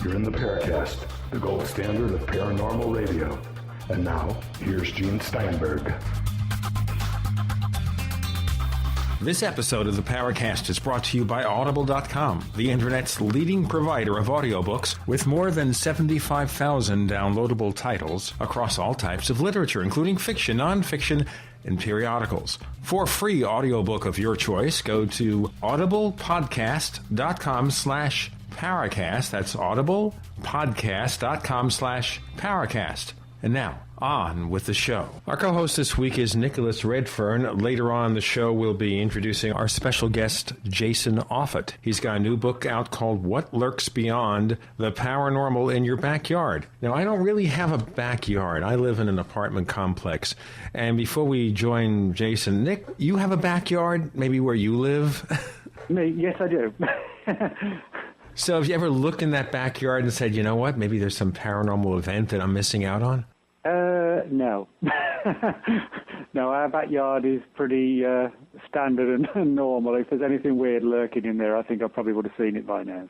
You're in the Paracast, the gold standard of paranormal radio. And now, here's Gene Steinberg. This episode of the Paracast is brought to you by Audible.com, the internet's leading provider of audiobooks with more than 75,000 downloadable titles across all types of literature, including fiction, nonfiction, and periodicals. For a free audiobook of your choice, go to audiblepodcast.com/Paracast. That's audiblepodcast.com/Paracast. And now, on with the show. Our co-host this week is Nicholas Redfern. Later on the show, we'll be introducing our special guest, Jason Offutt. He's got a new book out called What Lurks Beyond, The Paranormal in Your Backyard. Now, I don't really have a backyard. I live in an apartment complex. And before we join Jason, Nick, you have a backyard, maybe where you live? Me? Yes, I do. So have you ever looked in that backyard and said, you know what, maybe there's some paranormal event that I'm missing out on? No. No, our backyard is pretty standard and normal. If there's anything weird lurking in there, I think I probably would have seen it by now.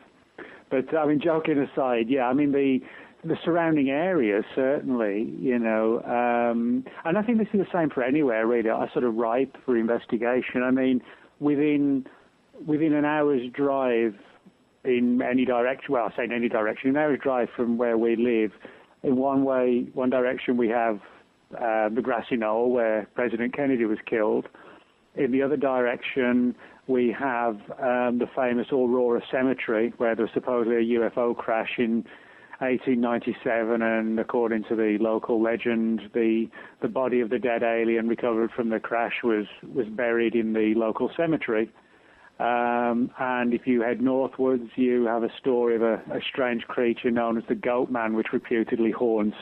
But, I mean, joking aside, yeah, I mean, the surrounding areas, certainly, you know, and I think this is the same for anywhere, really, are sort of ripe for investigation. I mean, within an hour's drive in any direction, well, I say in any direction, an hour's drive from where we live, in one direction we have the grassy knoll where President Kennedy was killed. In the other direction we have the famous Aurora Cemetery where there was supposedly a UFO crash in 1897, and according to the local legend, the body of the dead alien recovered from the crash was buried in the local cemetery. And if you head northwards, you have a story of a strange creature known as the Goat Man, which reputedly haunts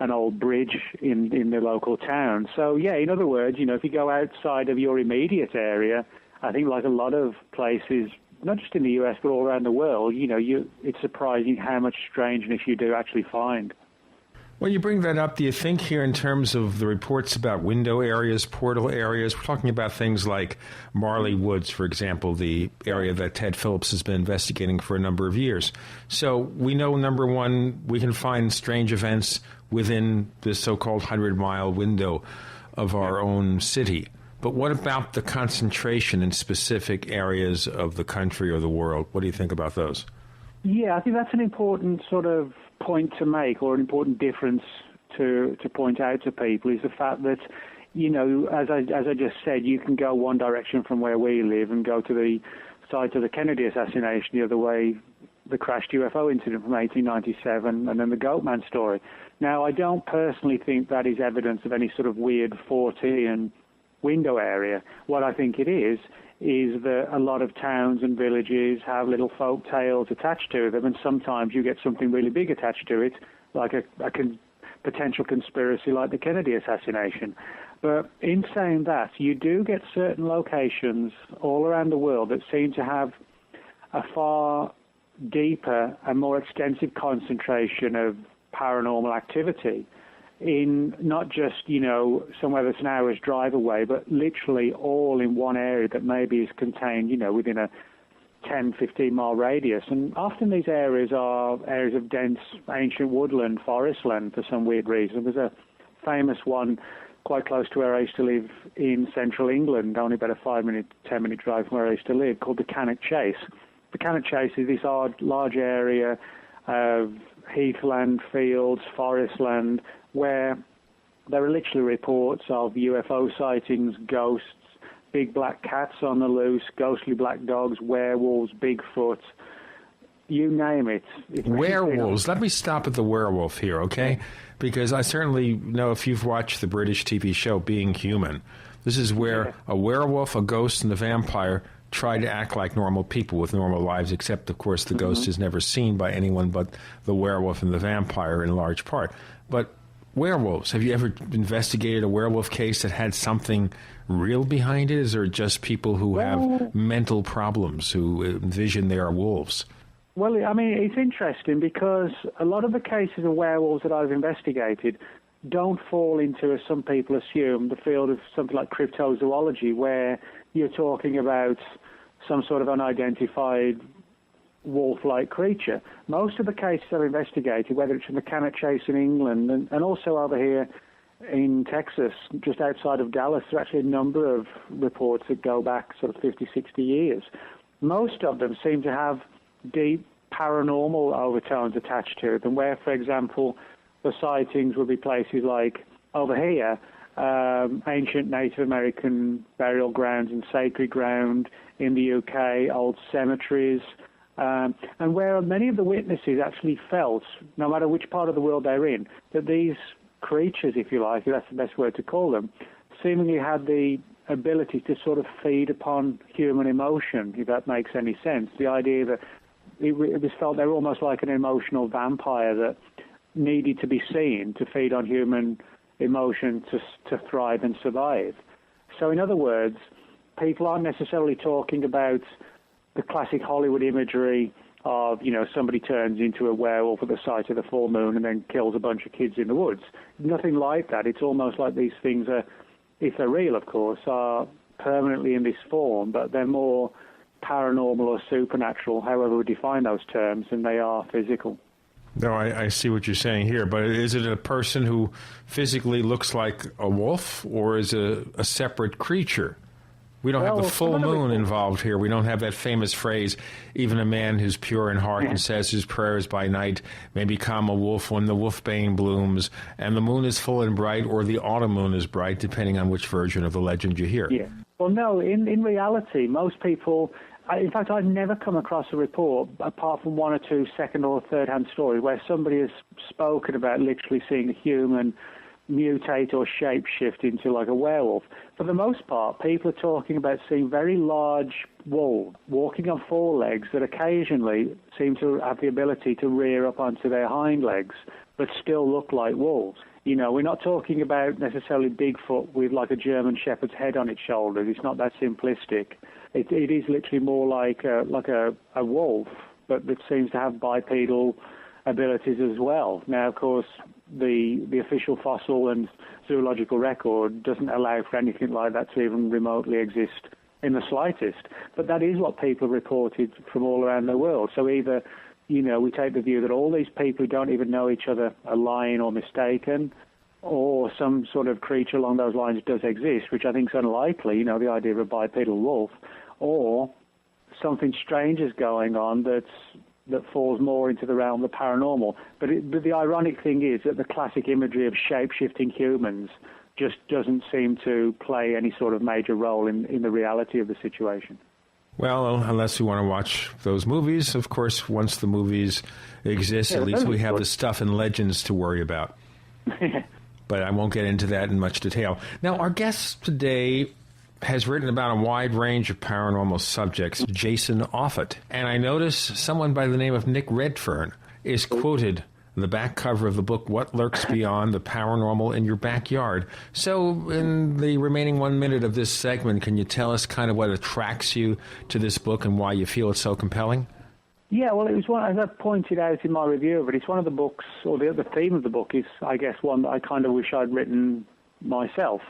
an old bridge in the local town. So, yeah, in other words, you know, if you go outside of your immediate area, I think like a lot of places, not just in the U.S., but all around the world, you know, it's surprising how much strangeness you do actually find. Well, you bring that up. Do you think here in terms of the reports about window areas, portal areas, we're talking about things like Marley Woods, for example, the area that Ted Phillips has been investigating for a number of years. So we know, number one, we can find strange events within this so-called 100-mile window of our own city. But what about the concentration in specific areas of the country or the world? What do you think about those? Yeah, I think that's an important sort of point to make, or an important difference to point out to people, is the fact that, you know, as I just said, you can go one direction from where we live and go to the site of the Kennedy assassination the other way, the crashed UFO incident from 1897, and then the Goatman story. Now, I don't personally think that is evidence of any sort of weird Fortean window area. What I think it is that a lot of towns and villages have little folk tales attached to them, and sometimes you get something really big attached to it, like a potential conspiracy like the Kennedy assassination. But in saying that, you do get certain locations all around the world that seem to have a far deeper and more extensive concentration of paranormal activity, in not just, you know, somewhere that's an hour's drive away, but literally all in one area that maybe is contained, you know, within a 10, 15-mile radius. And often these areas are areas of dense, ancient woodland, forest land for some weird reason. There's a famous one quite close to where I used to live in central England, only about a 5-minute, 10-minute drive from where I used to live, called the Cannock Chase. The Cannock Chase is this odd, large area of heathland, fields, forest land, where there are literally reports of UFO sightings, ghosts, big black cats on the loose, ghostly black dogs, werewolves, Bigfoot, you name it. Werewolves. Let me stop at the werewolf here, okay? Because I certainly know, if you've watched the British TV show Being Human, this is where a werewolf, a ghost, and a vampire try to act like normal people with normal lives, except, of course, the ghost is never seen by anyone but the werewolf and the vampire in large part. But werewolves, have you ever investigated a werewolf case that had something real behind it? Is there just people who have mental problems who envision they are wolves? Well, I mean, it's interesting because a lot of the cases of werewolves that I've investigated don't fall into, as some people assume, the field of something like cryptozoology, where you're talking about some sort of unidentified wolf-like creature. Most of the cases I've investigated, whether it's in the Cannock Chase in England and also over here in Texas, just outside of Dallas, there are actually a number of reports that go back sort of 50, 60 years. Most of them seem to have deep paranormal overtones attached to it, and where, for example, the sightings would be places like over here, ancient Native American burial grounds and sacred ground in the UK, old cemeteries, and where many of the witnesses actually felt, no matter which part of the world they're in, that these creatures, if you like, if that's the best word to call them, seemingly had the ability to sort of feed upon human emotion, if that makes any sense. The idea that it was felt they were almost like an emotional vampire that needed to be seen to feed on human emotion to thrive and survive. So in other words, people aren't necessarily talking about the classic Hollywood imagery of, somebody turns into a werewolf at the sight of the full moon and then kills a bunch of kids in the woods. Nothing like that. It's almost like these things are, if they're real, of course, are permanently in this form, but they're more paranormal or supernatural, however we define those terms, than they are physical. No, I see what you're saying here, but is it a person who physically looks like a wolf, or is it a separate creature? We don't have the full moon involved here. We don't have that famous phrase, even a man who's pure in heart and says his prayers by night may become a wolf when the wolfbane blooms, and the moon is full and bright, or the autumn moon is bright, depending on which version of the legend you hear. Yeah. Well, no, in reality, most people... In fact, I've never come across a report, apart from one or two second or third-hand stories, where somebody has spoken about literally seeing a human mutate or shape-shift into like a werewolf. For the most part, people are talking about seeing very large wolves walking on four legs that occasionally seem to have the ability to rear up onto their hind legs, but still look like wolves. We're not talking about necessarily Bigfoot with like a German shepherd's head on its shoulders. It's not that simplistic. It is literally more like a wolf, but that seems to have bipedal abilities as well. Now, of course, the official fossil and zoological record doesn't allow for anything like that to even remotely exist in the slightest. But that is what people have reported from all around the world. So either, we take the view that all these people who don't even know each other are lying or mistaken, or some sort of creature along those lines does exist, which I think is unlikely, the idea of a bipedal wolf, or something strange is going on that falls more into the realm of the paranormal. But the ironic thing is that the classic imagery of shape-shifting humans just doesn't seem to play any sort of major role in the reality of the situation. Well, unless we want to watch those movies. Of course, once the movies exist, at least we have the stuff and legends to worry about. But I won't get into that in much detail. Now, our guest today has written about a wide range of paranormal subjects, Jason Offutt. And I notice someone by the name of Nick Redfern is quoted in the back cover of the book, What Lurks Beyond, the Paranormal in Your Backyard. So in the remaining 1 minute of this segment, can you tell us kind of what attracts you to this book and why you feel it's so compelling? Yeah, well, it was one, as I pointed out in my review of it, it's one of the books, or the theme of the book is, I guess, one that I kind of wish I'd written myself.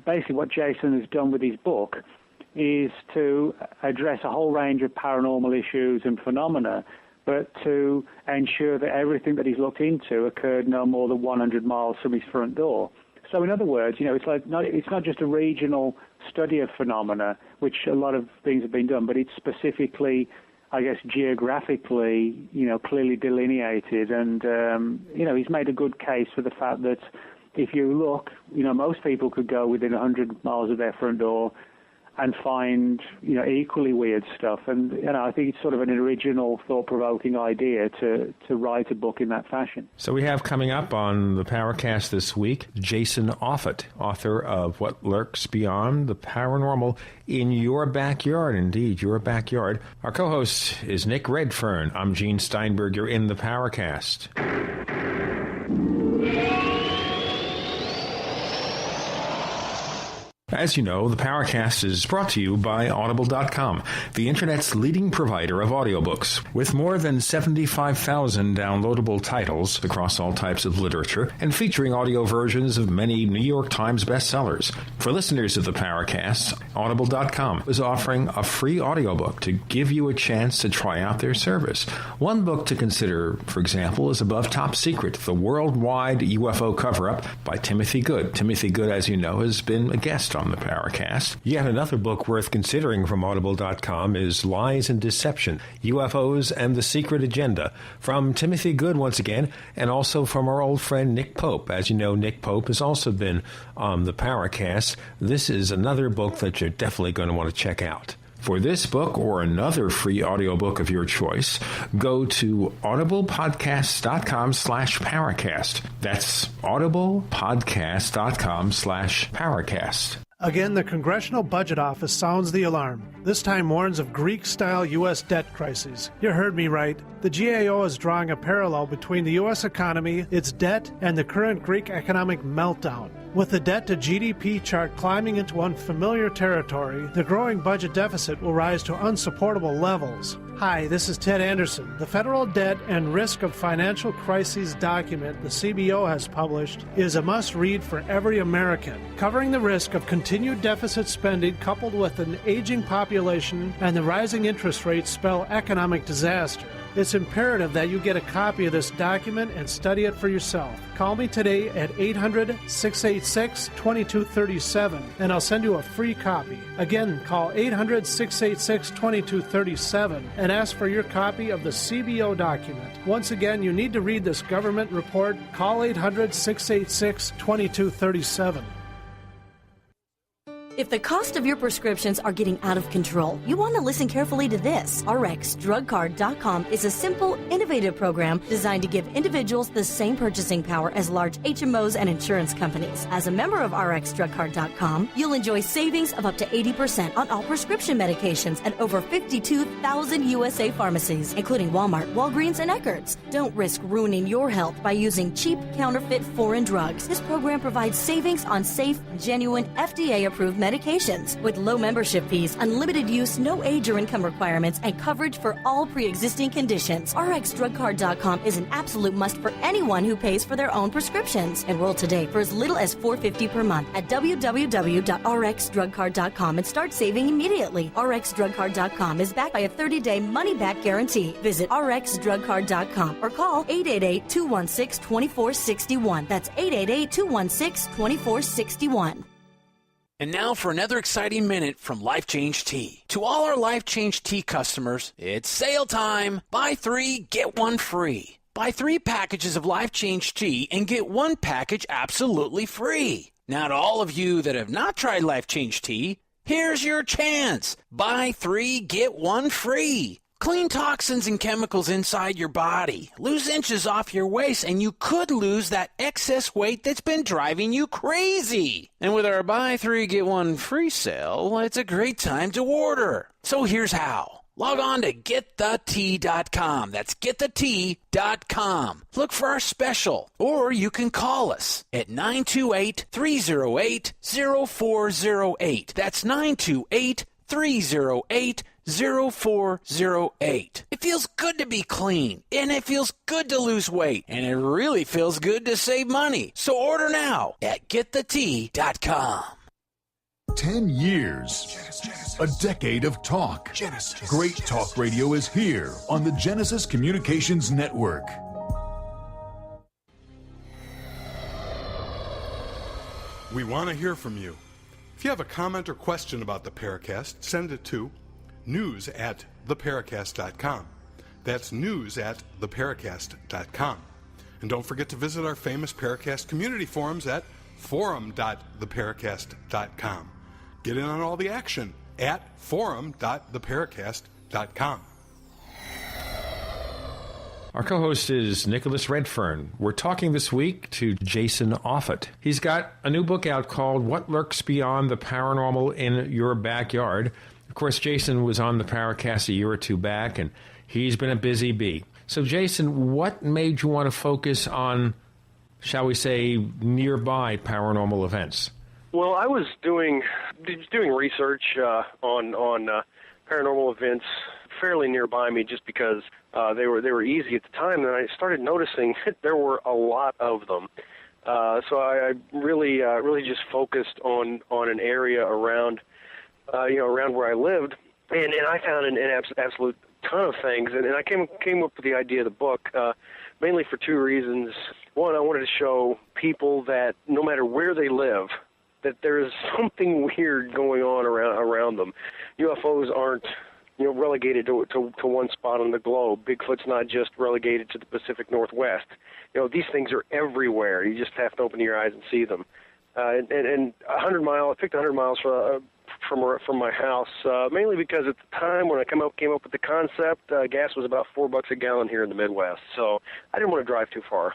Basically, what Jason has done with his book is to address a whole range of paranormal issues and phenomena, but to ensure that everything that he's looked into occurred no more than 100 miles from his front door. So in other words, it's not just a regional study of phenomena, which a lot of things have been done, but it's specifically, I guess, geographically, clearly delineated. And, he's made a good case for the fact that if you look, most people could go within 100 miles of their front door and find, equally weird stuff. And, I think it's sort of an original, thought-provoking idea to write a book in that fashion. So we have coming up on the Paracast this week, Jason Offutt, author of What Lurks Beyond, the Paranormal in Your Backyard. Indeed, your backyard. Our co-host is Nick Redfern. I'm Gene Steinberg. You're in the Paracast. As you know, the Paracast is brought to you by Audible.com, the Internet's leading provider of audiobooks. With more than 75,000 downloadable titles across all types of literature and featuring audio versions of many New York Times bestsellers. For listeners of the Paracast, Audible.com is offering a free audiobook to give you a chance to try out their service. One book to consider, for example, is Above Top Secret, the Worldwide UFO Cover-Up by Timothy Good. Timothy Good, as you know, has been a guest on the Paracast. Yet another book worth considering from Audible.com is Lies and Deception, UFOs and the Secret Agenda, from Timothy Good once again, and also from our old friend Nick Pope. As you know, Nick Pope has also been on the Paracast. This is another book that you're definitely going to want to check out. For this book or another free audiobook of your choice, go to audiblepodcast.com/Paracast. That's audiblepodcast.com/Paracast. Again, the Congressional Budget Office sounds the alarm. This time warns of Greek-style U.S. debt crises. You heard me right. The GAO is drawing a parallel between the U.S. economy, its debt, and the current Greek economic meltdown. With the debt-to-GDP chart climbing into unfamiliar territory, the growing budget deficit will rise to unsupportable levels. Hi, this is Ted Anderson. The Federal Debt and Risk of Financial Crises document the CBO has published is a must-read for every American, covering the risk of continued deficit spending coupled with an aging population and the rising interest rates spell economic disaster. It's imperative that you get a copy of this document and study it for yourself. Call me today at 800-686-2237 and I'll send you a free copy. Again, call 800-686-2237 and ask for your copy of the CBO document. Once again, you need to read this government report. Call 800-686-2237. If the cost of your prescriptions are getting out of control, you want to listen carefully to this. RxDrugCard.com is a simple, innovative program designed to give individuals the same purchasing power as large HMOs and insurance companies. As a member of RxDrugCard.com, you'll enjoy savings of up to 80% on all prescription medications at over 52,000 USA pharmacies, including Walmart, Walgreens, and Eckerd's. Don't risk ruining your health by using cheap, counterfeit foreign drugs. This program provides savings on safe, genuine, FDA-approved medications with low membership fees, unlimited use, no age or income requirements, and coverage for all pre-existing conditions. RxDrugCard.com is an absolute must for anyone who pays for their own prescriptions. Enroll today for as little as $4.50 per month at www.rxdrugcard.com and start saving immediately. RxDrugCard.com is backed by a 30-day money-back guarantee. Visit RxDrugCard.com or call 888-216-2461. That's 888-216-2461. And now for another exciting minute from Life Change Tea. To all our Life Change Tea customers, it's sale time. Buy 3, get 1 free. Buy 3 packages of Life Change Tea and get 1 package absolutely free. Now to all of you that have not tried Life Change Tea, here's your chance. Buy 3, get 1 free. Clean toxins and chemicals inside your body. Lose inches off your waist, and you could lose that excess weight that's been driving you crazy. And with our buy 3, get 1 free sale, it's a great time to order. So here's how. Log on to getthetea.com. That's getthetea.com. Look for our special, or you can call us at 928-308-0408. That's 928-308-0408. 0408. It feels good to be clean, and it feels good to lose weight, and it really feels good to save money. So order now at getthetea.com. 10 years. A decade of talk. Great talk radio is here on the Genesis Communications Network. We want to hear from you. If you have a comment or question about the Paracast, send it to news@theparacast.com. That's news@theparacast.com. And don't forget to visit our famous Paracast community forums at forum.theparacast.com. Get in on all the action at forum.theparacast.com. Our co-host is Nicholas Redfern. We're talking this week to Jason Offutt. He's got a new book out called What Lurks Beyond the Paranormal in Your Backyard. Of course, Jason was on the Paracast a year or two back, and he's been a busy bee. So, Jason, what made you want to focus on, shall we say, nearby paranormal events? Well, I was doing research on paranormal events fairly nearby me, just because they were easy at the time, and I started noticing that there were a lot of them. So I really just focused on an area around around where I lived, and I found an absolute ton of things, and I came up with the idea of the book mainly for two reasons. One, I wanted to show people that no matter where they live, that there's something weird going on around them. UFOs aren't relegated to one spot on the globe. Bigfoot's not just relegated to the Pacific Northwest. These things are everywhere. You just have to open your eyes and see them. And 100 miles, I picked 100 miles from my house, mainly because at the time when I came up with the concept, gas was about $4 a gallon here in the Midwest. So I didn't want to drive too far.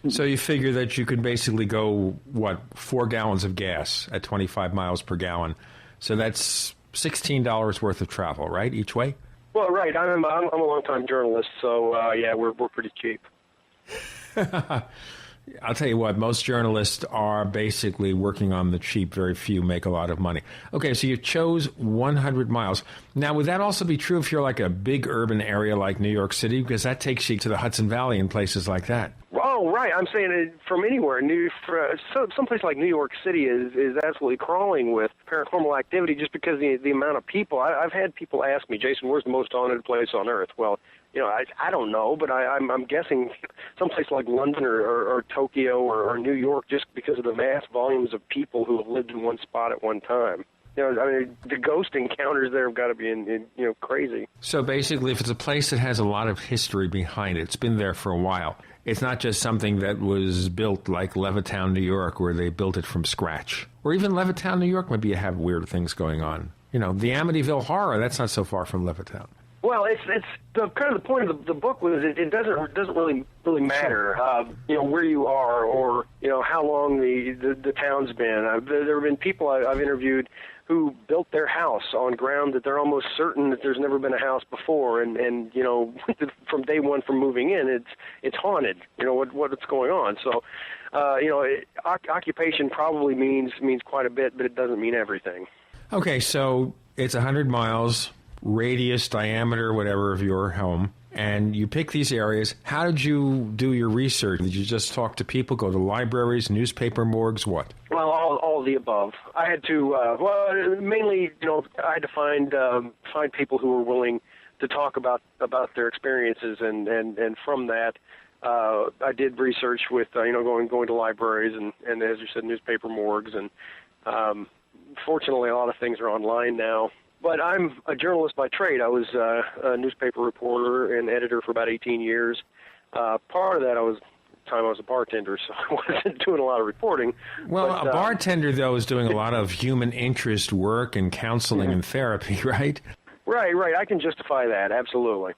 So you figure that you could basically go, 4 gallons of gas at 25 miles per gallon. So that's $16 worth of travel, right, each way? Well, right. I'm a long-time journalist, so yeah, we're pretty cheap. I'll tell you what, most journalists are basically working on the cheap. Very few make a lot of money. Okay, so you chose 100 miles. Now, would that also be true if you're like a big urban area like New York City? Because that takes you to the Hudson Valley and places like that. Oh, right. I'm saying it from anywhere. Someplace like New York City is absolutely crawling with paranormal activity just because the amount of people. I've had people ask me, Jason, where's the most haunted place on Earth? Well, I don't know, but I'm guessing someplace like London or Tokyo or New York, just because of the mass volumes of people who have lived in one spot at one time. The ghost encounters there have got to be crazy. So basically, if it's a place that has a lot of history behind it, it's been there for a while. It's not just something that was built like Levittown, New York, where they built it from scratch. Or even Levittown, New York, maybe you have weird things going on. The Amityville Horror, that's not so far from Levittown. Well, it's the kind of the point of the book was it doesn't really matter where you are or how long the town's been. There have been people I've interviewed who built their house on ground that they're almost certain that there's never been a house before, and from day one from moving in, it's haunted. What's going on. So occupation probably means quite a bit, but it doesn't mean everything. Okay, so it's 100 miles. Radius, diameter, whatever, of your home, and you pick these areas. How did you do your research? Did you just talk to people, go to libraries, newspaper morgues, what? Well, all of the above. I had to, mainly, I had to find people who were willing to talk about their experiences, and from that, I did research with, going to libraries and as you said, newspaper morgues, and fortunately, a lot of things are online now. But I'm a journalist by trade. I was a newspaper reporter and editor for about 18 years. Part of that I was a bartender, so I wasn't doing a lot of reporting. Well, a bartender, though, is doing a lot of human interest work and counseling and therapy, right? Right. I can justify that, absolutely.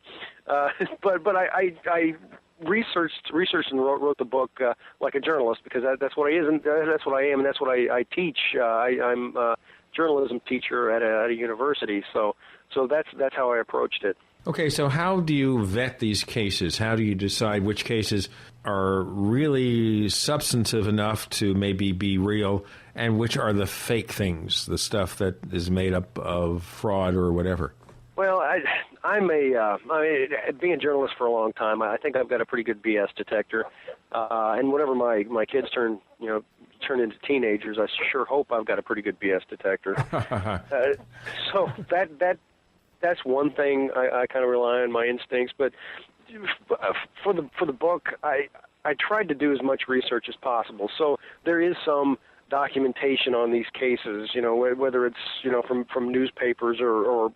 But I researched and wrote the book like a journalist, because that's what I am, and that's what I teach. I'm journalism teacher at a university, so that's how I approached it. Okay, so how do you vet these cases? How do you decide which cases are really substantive enough to maybe be real, and which are the fake things, the stuff that is made up of fraud or whatever? Well, being a journalist for a long time, I think I've got a pretty good BS detector, and whenever my kids turn into teenagers, I sure hope I've got a pretty good BS detector. So that's one thing I kind of rely on my instincts. But for the book, I tried to do as much research as possible. So there is some documentation on these cases, whether it's from newspapers or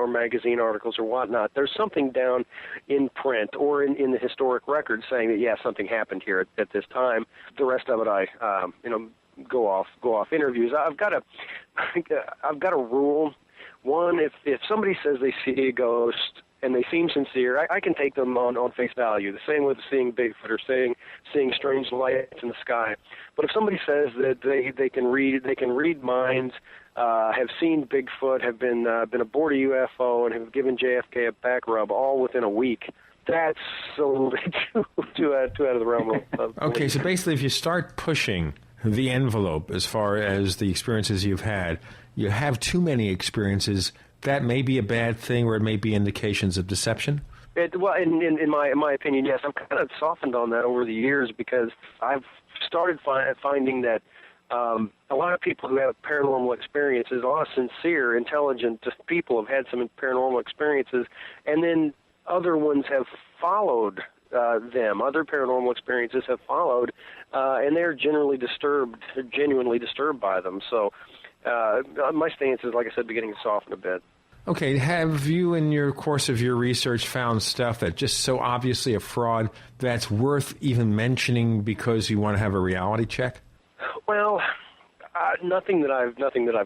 magazine articles or whatnot. There's something down in print or in the historic record saying that, yeah, something happened here at this time. The rest of it, I go off interviews. I've got a rule. One, if somebody says they see a ghost and they seem sincere, I can take them on face value. The same with seeing Bigfoot or seeing strange lights in the sky. But if somebody says that they can read minds, have seen Bigfoot, have been aboard a UFO, and have given JFK a back rub all within a week, that's a little bit too out of the realm of Okay, so basically, if you start pushing the envelope as far as the experiences you've had. You have too many experiences. That may be a bad thing, or it may be indications of deception. Well, in my opinion, yes. I've kind of softened on that over the years because I've started finding that a lot of people who have paranormal experiences, a lot of sincere, intelligent people have had some paranormal experiences, and then other ones have followed them. Other paranormal experiences have followed, and they're genuinely disturbed by them. So my stance is, like I said, beginning to soften a bit. Okay, have you, in your course of your research, found stuff that just so obviously a fraud that's worth even mentioning because you want to have a reality check? Well, nothing that I've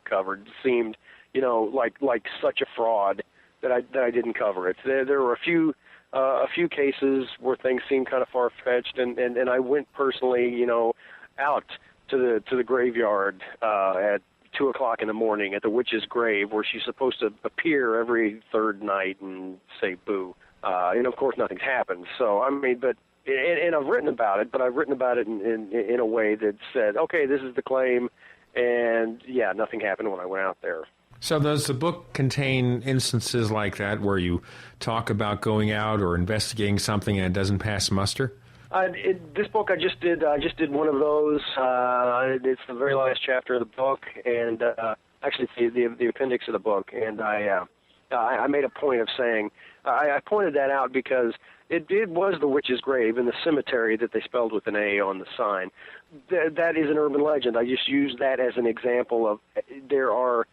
covered seemed, like such a fraud that I didn't cover it. There were a few cases where things seemed kind of far-fetched, and I went personally, out to the graveyard at 2 o'clock in the morning at the witch's grave, where she's supposed to appear every third night and say boo. And of course, nothing's happened. So and I've written about it, but I've written about it in a way that said, okay, this is the claim, and yeah, nothing happened when I went out there. So does the book contain instances like that where you talk about going out or investigating something and it doesn't pass muster? This book I just did one of those. It's the very last chapter of the book, and actually it's the appendix of the book. And I made a point of saying I pointed that out because it was the witch's grave in the cemetery that they spelled with an A on the sign. That is an urban legend. I just used that as an example of there are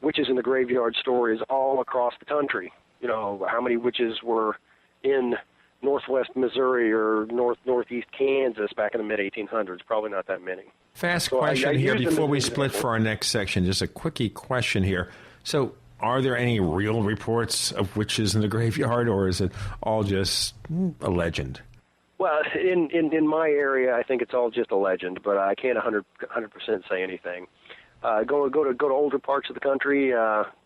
witches in the graveyard stories all across the country. How many witches were in northwest Missouri or northeast Kansas back in the mid-1800s? Probably not that many. Fast question here before we split for our next section. Just a quickie question here. So are there any real reports of witches in the graveyard, or is it all just a legend? Well, in my area, I think it's all just a legend, but I can't 100% say anything. Go to older parts of the country.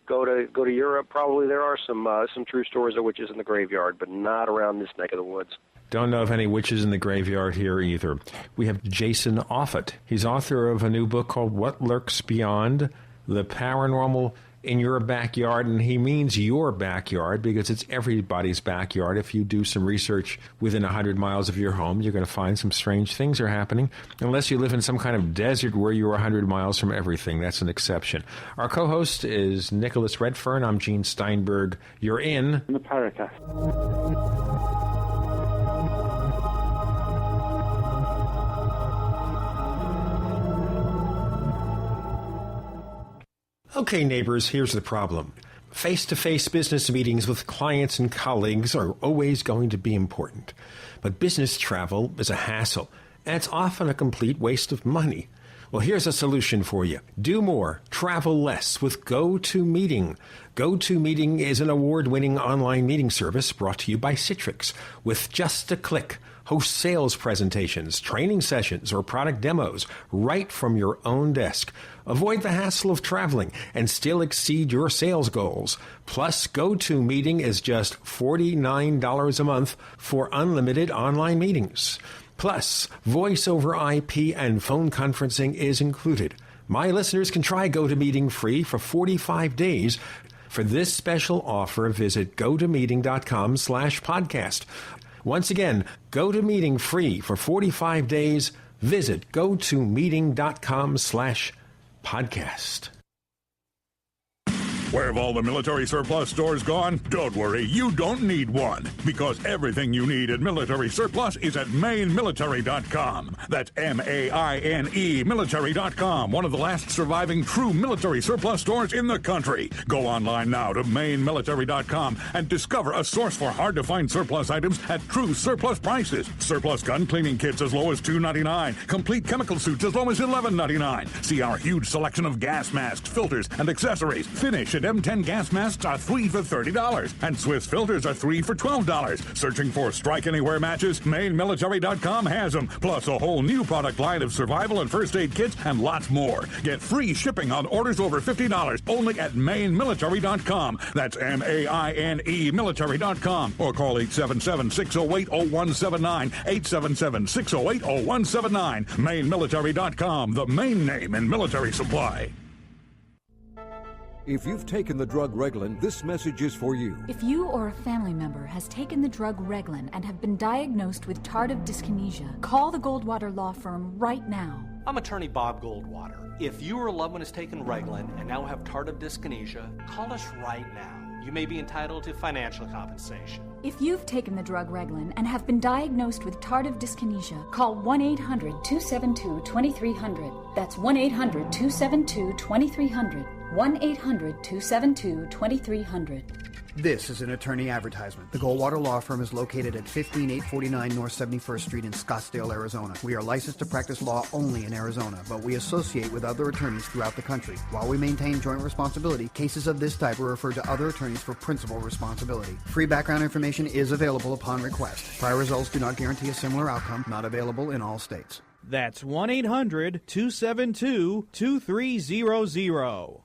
Go to Europe. Probably there are some true stories of witches in the graveyard, but not around this neck of the woods. Don't know of any witches in the graveyard here either. We have Jason Offutt. He's author of a new book called What Lurks Beyond, The Paranormal in Your Backyard, and he means your backyard because it's everybody's backyard. If you do some research within 100 miles of your home, you're going to find some strange things are happening, unless you live in some kind of desert where you're 100 miles from everything. That's an exception. Our co-host is Nicholas Redfern. I'm Gene Steinberg. You're in the Paracast. Okay, neighbors, here's the problem. Face-to-face business meetings with clients and colleagues are always going to be important. But business travel is a hassle, and it's often a complete waste of money. Well, here's a solution for you. Do more, travel less with GoToMeeting. GoToMeeting is an award-winning online meeting service brought to you by Citrix. With just a click, host sales presentations, training sessions, or product demos right from your own desk. Avoid the hassle of traveling and still exceed your sales goals. Plus, GoToMeeting is just $49 a month for unlimited online meetings. Plus, voice over IP and phone conferencing is included. My listeners can try GoToMeeting free for 45 days. For this special offer, visit gotomeeting.com/podcast. Once again, GoToMeeting free for 45 days. Visit gotomeeting.com/podcast. Where have all the military surplus stores gone? Don't worry, you don't need one, because everything you need at Military Surplus is at MaineMilitary.com. That's MAINE Military.com, one of the last surviving true military surplus stores in the country. Go online now to MaineMilitary.com and discover a source for hard-to-find surplus items at true surplus prices. Surplus gun cleaning kits as low as $2.99. Complete chemical suits as low as $11.99. See our huge selection of gas masks, filters, and accessories. Finish at M10 gas masks are 3 for $30, and Swiss filters are 3 for $12. Searching for Strike Anywhere matches? MaineMilitary.com has them, plus a whole new product line of survival and first aid kits and lots more. Get free shipping on orders over $50 only at MaineMilitary.com. That's MAINE military.com, or call 877-608-0179, 877-608-0179. MaineMilitary.com, the main name in military supply. If you've taken the drug Reglan, this message is for you. If you or a family member has taken the drug Reglan and have been diagnosed with tardive dyskinesia, call the Goldwater Law Firm right now. I'm attorney Bob Goldwater. If you or a loved one has taken Reglan and now have tardive dyskinesia, call us right now. You may be entitled to financial compensation. If you've taken the drug Reglan and have been diagnosed with tardive dyskinesia, call 1-800-272-2300. That's 1-800-272-2300. 1-800-272-2300. This is an attorney advertisement. The Goldwater Law Firm is located at 15849 North 71st Street in Scottsdale, Arizona. We are licensed to practice law only in Arizona, but we associate with other attorneys throughout the country. While we maintain joint responsibility, cases of this type are referred to other attorneys for principal responsibility. Free background information is available upon request. Prior results do not guarantee a similar outcome. Not available in all states. That's 1-800-272-2300.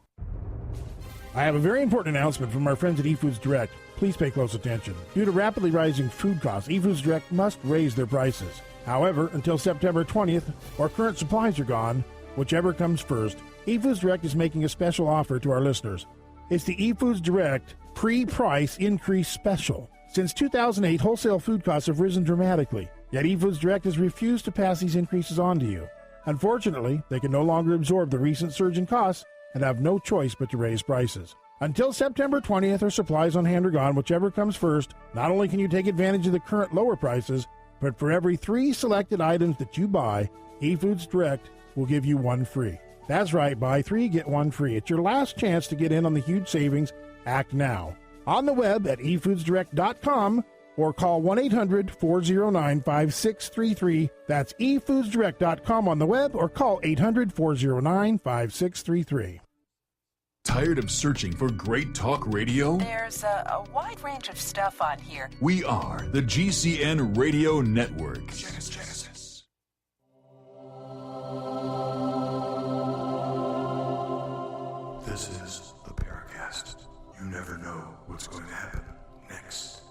I have a very important announcement from our friends at eFoods Direct. Please pay close attention. Due to rapidly rising food costs, eFoods Direct must raise their prices. However, until September 20th, or current supplies are gone, whichever comes first, eFoods Direct is making a special offer to our listeners. It's the eFoods Direct pre-price increase special. Since 2008, wholesale food costs have risen dramatically, yet eFoods Direct has refused to pass these increases on to you. Unfortunately, they can no longer absorb the recent surge in costs and have no choice but to raise prices. Until September 20th, or supplies on hand are gone, whichever comes first, not only can you take advantage of the current lower prices, but for every 3 selected items that you buy, eFoods Direct will give you 1 free. That's right, buy 3, get 1 free. It's your last chance to get in on the huge savings. Act now. On the web at efoodsdirect.com or call 1-800-409-5633. That's efoodsdirect.com on the web, or call 800-409-5633. Tired of searching for great talk radio? There's a wide range of stuff on here. We are the GCN Radio Network. Genesis. This is the Paracast. You never know what's going to happen next.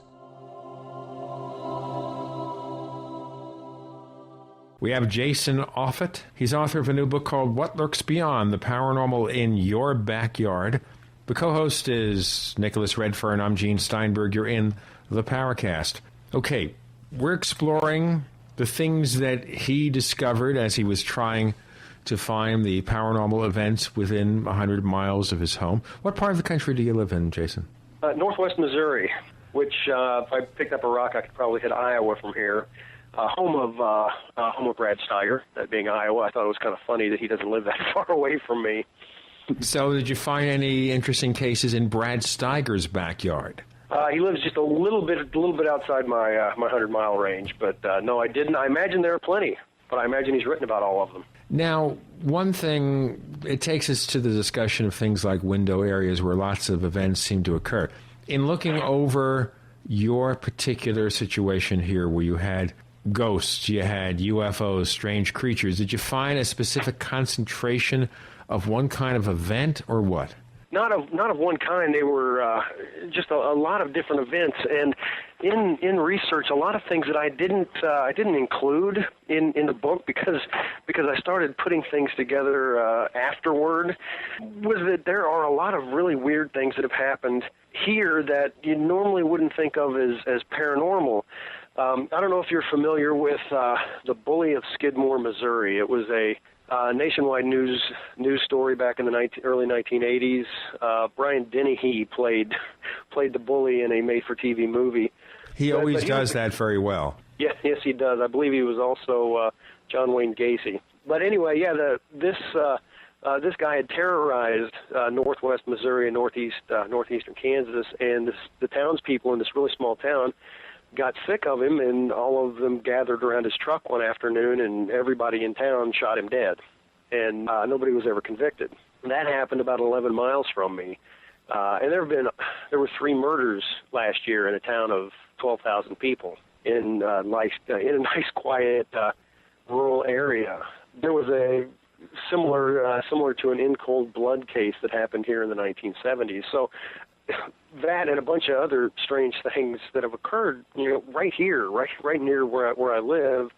We have Jason Offutt. He's author of a new book called What Lurks Beyond, the Paranormal in Your Backyard. The co-host is Nicholas Redfern. I'm Gene Steinberg. You're in the Paracast. Okay, we're exploring the things that he discovered as he was trying to find the paranormal events within 100 miles of his home. What part of the country do you live in, Jason? Northwest Missouri, which if I picked up a rock, I could probably hit Iowa from here. Home of Brad Steiger, that being Iowa. I thought it was kind of funny that he doesn't live that far away from me. So did you find any interesting cases in Brad Steiger's backyard? He lives just a little bit outside my 100-mile range, but no, I didn't. I imagine there are plenty, but I imagine he's written about all of them. Now, one thing, it takes us to the discussion of things like window areas where lots of events seem to occur. In looking over your particular situation here where you had ghosts, you had UFOs, strange creatures, did you find a specific concentration of one kind of event or what? Not of one kind. They were just a lot of different events, and in research, a lot of things that I didn't include in the book because I started putting things together afterward. Was that there are a lot of really weird things that have happened here that you normally wouldn't think of as paranormal. I don't know if you're familiar with the Bully of Skidmore, Missouri. It was a nationwide news story back in the early 1980s. Brian Dennehy played the bully in a made-for-TV movie. He always does that very well. Yes, he does. I believe he was also John Wayne Gacy. But anyway, yeah, this guy had terrorized northwest Missouri and northeastern Kansas, and the townspeople in this really small town got sick of him, and all of them gathered around his truck one afternoon, and everybody in town shot him dead. And nobody was ever convicted. That happened about 11 miles from me. And there were 3 murders last year in a town of 12,000 people in a nice, quiet, rural area. There was a similar to an in cold blood case that happened here in the 1970s. So that and a bunch of other strange things that have occurred, right here, right near where I live,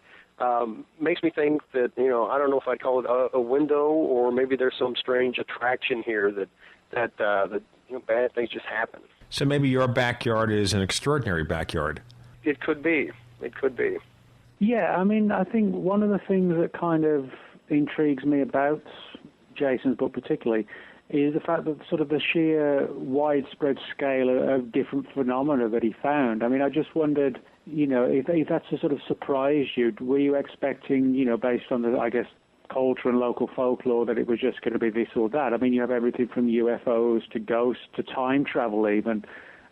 makes me think that, I don't know if I'd call it a window, or maybe there's some strange attraction here that bad things just happen. So maybe your backyard is an extraordinary backyard. It could be. It could be. Yeah, I mean, I think one of the things that kind of intrigues me about Jason's book particularly is the fact that sort of the sheer widespread scale of different phenomena that he found. I mean, I just wondered, if that's a sort of surprised you. Were you expecting, based on the, I guess, culture and local folklore, that it was just going to be this or that? I mean, you have everything from UFOs to ghosts to time travel even.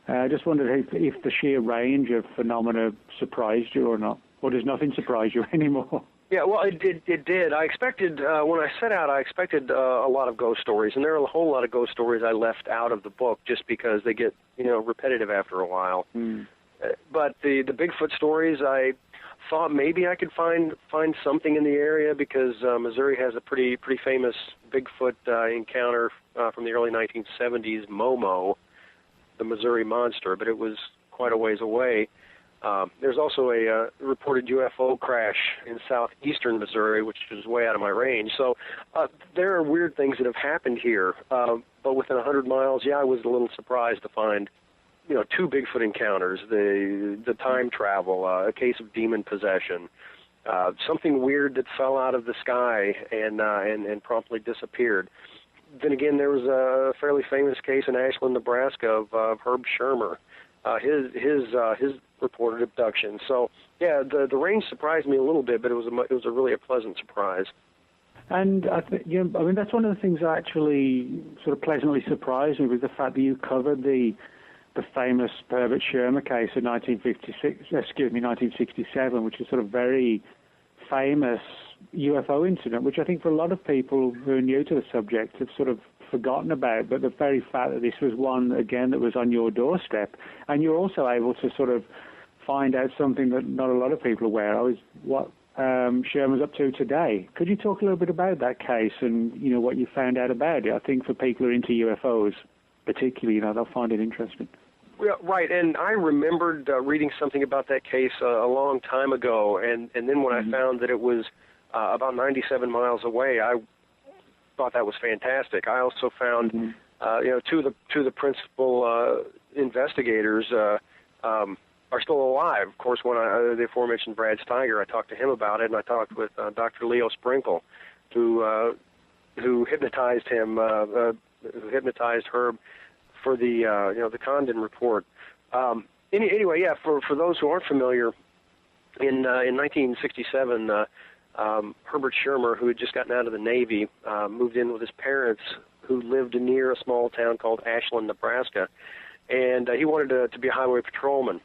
I just wondered if the sheer range of phenomena surprised you or not. Or does nothing surprise you anymore? Yeah, well, it did. I expected, when I set out, a lot of ghost stories, and there are a whole lot of ghost stories I left out of the book just because they get, repetitive after a while. But the Bigfoot stories, I thought maybe I could find something in the area because Missouri has a pretty famous Bigfoot encounter from the early 1970s, Momo, the Missouri Monster, but it was quite a ways away. There's also a reported UFO crash in southeastern Missouri, which is way out of my range. So there are weird things that have happened here. But within 100 miles, I was a little surprised to find, 2 Bigfoot encounters, the time travel, a case of demon possession, something weird that fell out of the sky and promptly disappeared. Then again, there was a fairly famous case in Ashland, Nebraska of Herb Shermer. His reported abduction. So yeah, the range surprised me a little bit, but it was a really pleasant surprise. And I think that's one of the things that actually sort of pleasantly surprised me was the fact that you covered the famous Herbert Shermer case in 1967, which is sort of very famous UFO incident, which I think for a lot of people who are new to the subject have sort of forgotten about, but the very fact that this was one, again, that was on your doorstep, and you're also able to sort of find out something that not a lot of people are aware of, is what Sherman's up to today. Could you talk a little bit about that case and, what you found out about it? I think for people who are into UFOs particularly, they'll find it interesting. Yeah, right, and I remembered reading something about that case a long time ago, and then when I found that it was about 97 miles away, I thought that was fantastic. I also found, two of the principal investigators are still alive. Of course, when the aforementioned Brad Steiger, I talked to him about it, and I talked with Dr. Leo Sprinkle, who hypnotized him, who hypnotized Herb for the Condon report. Anyway, yeah, for those who aren't familiar, in 1967. Herbert Shermer, who had just gotten out of the Navy, moved in with his parents, who lived near a small town called Ashland, Nebraska, and he wanted to be a highway patrolman.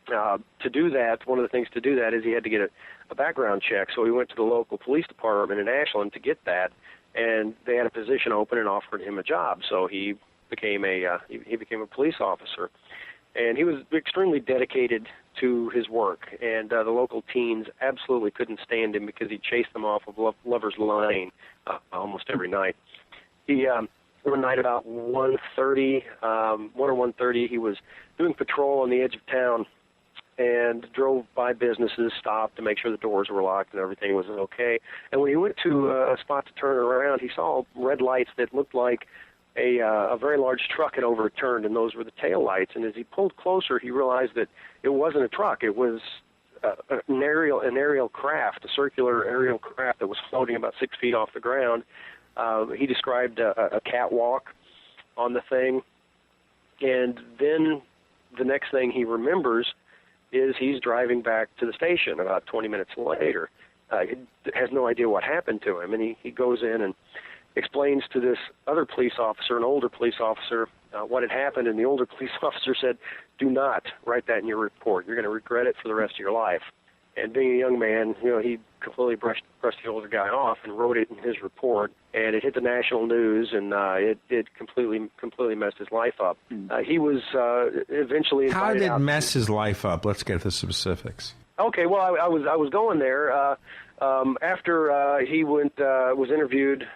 To do that, one of the things to do that is he had to get a background check, so he went to the local police department in Ashland to get that, and they had a position open and offered him a job, so he became a police officer. And he was extremely dedicated to his work, and the local teens absolutely couldn't stand him because he chased them off of Lover's Lane almost every night. He one night about 1:30, 1 or 1:30, he was doing patrol on the edge of town and drove by businesses, stopped to make sure the doors were locked and everything was okay. And when he went to a spot to turn around, he saw red lights that looked like a very large truck had overturned, and those were the tail lights. And as he pulled closer, he realized that it wasn't a truck. It was an aerial craft, a circular aerial craft that was floating about 6 feet off the ground. He described a catwalk on the thing. And then the next thing he remembers is he's driving back to the station about 20 minutes later. He has no idea what happened to him, and he goes in and explains to this other police officer, an older police officer, what had happened, and the older police officer said, "Do not write that in your report. You're going to regret it for the rest of your life." And being a young man, he completely brushed the older guy off and wrote it in his report, and it hit the national news, and it completely messed his life up. He was eventually invited How did out it mess his life up? Let's get the specifics. Okay, well, I was going there after he was interviewed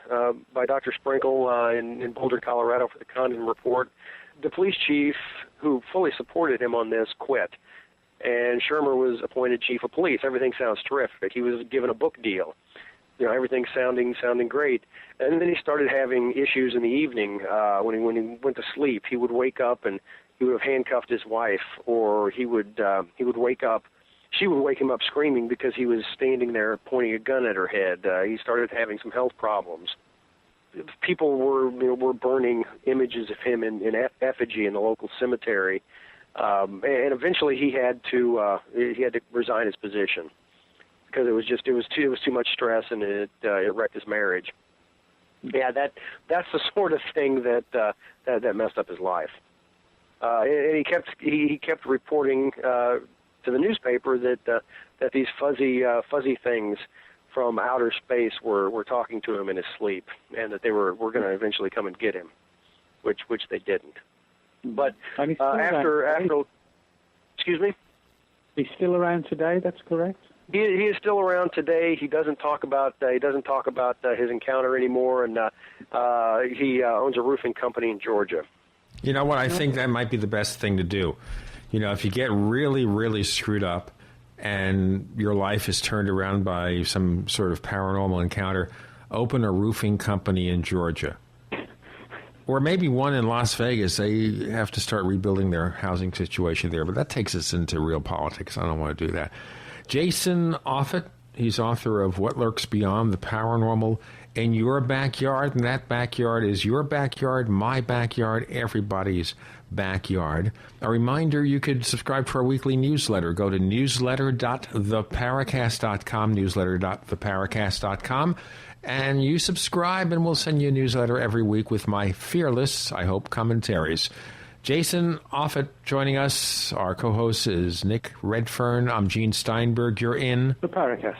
by Dr. Sprinkle in Boulder, Colorado, for the Condon report. The police chief, who fully supported him on this, quit, and Shermer was appointed chief of police. Everything sounds terrific. He was given a book deal. Everything sounding great. And then he started having issues in the evening when he went to sleep. He would wake up and he would have handcuffed his wife, or he would wake up. She would wake him up screaming because he was standing there pointing a gun at her head. He started having some health problems. People were burning images of him in effigy in the local cemetery, and eventually he had to resign his position because it was too much stress, and it wrecked his marriage. Yeah, that's the sort of thing that messed up his life. And he kept reporting to the newspaper that these fuzzy things from outer space were talking to him in his sleep, and that they were going to eventually come and get him, which they didn't. But after excuse me, he's still around today. That's correct. He is still around today. He doesn't talk about his encounter anymore, and he owns a roofing company in Georgia. You know what? I think that might be the best thing to do. If you get really, really screwed up and your life is turned around by some sort of paranormal encounter, open a roofing company in Georgia. Or maybe one in Las Vegas. They have to start rebuilding their housing situation there, but that takes us into real politics. I don't want to do that. Jason Offutt, he's author of What Lurks Beyond, the Paranormal in Your Backyard, and that backyard is your backyard, my backyard, everybody's backyard. A reminder, you could subscribe to our weekly newsletter. Go to newsletter.theparacast.com, newsletter.theparacast.com, and you subscribe, and we'll send you a newsletter every week with my fearless, I hope, commentaries. Jason Offutt joining us. Our co-host is Nick Redfern. I'm Gene Steinberg. You're in the Paracast.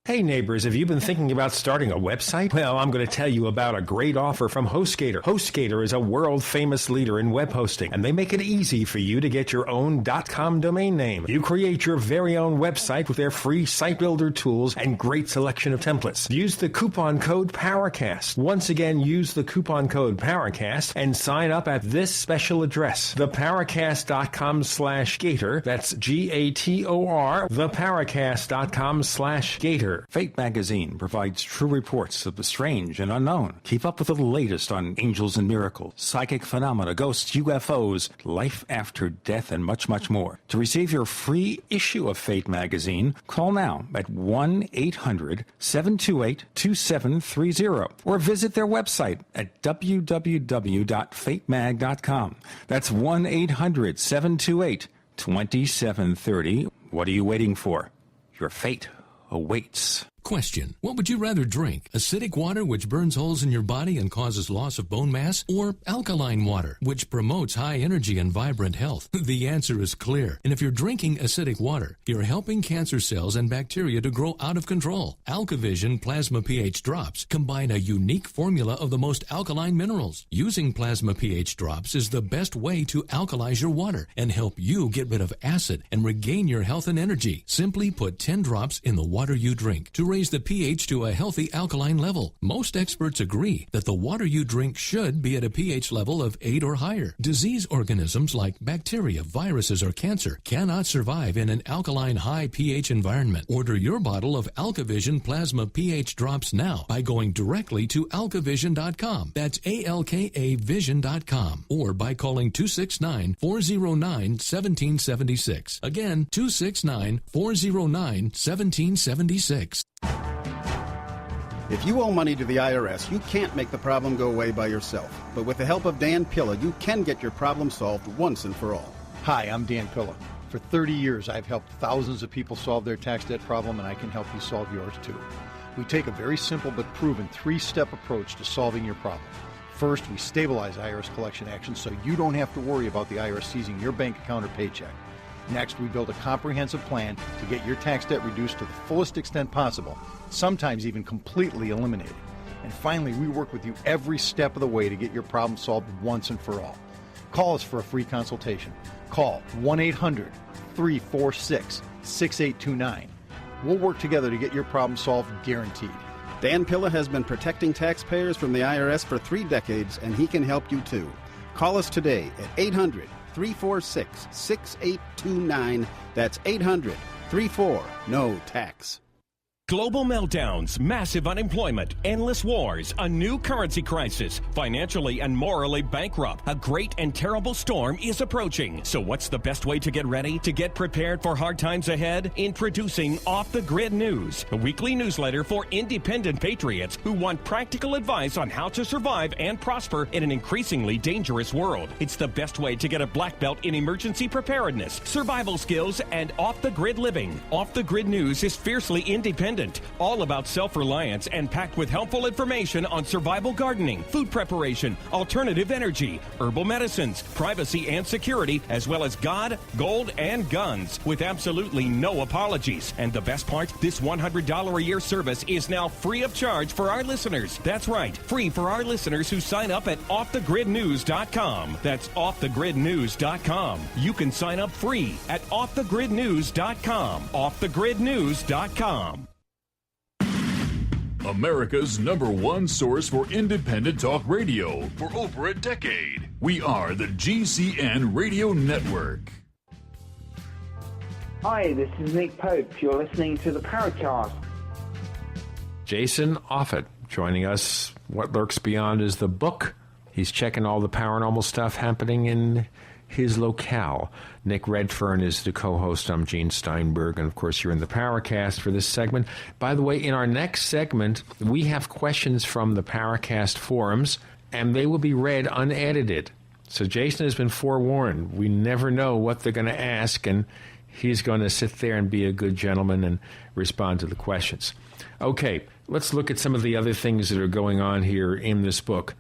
Hey neighbors, have you been thinking about starting a website? Well, I'm going to tell you about a great offer from HostGator. HostGator is a world-famous leader in web hosting, and they make it easy for you to get your own .com domain name. You create your very own website with their free site builder tools and great selection of templates. Use the coupon code Paracast. Once again, use the coupon code Paracast and sign up at this special address, theparacast.com/gator. That's Gator, theparacast.com/gator. Fate magazine provides true reports of the strange and unknown. Keep up with the latest on angels and miracles, psychic phenomena, ghosts, UFOs, life after death, and much, much more. To receive your free issue of Fate magazine, call now at 1-800-728-2730 or visit their website at www.fatemag.com. That's 1-800-728-2730. What are you waiting for? Your fate awaits. Question: what would you rather drink? Acidic water, which burns holes in your body and causes loss of bone mass, or alkaline water, which promotes high energy and vibrant health? The answer is clear. And if you're drinking acidic water, you're helping cancer cells and bacteria to grow out of control. AlkaVision Plasma pH Drops combine a unique formula of the most alkaline minerals. Using Plasma pH Drops is the best way to alkalize your water and help you get rid of acid and regain your health and energy. Simply put 10 drops in the water you drink to raise the pH to a healthy alkaline level. Most experts agree that the water you drink should be at a pH level of 8 or higher. Disease organisms like bacteria, viruses, or cancer cannot survive in an alkaline high pH environment. Order your bottle of AlkaVision Plasma pH Drops now by going directly to alkavision.com. That's ALKAvision.com. Or by calling 269-409-1776. Again, 269-409-1776. If you owe money to the IRS, you can't make the problem go away by yourself. But with the help of Dan Pilla, you can get your problem solved once and for all. Hi, I'm Dan Pilla. For 30 years, I've helped thousands of people solve their tax debt problem, and I can help you solve yours too. We take a very simple but proven 3-step approach to solving your problem. First, we stabilize IRS collection actions so you don't have to worry about the IRS seizing your bank account or paycheck. Next, we build a comprehensive plan to get your tax debt reduced to the fullest extent possible, sometimes even completely eliminated. And finally, we work with you every step of the way to get your problem solved once and for all. Call us for a free consultation. Call 1-800-346-6829. We'll work together to get your problem solved, guaranteed. Dan Pilla has been protecting taxpayers from the IRS for 3 decades, and he can help you too. Call us today at 800-346-6829. That's 800-34-NO-TAX. Global meltdowns, massive unemployment, endless wars, a new currency crisis, financially and morally bankrupt. A great and terrible storm is approaching. So what's the best way to get ready? To get prepared for hard times ahead? Introducing Off the Grid News, a weekly newsletter for independent patriots who want practical advice on how to survive and prosper in an increasingly dangerous world. It's the best way to get a black belt in emergency preparedness, survival skills, and off-the-grid living. Off the Grid News is fiercely independent, all about self-reliance and packed with helpful information on survival gardening, food preparation, alternative energy, herbal medicines, privacy and security, as well as God, gold, and guns, with absolutely no apologies. And the best part, this $100 a year service is now free of charge for our listeners. That's right, free for our listeners who sign up at offthegridnews.com. That's offthegridnews.com. You can sign up free at offthegridnews.com. offthegridnews.com. America's #1 source for independent talk radio for over a decade. We are the GCN Radio Network. Hi, this is Nick Pope. You're listening to the Paracast. Jason Offutt joining us. What Lurks Beyond is the book. He's checking all the paranormal stuff happening in his locale. Nick Redfern is the co-host. I'm Gene Steinberg, and of course you're in the Paracast for this segment. By the way, in our next segment, we have questions from the Paracast forums, and they will be read unedited. So Jason has been forewarned. We never know what they're going to ask, and he's going to sit there and be a good gentleman and respond to the questions. Okay, let's look at some of the other things that are going on here in this book.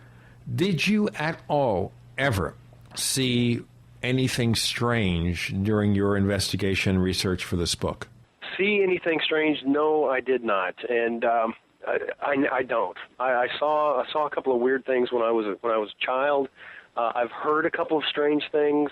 Did you at all ever see anything strange during your investigation and research for this book? See anything strange? No, I did not, and I don't. I saw a couple of weird things when I was a child. I've heard a couple of strange things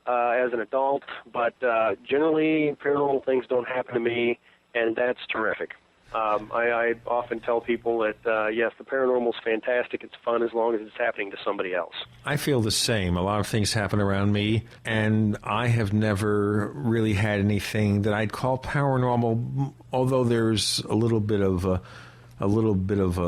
as an adult, but generally paranormal things don't happen to me, and that's terrific. I often tell people that, yes, the paranormal is fantastic. It's fun as long as it's happening to somebody else. I feel the same. A lot of things happen around me, and I have never really had anything that I'd call paranormal, although there's a little bit of a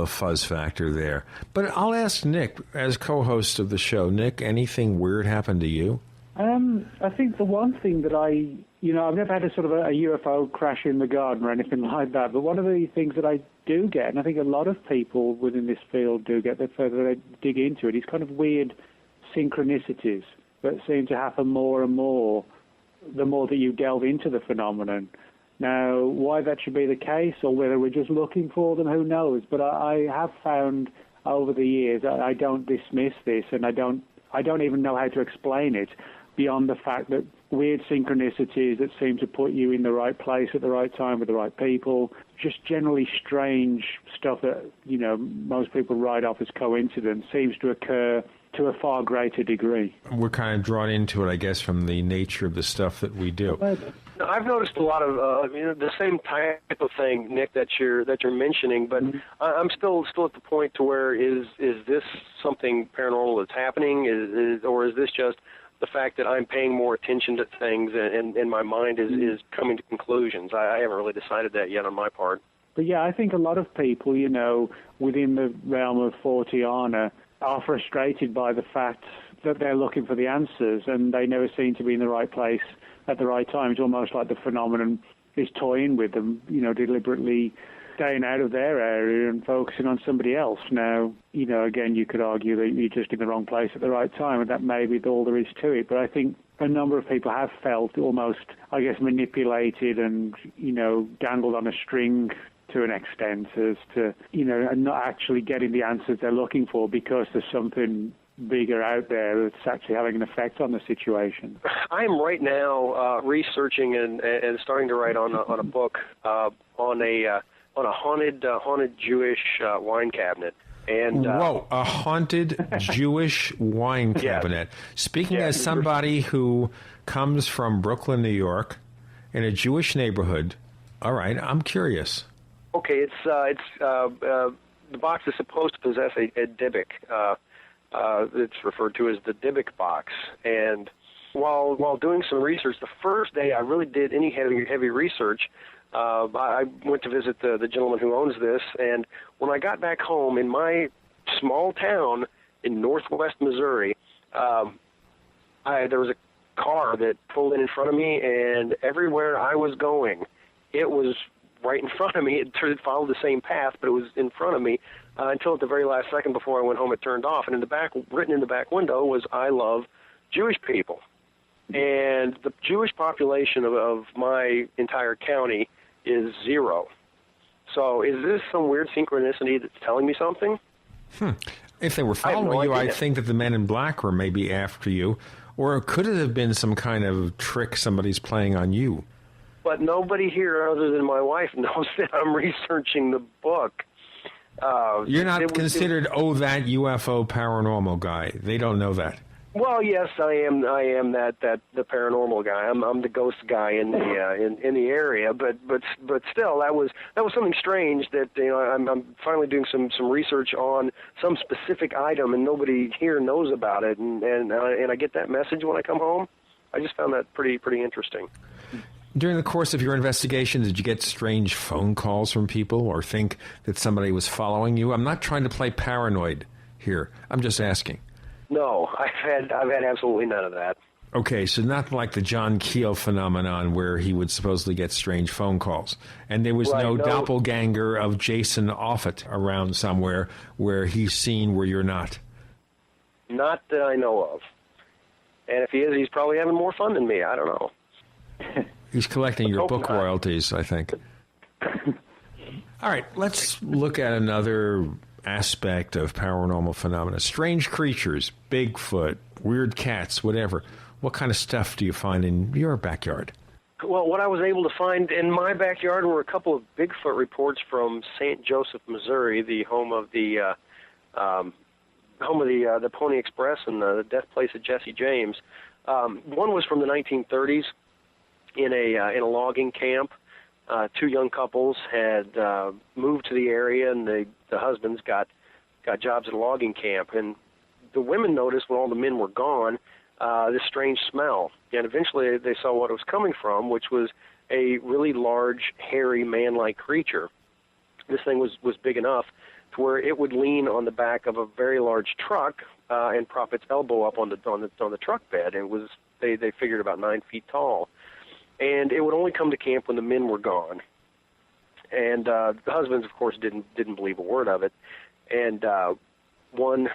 fuzz factor there. But I'll ask Nick, as co-host of the show. Nick, anything weird happen to you? I think the one thing that I've never had a sort of a UFO crash in the garden or anything like that, but one of the things that I do get, and I think a lot of people within this field do get the further they dig into it, is kind of weird synchronicities that seem to happen more and more the more that you delve into the phenomenon. Now, why that should be the case, or whether we're just looking for them, who knows? But I have found over the years, I don't dismiss this, and I don't even know how to explain it, beyond the fact that weird synchronicities that seem to put you in the right place at the right time with the right people, just generally strange stuff that, most people write off as coincidence, seems to occur to a far greater degree. We're kind of drawn into it, I guess, from the nature of the stuff that we do. I've noticed a lot of the same type of thing, Nick, that you're mentioning, but I'm still at the point to where is this something paranormal that's happening, or is this just the fact that I'm paying more attention to things and my mind is coming to conclusions? I haven't really decided that yet on my part. But yeah, I think a lot of people, within the realm of Forteana are frustrated by the fact that they're looking for the answers and they never seem to be in the right place at the right time. It's almost like the phenomenon is toying with them, deliberately staying out of their area and focusing on somebody else. Now, again, you could argue that you're just in the wrong place at the right time, and that may be all there is to it. But I think a number of people have felt almost, manipulated and, dangled on a string to an extent as to, and not actually getting the answers they're looking for because there's something bigger out there that's actually having an effect on the situation. I am right now researching and starting to write on a book on a haunted Jewish wine cabinet. And whoa, a haunted Jewish wine cabinet. Speaking as somebody who comes from Brooklyn, New York, in a Jewish neighborhood, all right, I'm curious. Okay, it's the box is supposed to possess a Dybbuk. It's referred to as the Dybbuk box. And while doing some research, the first day I really did any heavy research, I went to visit the gentleman who owns this, and when I got back home in my small town in northwest Missouri, there was a car that pulled in front of me, and everywhere I was going, it was right in front of me. It followed the same path, but it was in front of me until at the very last second before I went home, it turned off. And written in the back window was, "I love Jewish people." And the Jewish population of my entire county is 0. So is this some weird synchronicity that's telling me something? If they were following you, I think that the men in black were maybe after you. Or could it have been some kind of trick somebody's playing on you? But nobody here other than my wife knows that I'm researching the book. You're not considered, that UFO paranormal guy. They don't know that. Well, yes, I am that the paranormal guy. I'm the ghost guy in the in the area. But still, that was something strange. That I'm finally doing some research on some specific item, and nobody here knows about it. And I get that message when I come home. I just found that pretty interesting. During the course of your investigation, did you get strange phone calls from people or think that somebody was following you? I'm not trying to play paranoid here. I'm just asking. No, I've had absolutely none of that. Okay, so not like the John Keel phenomenon where he would supposedly get strange phone calls. And there was no doppelganger of Jason Offutt around somewhere where he's seen where you're not. Not that I know of. And if he is, he's probably having more fun than me. I don't know. He's collecting your book royalties, I think. All right, let's look at another aspect of paranormal phenomena. Strange creatures, Bigfoot, weird cats, whatever. What kind of stuff do you find in your backyard? Well, what I was able to find in my backyard were a couple of Bigfoot reports from St. Joseph, Missouri, the home of the Pony Express and the death place of Jesse James. One was from the 1930s in a logging camp. 2 young couples had moved to the area, and the husbands got jobs at a logging camp. And the women noticed when all the men were gone this strange smell. And eventually they saw what it was coming from, which was a really large, hairy, man-like creature. This thing was big enough to where it would lean on the back of a very large truck and prop its elbow up on the truck bed. It was they figured about 9 feet tall. And it would only come to camp when the men were gone. And the husbands, of course, didn't believe a word of it. And one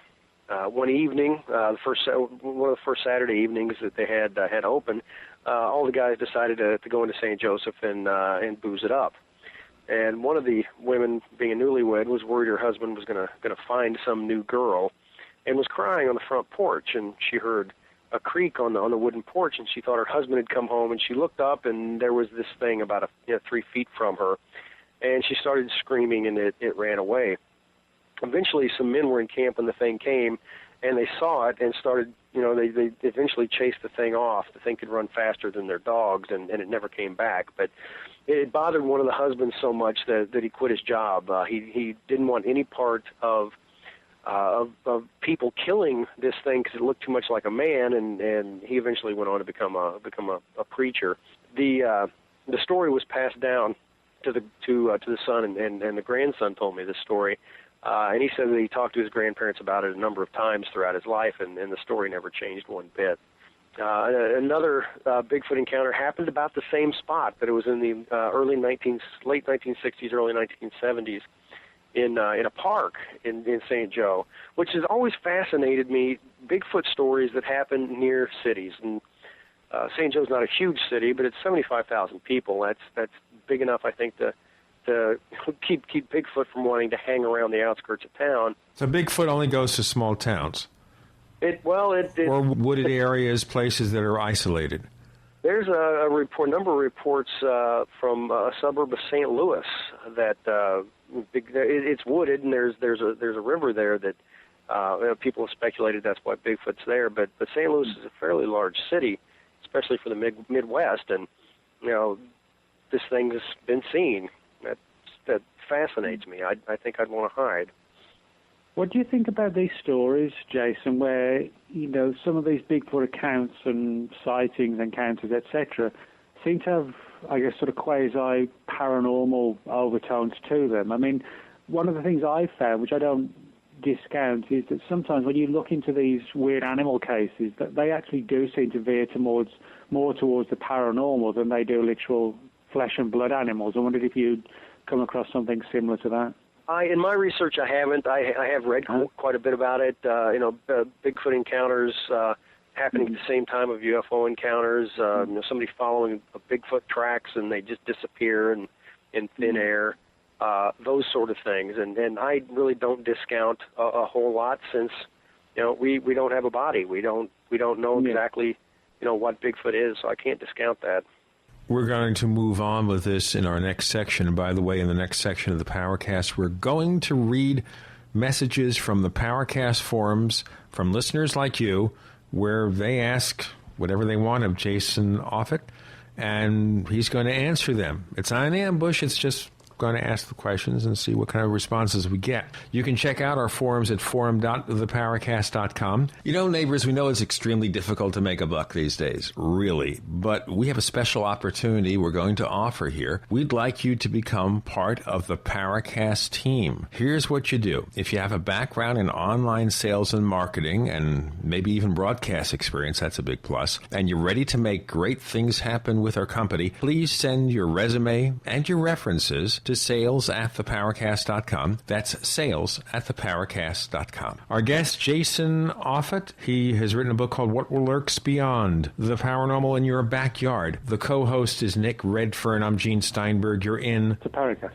evening, one of the first Saturday evenings that they had open, all the guys decided to go into St. Joseph and booze it up. And one of the women, being a newlywed, was worried her husband was gonna find some new girl, and was crying on the front porch. And she heard a creak on the wooden porch, and she thought her husband had come home, and she looked up, and there was this thing about 3 feet from her, and she started screaming, and it ran away. Eventually, some men were in camp when the thing came, and they saw it and started, they eventually chased the thing off. The thing could run faster than their dogs, and it never came back. But it bothered one of the husbands so much that he quit his job. He didn't want any part of people killing this thing because it looked too much like a man, and he eventually went on to become a preacher. The story was passed down to the son, and the grandson told me this story, and he said that he talked to his grandparents about it a number of times throughout his life, and the story never changed one bit. Another Bigfoot encounter happened about the same spot, but it was in the late 1960s, early 1970s. In a park in St. Joe, which has always fascinated me, Bigfoot stories that happen near cities. And St. Joe's not a huge city, but it's 75,000 people. That's big enough, I think, to keep Bigfoot from wanting to hang around the outskirts of town. So Bigfoot only goes to small towns? Or wooded areas, places that are isolated? There's a number of reports from a suburb of St. Louis that it's wooded, and there's a river there that people have speculated that's why Bigfoot's there. But St. Louis is a fairly large city, especially for the Midwest, and this thing has been seen. That fascinates me. I think I'd want to hide. What do you think about these stories, Jason, where, some of these Bigfoot accounts and sightings, encounters, etc., seem to have, I guess, sort of quasi-paranormal overtones to them? I mean, one of the things I've found, which I don't discount, is that sometimes when you look into these weird animal cases, that they actually do seem to veer more towards the paranormal than they do literal flesh and blood animals. I wondered if you'd come across something similar to that. In my research, I haven't. I have read quite a bit about it. Bigfoot encounters happening at the same time of UFO encounters. Somebody following a Bigfoot tracks and they just disappear in thin air. Those sort of things. And I really don't discount a whole lot, since we don't have a body. We don't know exactly what Bigfoot is, so I can't discount that. We're going to move on with this in our next section. And by the way, in the next section of the Paracast, we're going to read messages from the Paracast forums from listeners like you, where they ask whatever they want of Jason Offutt, and he's going to answer them. It's not an ambush. It's just going to ask the questions and see what kind of responses we get. You can check out our forums at forum.theparacast.com. Neighbors, we know it's extremely difficult to make a buck these days, really, but we have a special opportunity we're going to offer here. We'd like you to become part of the Paracast team. Here's what you do. If you have a background in online sales and marketing, and maybe even broadcast experience, that's a big plus, and you're ready to make great things happen with our company, please send your resume and your references to sales@theparacast.com. That's sales@theparacast.com. Our guest, Jason Offutt, he has written a book called What Lurks Beyond, The Paranormal in Your Backyard. The co-host is Nick Redfern. I'm Gene Steinberg. You're in the Paracast.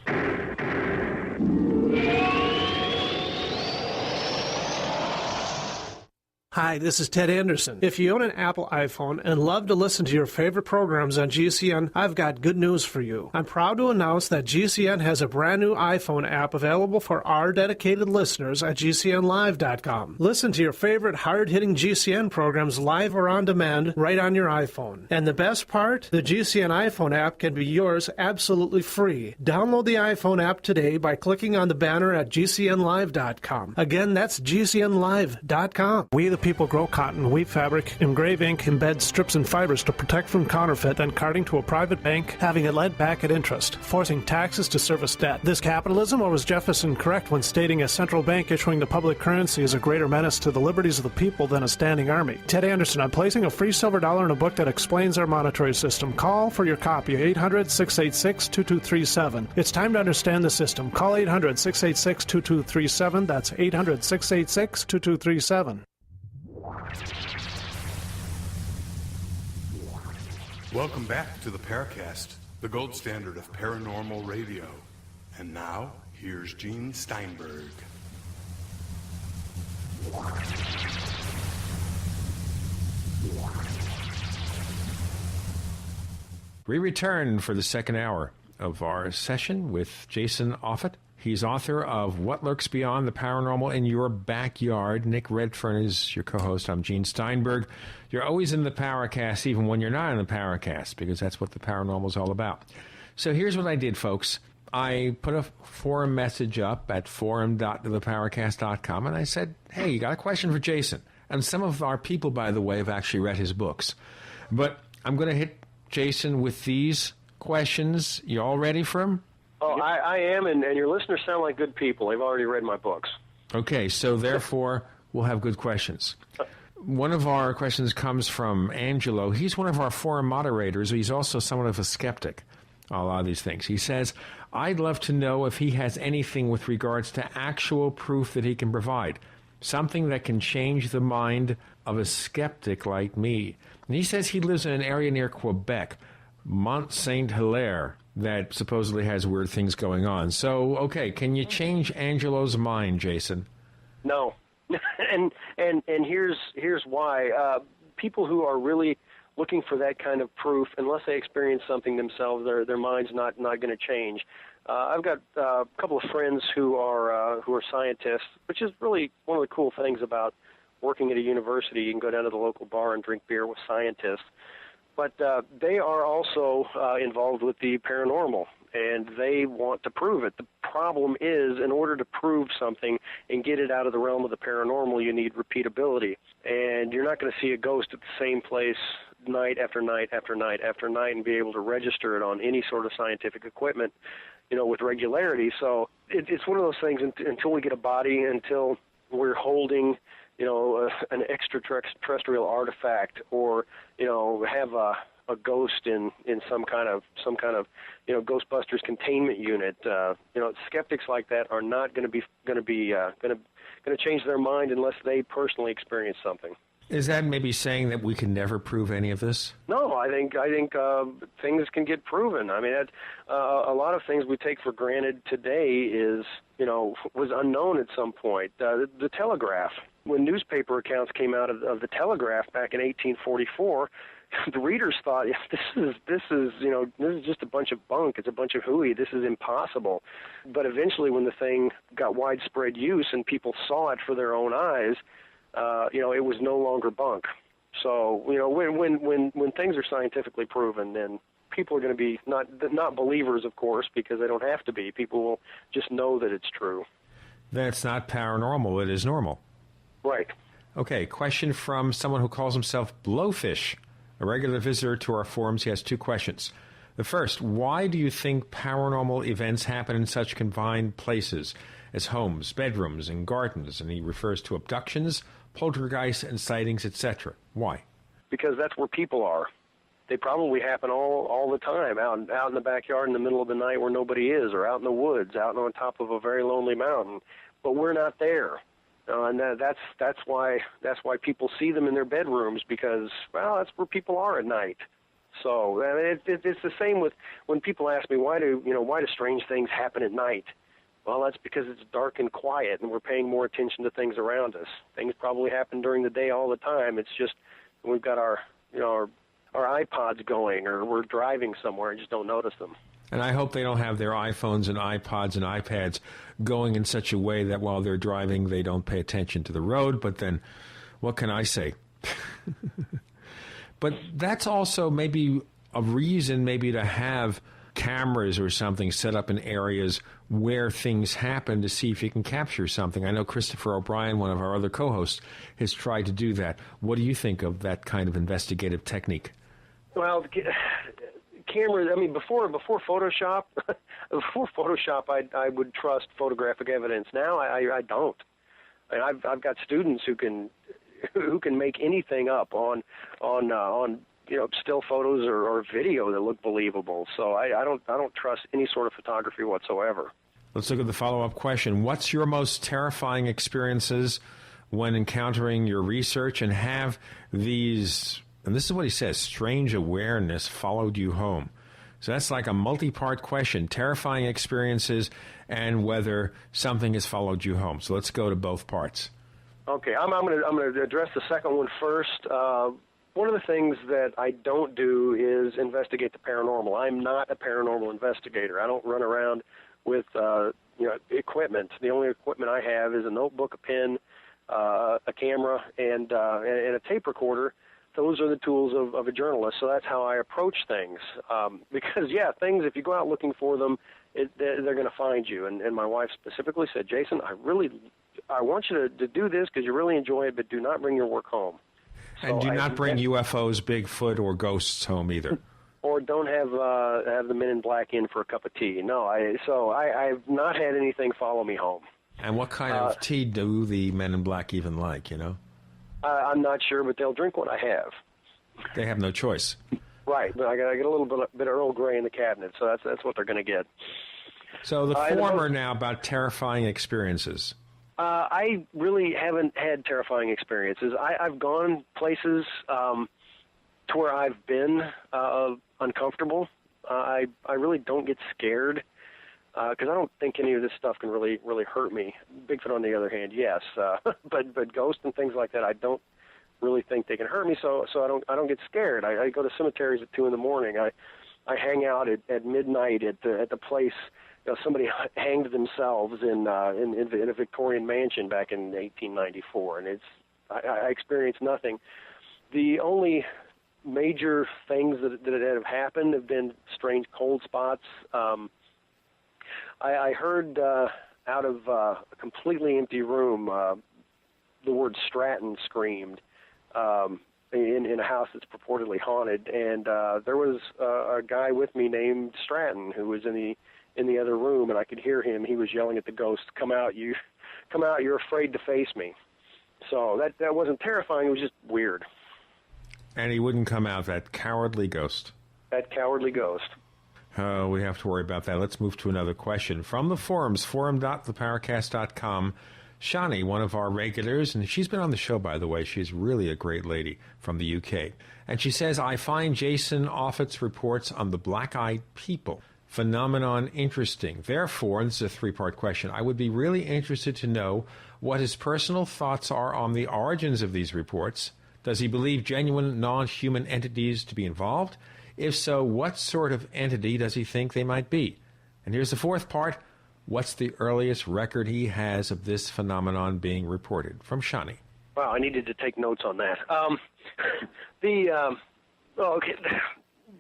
Hi, this is Ted Anderson. If you own an Apple iPhone and love to listen to your favorite programs on GCN, I've got good news for you. I'm proud to announce that GCN has a brand new iPhone app available for our dedicated listeners at GCNlive.com. Listen to your favorite hard-hitting GCN programs live or on demand right on your iPhone. And the best part? The GCN iPhone app can be yours absolutely free. Download the iPhone app today by clicking on the banner at GCNlive.com. Again, that's GCNlive.com. We, the people, grow cotton, weave fabric, engrave ink, embed strips and fibers to protect from counterfeit and carting to a private bank, having it lent back at interest, forcing taxes to service debt. This capitalism, or was Jefferson correct when stating a central bank issuing the public currency is a greater menace to the liberties of the people than a standing army? Ted Anderson, I'm placing a free silver dollar in a book that explains our monetary system. Call for your copy, 800-686-2237. It's time to understand the system. Call 800-686-2237. That's 800-686-2237. Welcome back to the Paracast, the gold standard of paranormal radio. And now, here's Gene Steinberg. We return for the second hour of our session with Jason Offutt. He's author of What Lurks Beyond, The Paranormal in Your Backyard. Nick Redfern is your co-host. I'm Gene Steinberg. You're always in the Paracast, even when you're not in the Paracast, because that's what the paranormal is all about. So here's what I did, folks. I put a forum message up at forum.theparacast.com, and I said, hey, you got a question for Jason? And some of our people, by the way, have actually read his books. But I'm going to hit Jason with these questions. You all ready for them? Oh, I am, and your listeners sound like good people. They've already read my books. Okay, so therefore, we'll have good questions. One of our questions comes from Angelo. He's one of our forum moderators. He's also somewhat of a skeptic on a lot of these things. He says, I'd love to know if he has anything with regards to actual proof that he can provide, something that can change the mind of a skeptic like me. And he says he lives in an area near Quebec, Mont Saint-Hilaire. that supposedly has weird things going on. So, okay, can you change Angelo's mind, Jason? No, and here's why. People who are really looking for that kind of proof, unless they experience something themselves, their mind's not going to change. I've got a couple of friends who are scientists, which is really one of the cool things about working at a university. You can go down to the local bar and drink beer with scientists. But they are also involved with the paranormal, and they want to prove it. The problem is, in order to prove something and get it out of the realm of the paranormal, you need repeatability. And you're not going to see a ghost at the same place night after night after night after night and be able to register it on any sort of scientific equipment, with regularity. So it's one of those things until we get a body, until we're holding an extraterrestrial artifact, or have a ghost in some kind of Ghostbusters containment unit. Skeptics like that are not going to change their mind unless they personally experience something. Is that maybe saying that we can never prove any of this? No, I think things can get proven. I mean, a lot of things we take for granted today was unknown at some point. The telegraph. When newspaper accounts came out of the telegraph back in 1844, the readers thought, this is just a bunch of bunk. It's a bunch of hooey. This is impossible. But eventually, when the thing got widespread use and people saw it for their own eyes, it was no longer bunk. So, when things are scientifically proven, then people are going to be not believers, of course, because they don't have to be. People will just know that it's true. That's not paranormal. It is normal. Right. Okay, question from someone who calls himself Blowfish, a regular visitor to our forums. He has two questions. The first, why do you think paranormal events happen in such confined places as homes, bedrooms, and gardens? And he refers to abductions, poltergeists, and sightings, etc. Why? Because that's where people are. They probably happen all the time, out in the backyard in the middle of the night where nobody is, or out in the woods, out on top of a very lonely mountain. But we're not there. And that's why people see them in their bedrooms, because, well, that's where people are at night. So it's the same with when people ask me, why do strange things happen at night? Well, that's because it's dark and quiet, and we're paying more attention to things around us. Things probably happen during the day all the time. It's just we've got our iPods going, or we're driving somewhere and just don't notice them. And I hope they don't have their iPhones and iPods and iPads going in such a way that while they're driving, they don't pay attention to the road. But then, what can I say? But that's also maybe a reason to have cameras or something set up in areas where things happen to see if you can capture something. I know Christopher O'Brien, one of our other co-hosts, has tried to do that. What do you think of that kind of investigative technique? Well, cameras, I mean, before Photoshop, I would trust photographic evidence. Now I don't. I mean, I've got students who can make anything up on still photos or video that look believable. So I don't trust any sort of photography whatsoever. Let's look at the follow-up question. What's your most terrifying experiences when encountering your research, and have these, and this is what he says, strange awareness followed you home? So that's like a multi-part question, terrifying experiences and whether something has followed you home. So let's go to both parts. Okay, I'm going to address the second one first. One of the things that I don't do is investigate the paranormal. I'm not a paranormal investigator. I don't run around with equipment. The only equipment I have is a notebook, a pen, a camera, and a tape recorder. Those are the tools of a journalist. So that's how I approach things. Because things, if you go out looking for them, they're going to find you. And my wife specifically said, Jason, I want you to do this because you really enjoy it, but do not bring your work home. And do not bring UFOs, Bigfoot, or ghosts home either. Or don't have the Men in Black in for a cup of tea. No, I've not had anything follow me home. And what kind of tea do the Men in Black even like, I'm not sure, but they'll drink what I have. They have no choice. Right, but I got a little bit of Earl Grey in the cabinet, so that's what they're going to get. So the former now about terrifying experiences. I really haven't had terrifying experiences. I've gone places to where I've been uncomfortable, I really don't get scared because I don't think any of this stuff can really hurt me. Bigfoot, on the other hand, yes, but ghosts and things like that, I don't really think they can hurt me. So I don't get scared. I go to cemeteries at 2 a.m. I hang out at midnight at the place. Somebody hanged themselves in a Victorian mansion back in 1894, and I experienced nothing. The only major things that have happened have been strange cold spots. I heard out of a completely empty room the word Stratton screamed in a house that's purportedly haunted, and there was a guy with me named Stratton who was in the other room, and I could hear him. He was yelling at the ghost, "Come out, you're afraid to face me." So that wasn't terrifying, it was just weird. And he wouldn't come out, that cowardly ghost. That cowardly ghost. Oh, we have to worry about that. Let's move to another question. From the forums, forum.theparacast.com, Shani, one of our regulars, and she's been on the show, by the way. She's really a great lady from the UK. And she says, I find Jason Offutt's reports on the black-eyed people phenomenon interesting. Therefore, and this is a three-part question, I would be really interested to know what his personal thoughts are on the origins of these reports. Does he believe genuine non-human entities to be involved? If so, what sort of entity does he think they might be? And here's the fourth part. What's the earliest record he has of this phenomenon being reported? From Shani. Wow, I needed to take notes on that.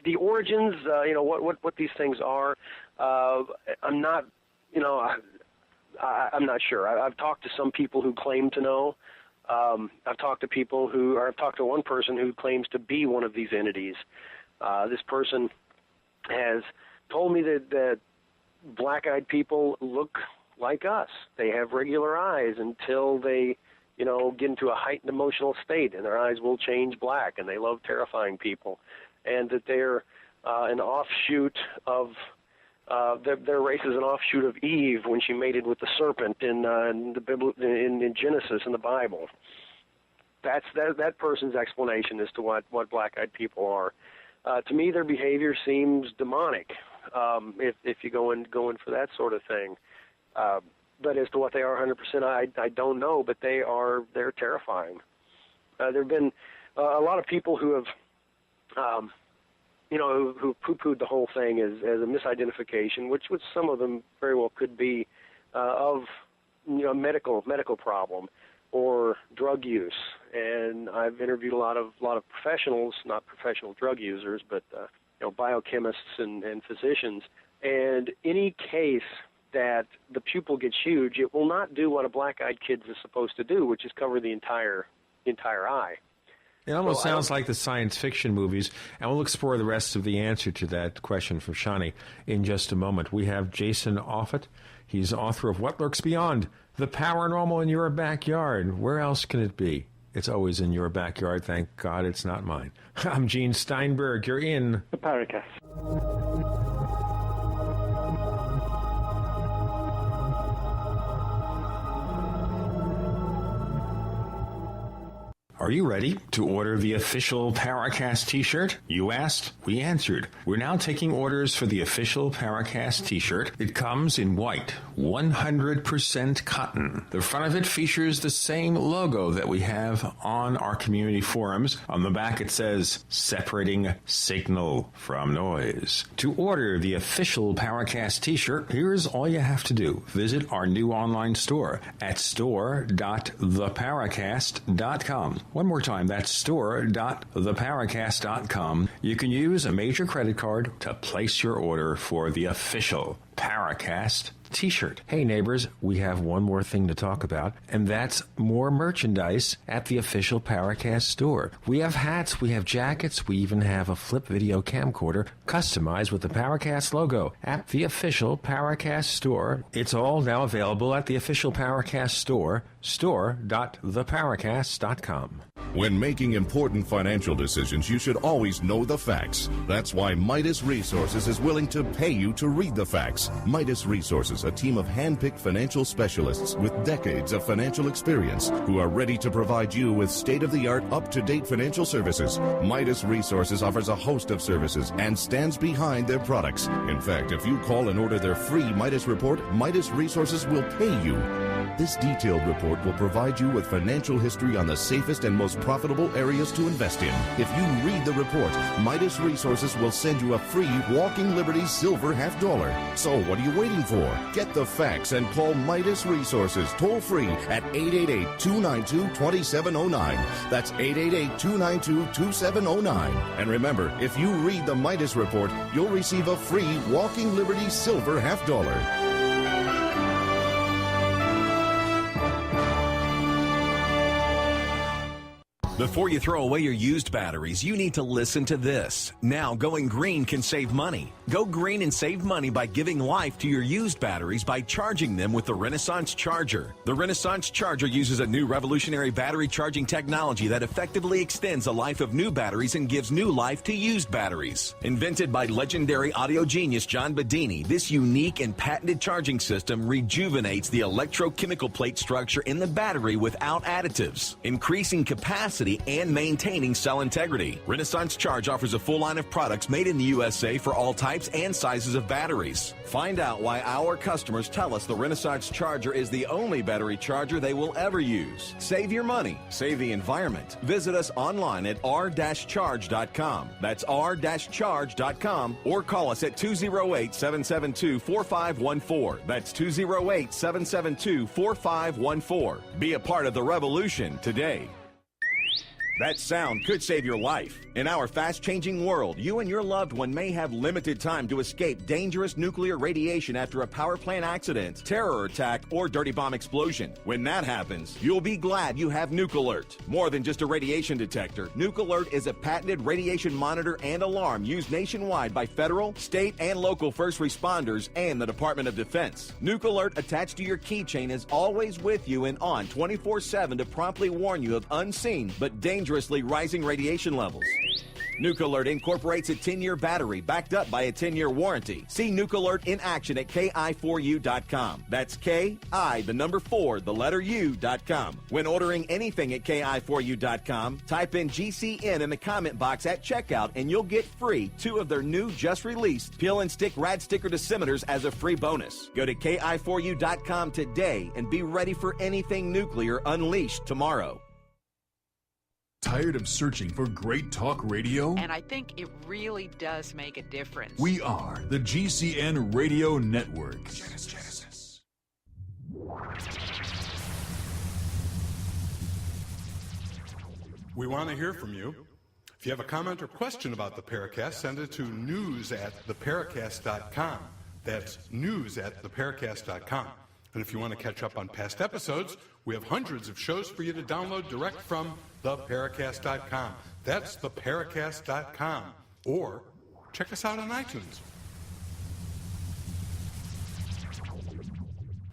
The origins, what these things are, I'm not sure. I've talked to some people who claim to know. I've talked to one person who claims to be one of these entities. This person has told me that black-eyed people look like us. They have regular eyes until they, get into a heightened emotional state, and their eyes will change black, and they love terrifying people, and that they're an offshoot of their race is an offshoot of Eve when she mated with the serpent in Genesis in the Bible. That's that person's explanation as to what black-eyed people are. To me, their behavior seems demonic. If you go in for that sort of thing, but as to what they are 100%, I don't know. But they're terrifying. There've been a lot of people who have who poo-pooed the whole thing as a misidentification, which some of them very well could be of medical problem or drug use. And I've interviewed a lot of professionals, not professional drug users, but biochemists and physicians. And any case that the pupil gets huge, it will not do what a black-eyed kid is supposed to do, which is cover the entire eye. It almost sounds like the science fiction movies, and we'll explore the rest of the answer to that question from Shani in just a moment. We have Jason Offutt. He's author of What Lurks Beyond, The Paranormal in Your Backyard. Where else can it be? It's always in your backyard. Thank God it's not mine. I'm Gene Steinberg. You're in the Paracast. Are you ready to order the official Paracast t-shirt? You asked, we answered. We're now taking orders for the official Paracast t-shirt. It comes in white, 100% cotton. The front of it features the same logo that we have on our community forums. On the back it says, separating signal from noise. To order the official Paracast t-shirt, here's all you have to do. Visit our new online store at store.theparacast.com. One more time, that's store.theparacast.com. You can use a major credit card to place your order for the official Paracast t-shirt. Hey neighbors, we have one more thing to talk about, and that's more merchandise at the official Paracast store. We have hats, we have jackets, we even have a flip video camcorder customized with the Paracast logo at the official Paracast store. It's all now available at the official Paracast store, store.theparacast.com. When making important financial decisions, you should always know the facts. That's why Midas Resources is willing to pay you to read the facts. Midas Resources, a team of hand-picked financial specialists with decades of financial experience who are ready to provide you with state-of-the-art, up-to-date financial services. Midas Resources offers a host of services and stands behind their products. In fact, if you call and order their free Midas report, Midas Resources will pay you. This detailed report will provide you with financial history on the safest and most profitable areas to invest in. If you read the report, Midas Resources will send you a free Walking Liberty Silver $50. So what are you waiting for? Get the facts and call Midas Resources toll free at 888-292-2709. That's 888-292-2709. And remember, if you read the Midas report, you'll receive a free Walking Liberty Silver $50. Before you throw away your used batteries, you need to listen to this. Now, going green can save money. Go green and save money by giving life to your used batteries by charging them with the Renaissance Charger. The Renaissance Charger uses a new revolutionary battery charging technology that effectively extends the life of new batteries and gives new life to used batteries. Invented by legendary audio genius John Bedini, this unique and patented charging system rejuvenates the electrochemical plate structure in the battery without additives, increasing capacity and maintaining cell integrity. Renaissance Charge offers a full line of products made in the USA for all types and sizes of batteries. Find out why our customers tell us the Renaissance Charger is the only battery charger they will ever use. Save your money, save the environment. Visit us online at r-charge.com. That's r-charge.com, or call us at 208-772-4514. That's 208-772-4514. Be a part of the revolution today. That sound could save your life. In our fast-changing world, you and your loved one may have limited time to escape dangerous nuclear radiation after a power plant accident, terror attack, or dirty bomb explosion. When that happens, you'll be glad you have Nuke Alert. More than just a radiation detector, Nuke Alert is a patented radiation monitor and alarm used nationwide by federal, state, and local first responders and the Department of Defense. Nuke Alert attached to your keychain is always with you and on 24/7 to promptly warn you of unseen but dangerously rising radiation levels. Nuke Alert incorporates a 10-year battery backed up by a 10-year warranty. See Nuke Alert in action at ki4u.com. That's ki4u.com. When ordering anything at ki4u.com, type in GCN in the comment box at checkout and you'll get free 2 of their new just released Peel and Stick Rad Sticker Dosimeters as a free bonus. Go to ki4u.com today and be ready for anything nuclear unleashed tomorrow. Tired of searching for great talk radio? And I think it really does make a difference. We are the GCN Radio Network. Genesis. We want to hear from you. If you have a comment or question about the Paracast, send it to news@theparacast.com. That's news@theparacast.com. And if you want to catch up on past episodes, we have hundreds of shows for you to download direct from theparacast.com. That's theparacast.com. Or check us out on iTunes.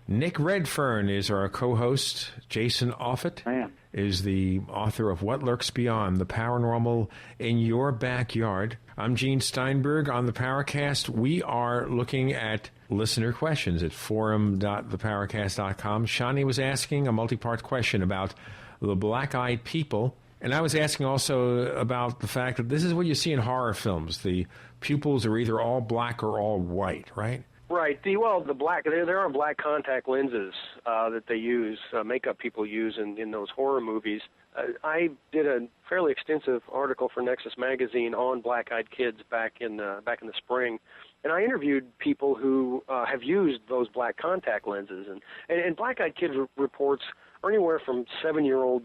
Nick Redfern is our co-host. Jason Offutt is the author of What Lurks Beyond, the Paranormal in Your Backyard. I'm Gene Steinberg on the Paracast. We are looking at listener questions at forum.theparacast.com. Shani was asking a multi-part question about the black-eyed people, and I was asking also about the fact that this is what you see in horror films. The pupils are either all black or all white, right? Right. The black, there are black contact lenses that they use, makeup people use in those horror movies. I did a fairly extensive article for Nexus Magazine on black-eyed kids back in the spring, and I interviewed people who have used those black contact lenses, and black-eyed kid reports are anywhere from 7-year-old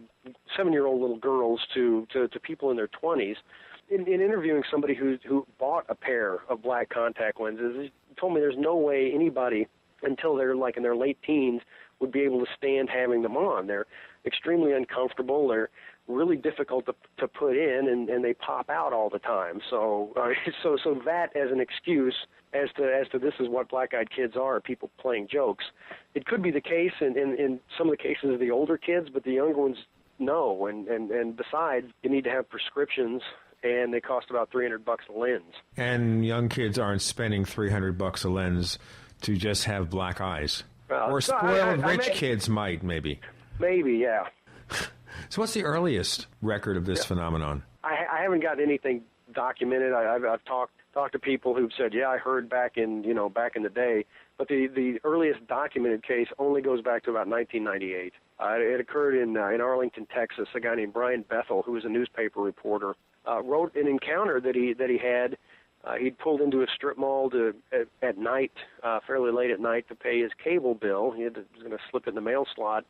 little girls to people in their 20s. In interviewing somebody who bought a pair of black contact lenses, he told me there's no way anybody until they're like in their late teens would be able to stand having them on. They're extremely uncomfortable. They're really difficult to put in, and they pop out all the time. So that as an excuse as to this is what black-eyed kids are, people playing jokes. It could be the case in some of the cases of the older kids, but the younger ones know. And besides, you need to have prescriptions, and they cost about $300 a lens. And young kids aren't spending $300 a lens to just have black eyes. Or spoiled rich kids might, maybe. Maybe, yeah. So what's the earliest record of this phenomenon? I haven't got anything documented. I've talked to people who've said, yeah, I heard back in the day. But the earliest documented case only goes back to about 1998. It occurred in Arlington, Texas. A guy named Brian Bethel, who was a newspaper reporter, wrote an encounter that he had. He'd pulled into a strip mall at night, fairly late at night, to pay his cable bill. He was going to slip it in the mail slot.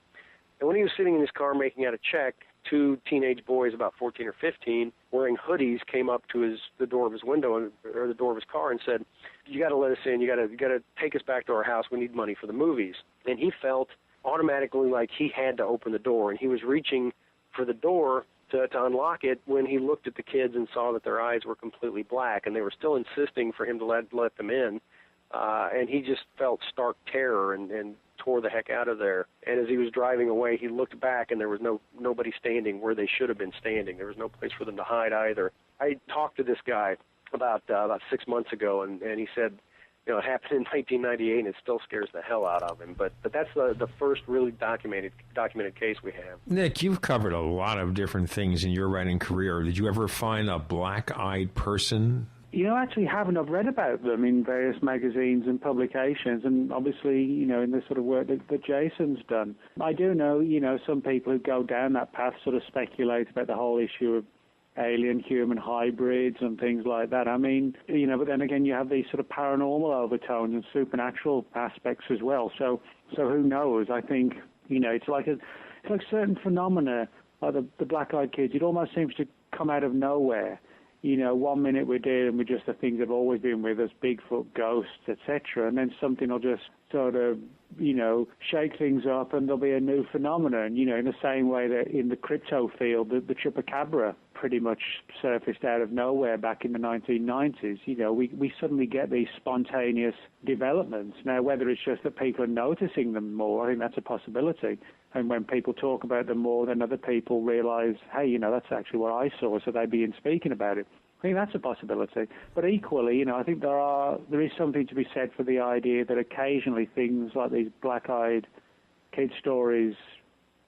And when he was sitting in his car making out a check, two teenage boys, about 14 or 15, wearing hoodies, came up to the door of his window or the door of his car and said, "You got to let us in. You got to take us back to our house. We need money for the movies." And he felt automatically like he had to open the door, and he was reaching for the door to unlock it when he looked at the kids and saw that their eyes were completely black, and they were still insisting for him to let them in. And he just felt stark terror and tore the heck out of there. And as he was driving away, he looked back, and there was nobody standing where they should have been standing. There was no place for them to hide either. I talked to this guy about 6 months ago, and he said, it happened in 1998, and it still scares the hell out of him. But that's the first really documented case we have. Nick, you've covered a lot of different things in your writing career. Did you ever find a black-eyed person? I actually haven't. I've read about them in various magazines and publications, and obviously, in the sort of work that Jason's done. I do know, some people who go down that path sort of speculate about the whole issue of alien-human hybrids and things like that. I mean, but then again, you have these sort of paranormal overtones and supernatural aspects as well. So who knows? I think, it's like certain phenomena, like the black-eyed kids. It almost seems to come out of nowhere. 1 minute we're dealing with just the things that have always been with us, Bigfoot, ghosts, etc., and then something will just sort of, shake things up, and there'll be a new phenomenon. In the same way that in the crypto field, the chupacabra pretty much surfaced out of nowhere back in the 1990s. We suddenly get these spontaneous developments. Now, whether it's just that people are noticing them more, I think that's a possibility. And when people talk about them more, then other people realize, hey, that's actually what I saw, so they begin speaking about it. I think that's a possibility. But equally, I think there is something to be said for the idea that occasionally things like these black-eyed kid stories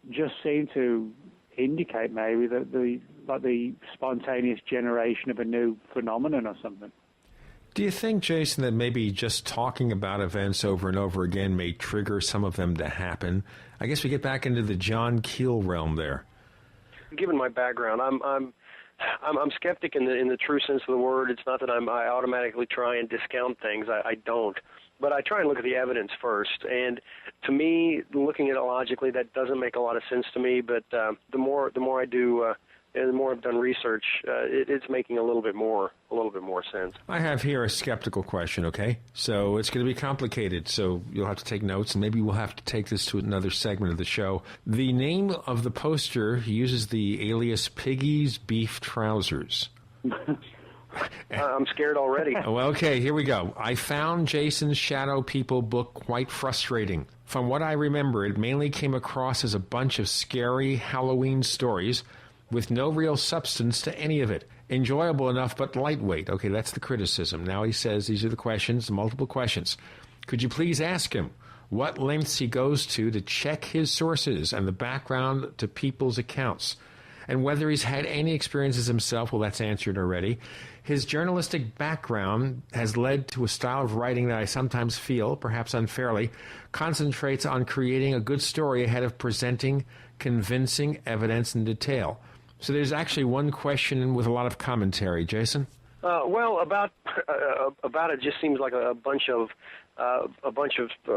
just seem to indicate maybe that the spontaneous generation of a new phenomenon or something. Do you think, Jason, that maybe just talking about events over and over again may trigger some of them to happen? I guess we get back into the John Keel realm there. Given my background, I'm skeptic in the true sense of the word. It's not that I automatically try and discount things. I don't. But I try and look at the evidence first. And to me, looking at it logically, that doesn't make a lot of sense to me. But the more I do, and the more I've done research, it's making a little bit more sense. I have here a skeptical question, okay? So it's going to be complicated, so you'll have to take notes, and maybe we'll have to take this to another segment of the show. The name of the poster uses the alias Piggy's Beef Trousers. I'm scared already. Well, okay, here we go. I found Jason's Shadow People book quite frustrating. From what I remember, it mainly came across as a bunch of scary Halloween stories with no real substance to any of it. Enjoyable enough, but lightweight. Okay, that's the criticism. Now he says these are the questions, the multiple questions. Could you please ask him what lengths he goes to check his sources and the background to people's accounts? And whether he's had any experiences himself, well, that's answered already. His journalistic background has led to a style of writing that I sometimes feel, perhaps unfairly, concentrates on creating a good story ahead of presenting convincing evidence in detail. So there's actually one question with a lot of commentary. Jason? Well, about it just seems like a bunch of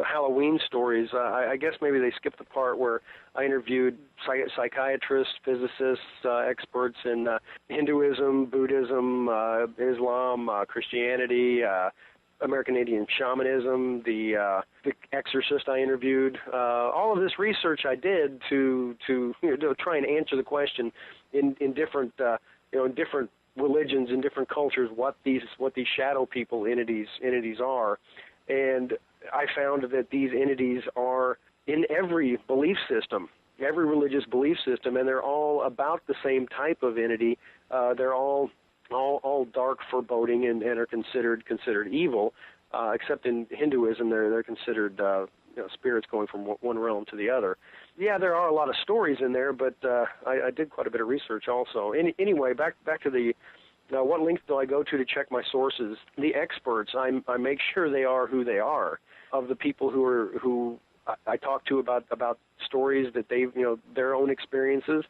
Halloween stories. I guess maybe they skipped the part where I interviewed psychiatrists, physicists, experts in Hinduism, Buddhism, Islam, Christianity, American Indian shamanism, the exorcist I interviewed. All of this research I did to try and answer the question in different in different religions, in different cultures, what these shadow people entities are. And I found that these entities are in every belief system. every religious belief system, and they're all about the same type of entity. They're all dark, foreboding, and are considered evil. Except in Hinduism, they're considered spirits going from one realm to the other. Yeah, there are a lot of stories in there, but I did quite a bit of research also. Anyway, back to the what links do I go to check my sources? The experts, I make sure they are who they are. Of the people who I talk to about stories that they've their own experiences,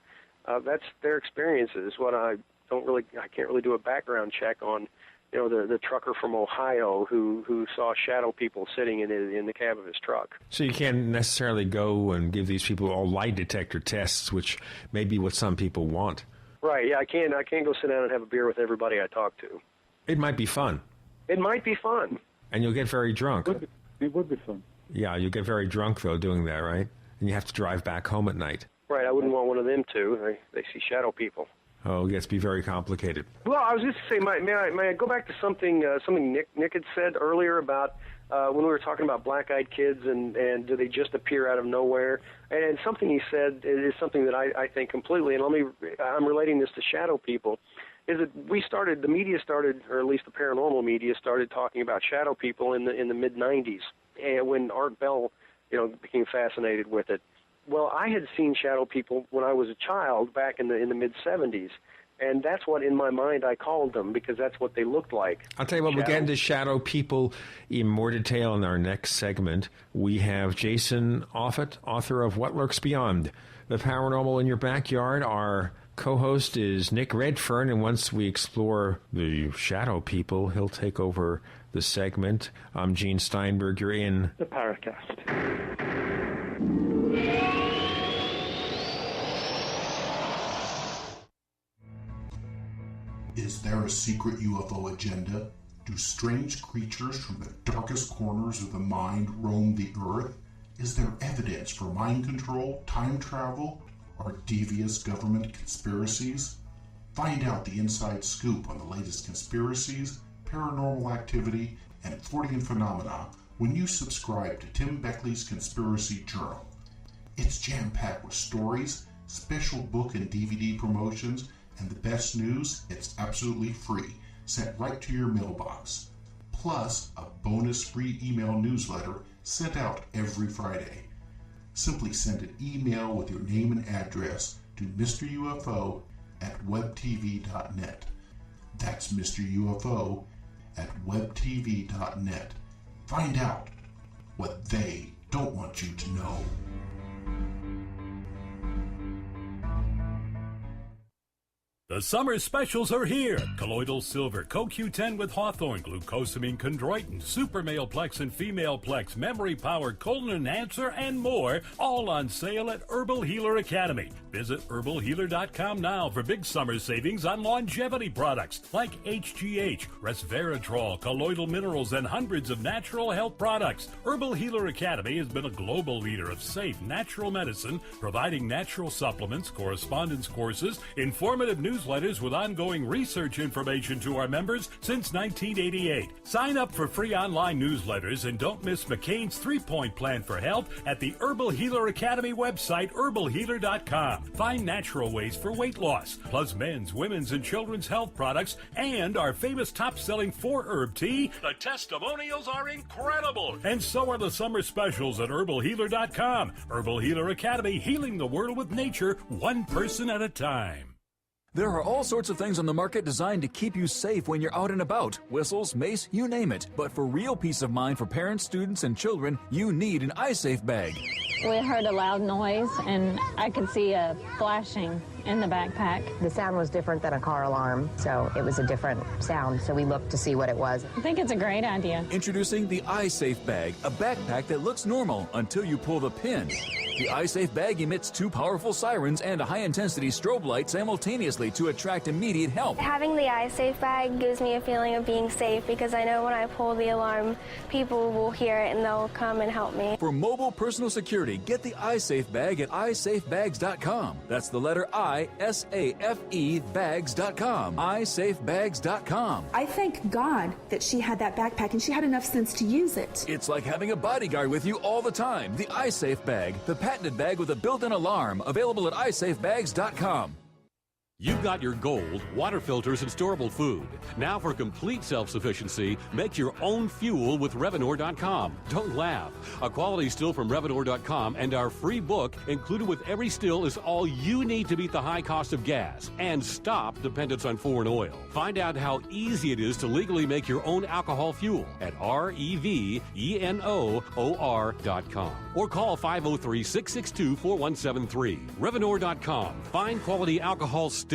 that's their experiences. What I can't really do a background check on. The trucker from Ohio who saw shadow people sitting in the cab of his truck. So you can't necessarily go and give these people all lie detector tests, which may be what some people want. Right, yeah, I can't go sit down and have a beer with everybody I talk to. It might be fun. It might be fun. And you'll get very drunk. It would be fun. Yeah, you'll get very drunk, though, doing that, right? And you have to drive back home at night. Right, I wouldn't want one of them to. They see shadow people. Oh, it gets to be very complicated. Well, I was just to say, may I go back to something Nick had said earlier about when we were talking about black-eyed kids and do they just appear out of nowhere? And something he said is something that I think completely, and I'm relating this to shadow people, is that the media started, or at least the paranormal media started talking about shadow people in the mid-'90s, and when Art Bell, became fascinated with it. Well, I had seen shadow people when I was a child back in the mid-'70s, and that's what, in my mind, I called them, because that's what they looked like. I'll tell you what, we'll get into shadow people in more detail in our next segment. We have Jason Offutt, author of What Lurks Beyond, The Paranormal in Your Backyard. Our co-host is Nick Redfern, and once we explore the shadow people, he'll take over the segment. I'm Gene Steinberg. You're in the Paracast. Is there a secret UFO agenda? Do strange creatures from the darkest corners of the mind roam the earth? Is there evidence for mind control, time travel, or devious government conspiracies? Find out the inside scoop on the latest conspiracies, paranormal activity, and Fortean phenomena when you subscribe to Tim Beckley's Conspiracy Journal. It's jam-packed with stories, special book and DVD promotions, and the best news, it's absolutely free, sent right to your mailbox. Plus, a bonus free email newsletter sent out every Friday. Simply send an email with your name and address to Mr. UFO at webtv.net. That's Mr. UFO at webtv.net. Find out what they don't want you to know. The summer specials are here. Colloidal silver, CoQ10 with hawthorn, glucosamine chondroitin, super male plex and female plex, memory power, colon enhancer, and more, all on sale at Herbal Healer Academy. Visit herbalhealer.com now for big summer savings on longevity products like HGH, resveratrol, colloidal minerals, and hundreds of natural health products. Herbal Healer Academy has been a global leader of safe natural medicine, providing natural supplements, correspondence courses, informative newsletters with ongoing research information to our members since 1988. Sign up for free online newsletters and don't miss McCain's 3-point plan for health at the Herbal Healer Academy website, herbalhealer.com. Find natural ways for weight loss, plus men's, women's, and children's health products, and our famous top-selling 4-herb tea. The testimonials are incredible, and so are the summer specials at herbalhealer.com. Herbal Healer Academy, healing the world with nature, one person at a time. There are all sorts of things on the market designed to keep you safe when you're out and about. Whistles, mace, you name it. But for real peace of mind for parents, students, and children, you need an iSafe bag. We heard a loud noise, and I could see a flashing in the backpack. The sound was different than a car alarm, so it was a different sound, so we looked to see what it was. I think it's a great idea. Introducing the iSafe bag, a backpack that looks normal until you pull the pin. The iSafe bag emits 2 powerful sirens and a high-intensity strobe light simultaneously to attract immediate help. Having the iSafe bag gives me a feeling of being safe because I know when I pull the alarm, people will hear it and they'll come and help me. For mobile personal security, get the iSafe bag at isafebags.com. That's the letter I-S-A-F-E bags.com. isafebags.com. I thank God that she had that backpack and she had enough sense to use it. It's like having a bodyguard with you all the time. The iSafe bag, the patented bag with a built-in alarm, available at isafebags.com. You've got your gold, water filters, and storable food. Now for complete self-sufficiency, make your own fuel with Revenor.com. Don't laugh. A quality still from Revenor.com and our free book included with every still is all you need to beat the high cost of gas and stop dependence on foreign oil. Find out how easy it is to legally make your own alcohol fuel at REVENOOR.com or call 503-662-4173. Revenor.com. Find quality alcohol stills.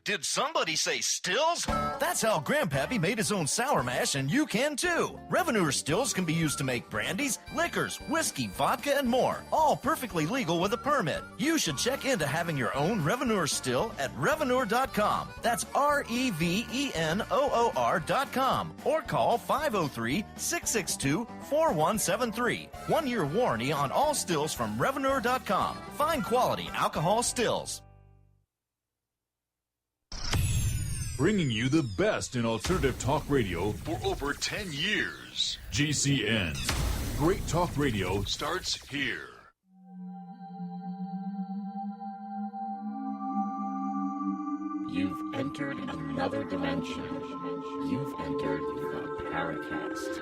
Did somebody say stills? That's how Grandpappy made his own sour mash, and you can too. Revenor stills can be used to make brandies, liquors, whiskey, vodka, and more. All perfectly legal with a permit. You should check into having your own Revenor still at Revenor.com. That's REVENOOR.com. Or call 503-662-4173. 1-year warranty on all stills from Revenor.com. Find quality alcohol stills. Bringing you the best in alternative talk radio for over 10 years. GCN. Great talk radio starts here. You've entered another dimension. You've entered the Paracast.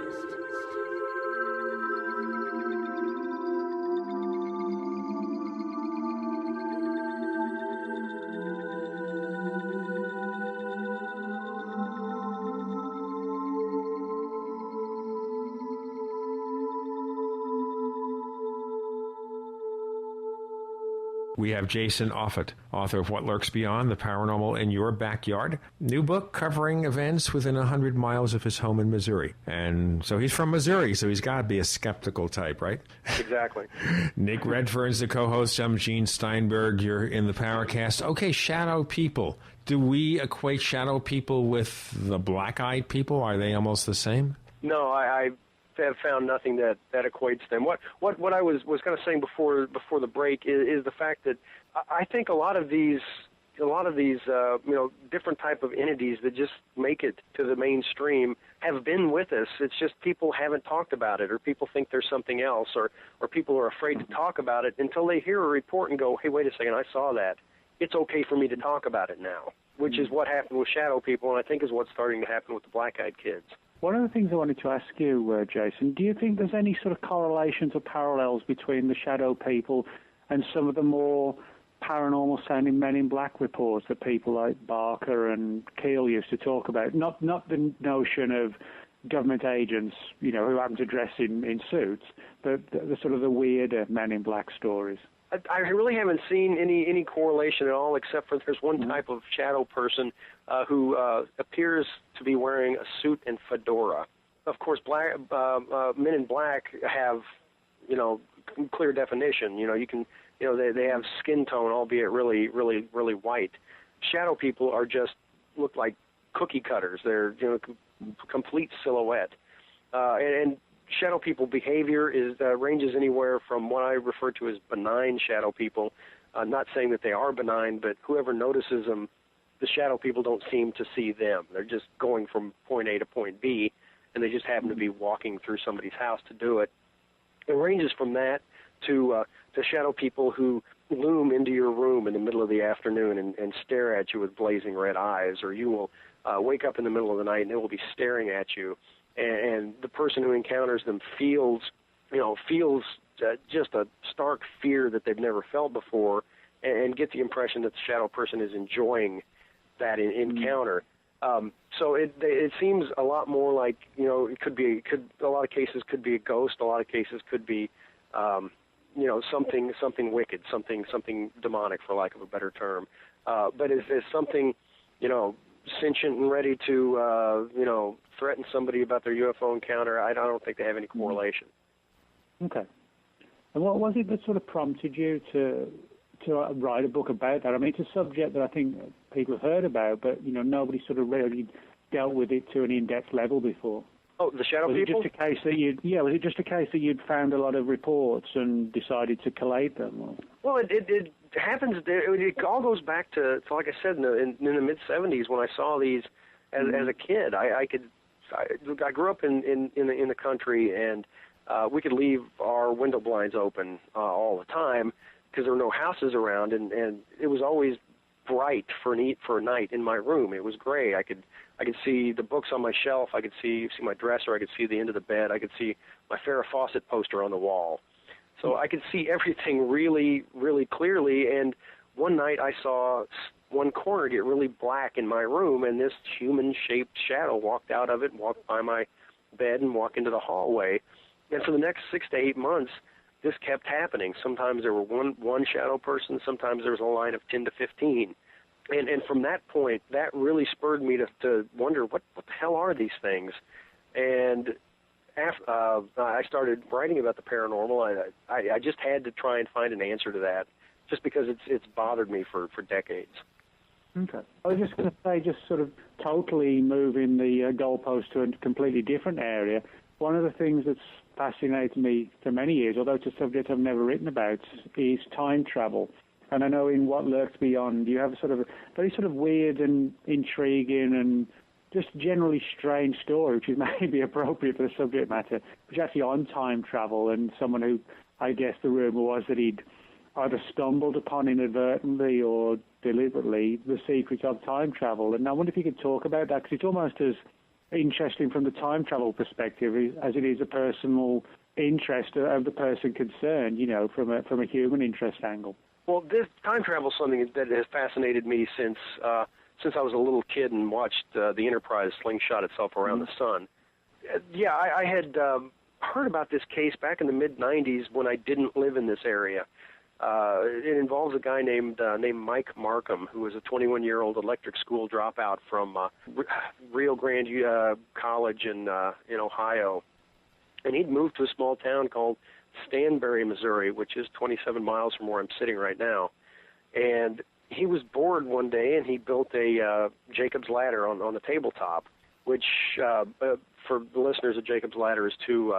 We have Jason Offutt, author of What Lurks Beyond, The Paranormal in Your Backyard. New book covering events within 100 miles of his home in Missouri. And so he's from Missouri, so he's got to be a skeptical type, right? Exactly. Nick Redfern's the co-host. I'm Gene Steinberg. You're in the Paracast. Okay, shadow people. Do we equate shadow people with the black-eyed people? Are they almost the same? No, I have found nothing that equates them. What I was kind of saying before the break is the fact that I think a lot of these different type of entities that just make it to the mainstream have been with us. It's just people haven't talked about it, or people think there's something else, or people are afraid to talk about it until they hear a report and go, hey, wait a second, I saw that. It's okay for me to talk about it now, which is what happened with shadow people, and I think is what's starting to happen with the black-eyed kids. One of the things I wanted to ask you, Jason, do you think there's any sort of correlations or parallels between the shadow people and some of the more paranormal-sounding Men in Black reports that people like Barker and Keel used to talk about? Not the notion of government agents, who happen to dress in suits, but the sort of the weirder Men in Black stories. I really haven't seen any correlation at all, except for there's one type of shadow person who appears to be wearing a suit and fedora. Of course, Men in Black have, clear definition. You can, they have skin tone, albeit really, really, really white. Shadow people look like cookie cutters. They're, complete silhouette, and shadow people behavior ranges anywhere from what I refer to as benign shadow people. Not saying that they are benign, but whoever notices them, the shadow people don't seem to see them. They're just going from point A to point B, and they just happen to be walking through somebody's house to do it. It ranges from that to shadow people who loom into your room in the middle of the afternoon and stare at you with blazing red eyes, or you will wake up in the middle of the night and they will be staring at you. And the person who encounters them feels just a stark fear that they've never felt before, and get the impression that the shadow person is enjoying that encounter. So it seems a lot more like, a lot of cases could be a ghost, a lot of cases could be something wicked, something demonic, for lack of a better term. But is something sentient and ready to threaten somebody about their UFO encounter? I don't think they have any correlation. Okay. And what was it that sort of prompted you to write a book about that? I mean, it's a subject that I think people have heard about, but nobody sort of really dealt with it to an in-depth level before. Oh, the shadow people? Was it just a case that you'd found a lot of reports and decided to collate them? Or? Well, it happens. It all goes back to like I said, in the mid '70s when I saw these as a kid. I grew up in the country, and we could leave our window blinds open all the time because there were no houses around, and it was always bright for a night in my room. It was great. I could see the books on my shelf. I could see my dresser. I could see the end of the bed. I could see my Farrah Fawcett poster on the wall. So I could see everything really, really clearly. And one night I saw one corner get really black in my room, and this human-shaped shadow walked out of it, walked by my bed, and walked into the hallway. And for the next 6 to 8 months, this kept happening. Sometimes there were one shadow person. Sometimes there was a line of 10 to 15. And from that point, that really spurred me to wonder, what the hell are these things? And after I started writing about the paranormal, I just had to try and find an answer to that, just because it's bothered me for decades. Okay. I was just going to say, just sort of totally moving the goalpost to a completely different area. One of the things that's fascinated me for many years, although it's a subject I've never written about, is time travel. And I know in What Lurks Beyond, you have a very sort of weird and intriguing and just generally strange story, which is maybe appropriate for the subject matter, which is actually on time travel, and someone who, I guess the rumor was that he'd either stumbled upon inadvertently or deliberately the secrets of time travel. And I wonder if you could talk about that, because it's almost as interesting from the time travel perspective as it is a personal interest of the person concerned, from a human interest angle. Well, this time travel is something that has fascinated me since I was a little kid and watched the Enterprise slingshot itself around the sun. Yeah, I had heard about this case back in the mid-'90s when I didn't live in this area. It involves a guy named Mike Markham, who was a 21-year-old electric school dropout from Rio Grande College in Ohio. And he'd moved to a small town called Stanberry, Missouri, which is 27 miles from where I'm sitting right now. And he was bored one day, and he built a Jacob's ladder on the tabletop, which, for the listeners, a Jacob's ladder is two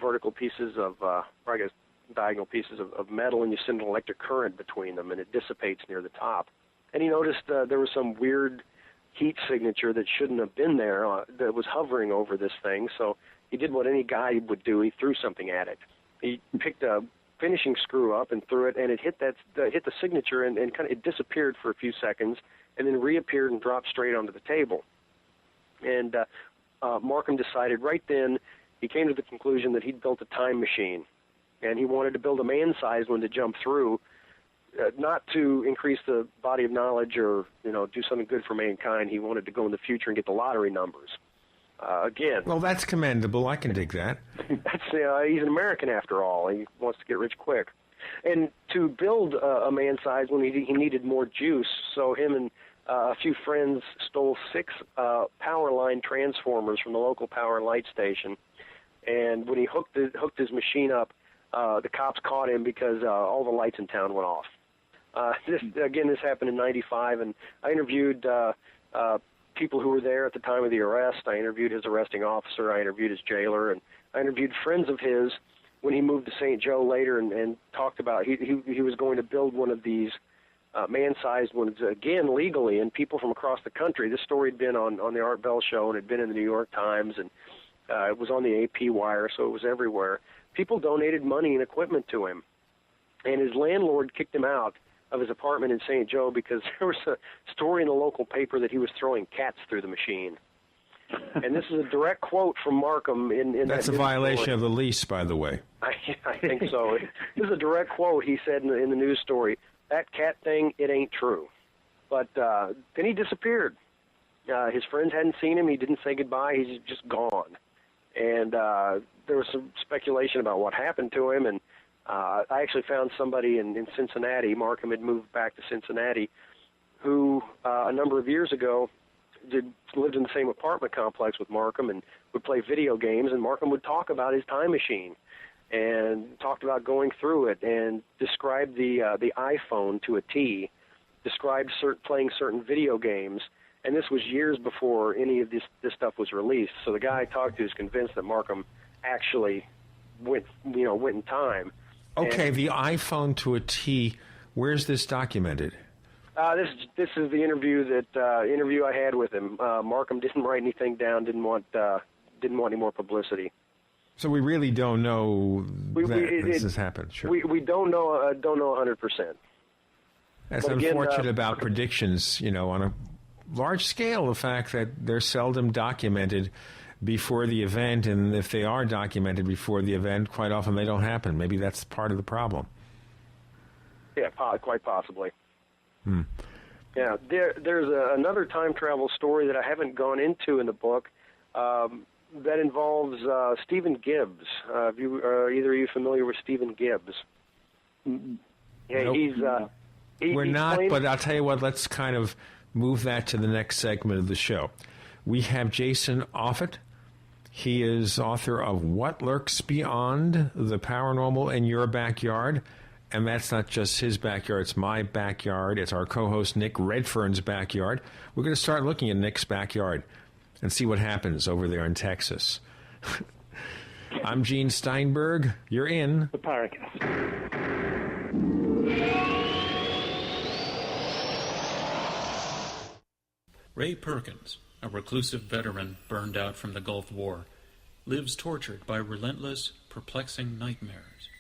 vertical pieces of, or I guess diagonal pieces of metal, and you send an electric current between them, and it dissipates near the top. And he noticed there was some weird heat signature that shouldn't have been there that was hovering over this thing, so he did what any guy would do. He threw something at it. He picked a finishing screw up and threw it, and it hit the signature, and kind of it disappeared for a few seconds, and then reappeared and dropped straight onto the table. And Markham decided right then, he came to the conclusion that he'd built a time machine, and he wanted to build a man-sized one to jump through, not to increase the body of knowledge or do something good for mankind. He wanted to go in the future and get the lottery numbers. Again. Well, that's commendable. I can dig that. That's he's an American after all. He wants to get rich quick. And to build a man-sized one, he needed more juice. So him and a few friends stole 6 power line transformers from the local power and light station. And when he hooked his machine up, the cops caught him because all the lights in town went off. This happened in '95, and I interviewed people who were there at the time of the arrest. I interviewed his arresting officer. I interviewed his jailer, and I interviewed friends of his when he moved to St. Joe later, and talked about he was going to build one of these man-sized ones again legally, and people from across the country. This story had been on the Art Bell Show, and had been in the New York Times, and it was on the AP wire, so it was everywhere. People donated money and equipment to him, and his landlord kicked him out of his apartment in St. Joe because there was a story in the local paper that he was throwing cats through the machine. And this is a direct quote from Markham in That's a violation of the lease, by the way. I think so. This is a direct quote he said in the news story. That cat thing, it ain't true. But then he disappeared. His friends hadn't seen him. He didn't say goodbye. He's just gone. And there was some speculation about what happened to him, and I actually found somebody in Cincinnati. Markham had moved back to Cincinnati, who a number of years ago lived in the same apartment complex with Markham and would play video games, and Markham would talk about his time machine and talked about going through it and described the iPhone to a T, described playing certain video games, and this was years before any of this stuff was released. So the guy I talked to is convinced that Markham actually went in time. Okay, and the iPhone to a T. Where's this documented? This is the interview I had with him. Markham didn't write anything down. Didn't want any more publicity. So we really don't know this has happened. Sure. We don't know 100%. That's unfortunate about predictions, on a large scale, the fact that they're seldom documented before the event, and if they are documented before the event, quite often they don't happen. Maybe that's part of the problem. Yeah, quite possibly. Yeah, there's another time travel story that I haven't gone into in the book that involves Stephen Gibbs. Are either of you familiar with Stephen Gibbs? Yeah, nope. We're not, claimed, but I'll tell you what, let's kind of move that to the next segment of the show. We have Jason Offutt. He is author of What Lurks Beyond, The Paranormal in Your Backyard. And that's not just his backyard, it's my backyard. It's our co-host Nick Redfern's backyard. We're going to start looking at Nick's backyard and see what happens over there in Texas. I'm Gene Steinberg. You're in the Paracast. Ray Perkins, a reclusive veteran burned out from the Gulf War, lives tortured by relentless, perplexing nightmares.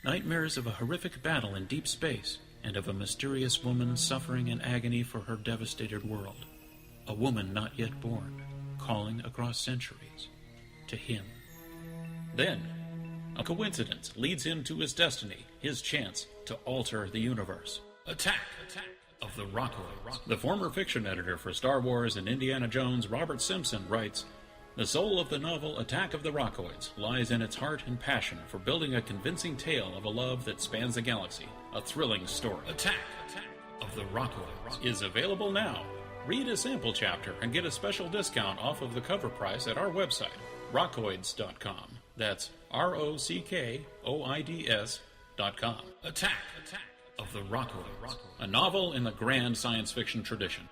Nightmares of a horrific battle in deep space and of a mysterious woman suffering in agony for her devastated world. A woman not yet born, calling across centuries to him. Then, a coincidence leads him to his destiny, his chance to alter the universe. Attack of the Rockoids. The former fiction editor for Star Wars and Indiana Jones, Robert Simpson, writes, "The soul of the novel Attack of the Rockoids lies in its heart and passion for building a convincing tale of a love that spans the galaxy, a thrilling story. Attack of the Rockoids is available now. Read a sample chapter and get a special discount off of the cover price at our website, rockoids.com. That's ROCKOIDS.com. Attack of the Rockoids, a novel in the grand science fiction tradition."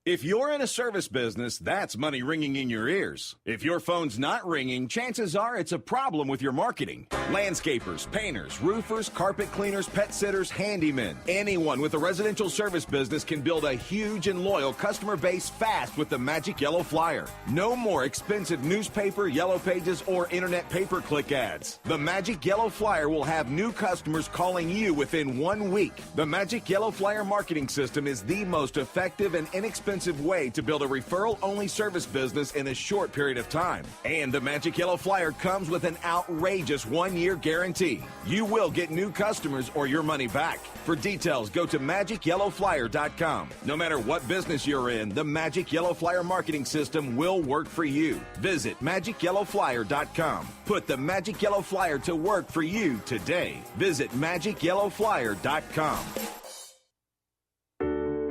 If you're in a service business, that's money ringing in your ears. If your phone's not ringing, chances are it's a problem with your marketing. Landscapers, painters, roofers, carpet cleaners, pet sitters, handymen. Anyone with a residential service business can build a huge and loyal customer base fast with the Magic Yellow Flyer. No more expensive newspaper, yellow pages, or internet pay-per-click ads. The Magic Yellow Flyer will have new customers calling you within 1 week. The Magic Yellow Flyer marketing system is the most effective and inexpensive way to build a referral-only service business in a short period of time. And the Magic Yellow Flyer comes with an outrageous 1-year guarantee. You will get new customers or your money back. For details, go to MagicYellowFlyer.com. No matter what business you're in, the Magic Yellow Flyer marketing system will work for you. Visit MagicYellowFlyer.com. Put the Magic Yellow Flyer to work for you today. Visit MagicYellowFlyer.com.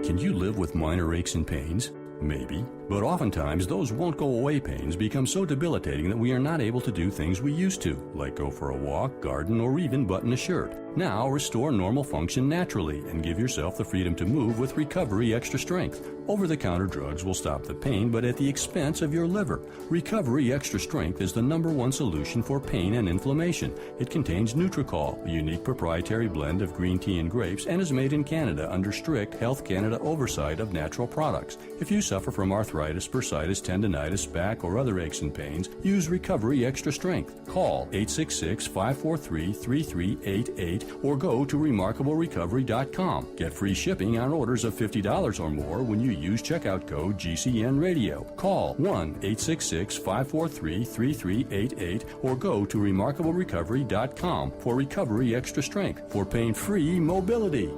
Can you live with minor aches and pains? Maybe. But oftentimes, those won't-go-away pains become so debilitating that we are not able to do things we used to, like go for a walk, garden, or even button a shirt. Now, restore normal function naturally and give yourself the freedom to move with Recovery Extra Strength. Over-the-counter drugs will stop the pain, but at the expense of your liver. Recovery Extra Strength is the #1 solution for pain and inflammation. It contains Nutricol, a unique proprietary blend of green tea and grapes, and is made in Canada under strict Health Canada oversight of natural products. If you suffer from arthritis, bursitis, tendonitis, back, or other aches and pains, use Recovery Extra Strength. Call 866-543-3388 or go to RemarkableRecovery.com. Get free shipping on orders of $50 or more when you use checkout code GCN Radio. Call 1-866-543-3388 or go to RemarkableRecovery.com for Recovery Extra Strength for pain-free mobility.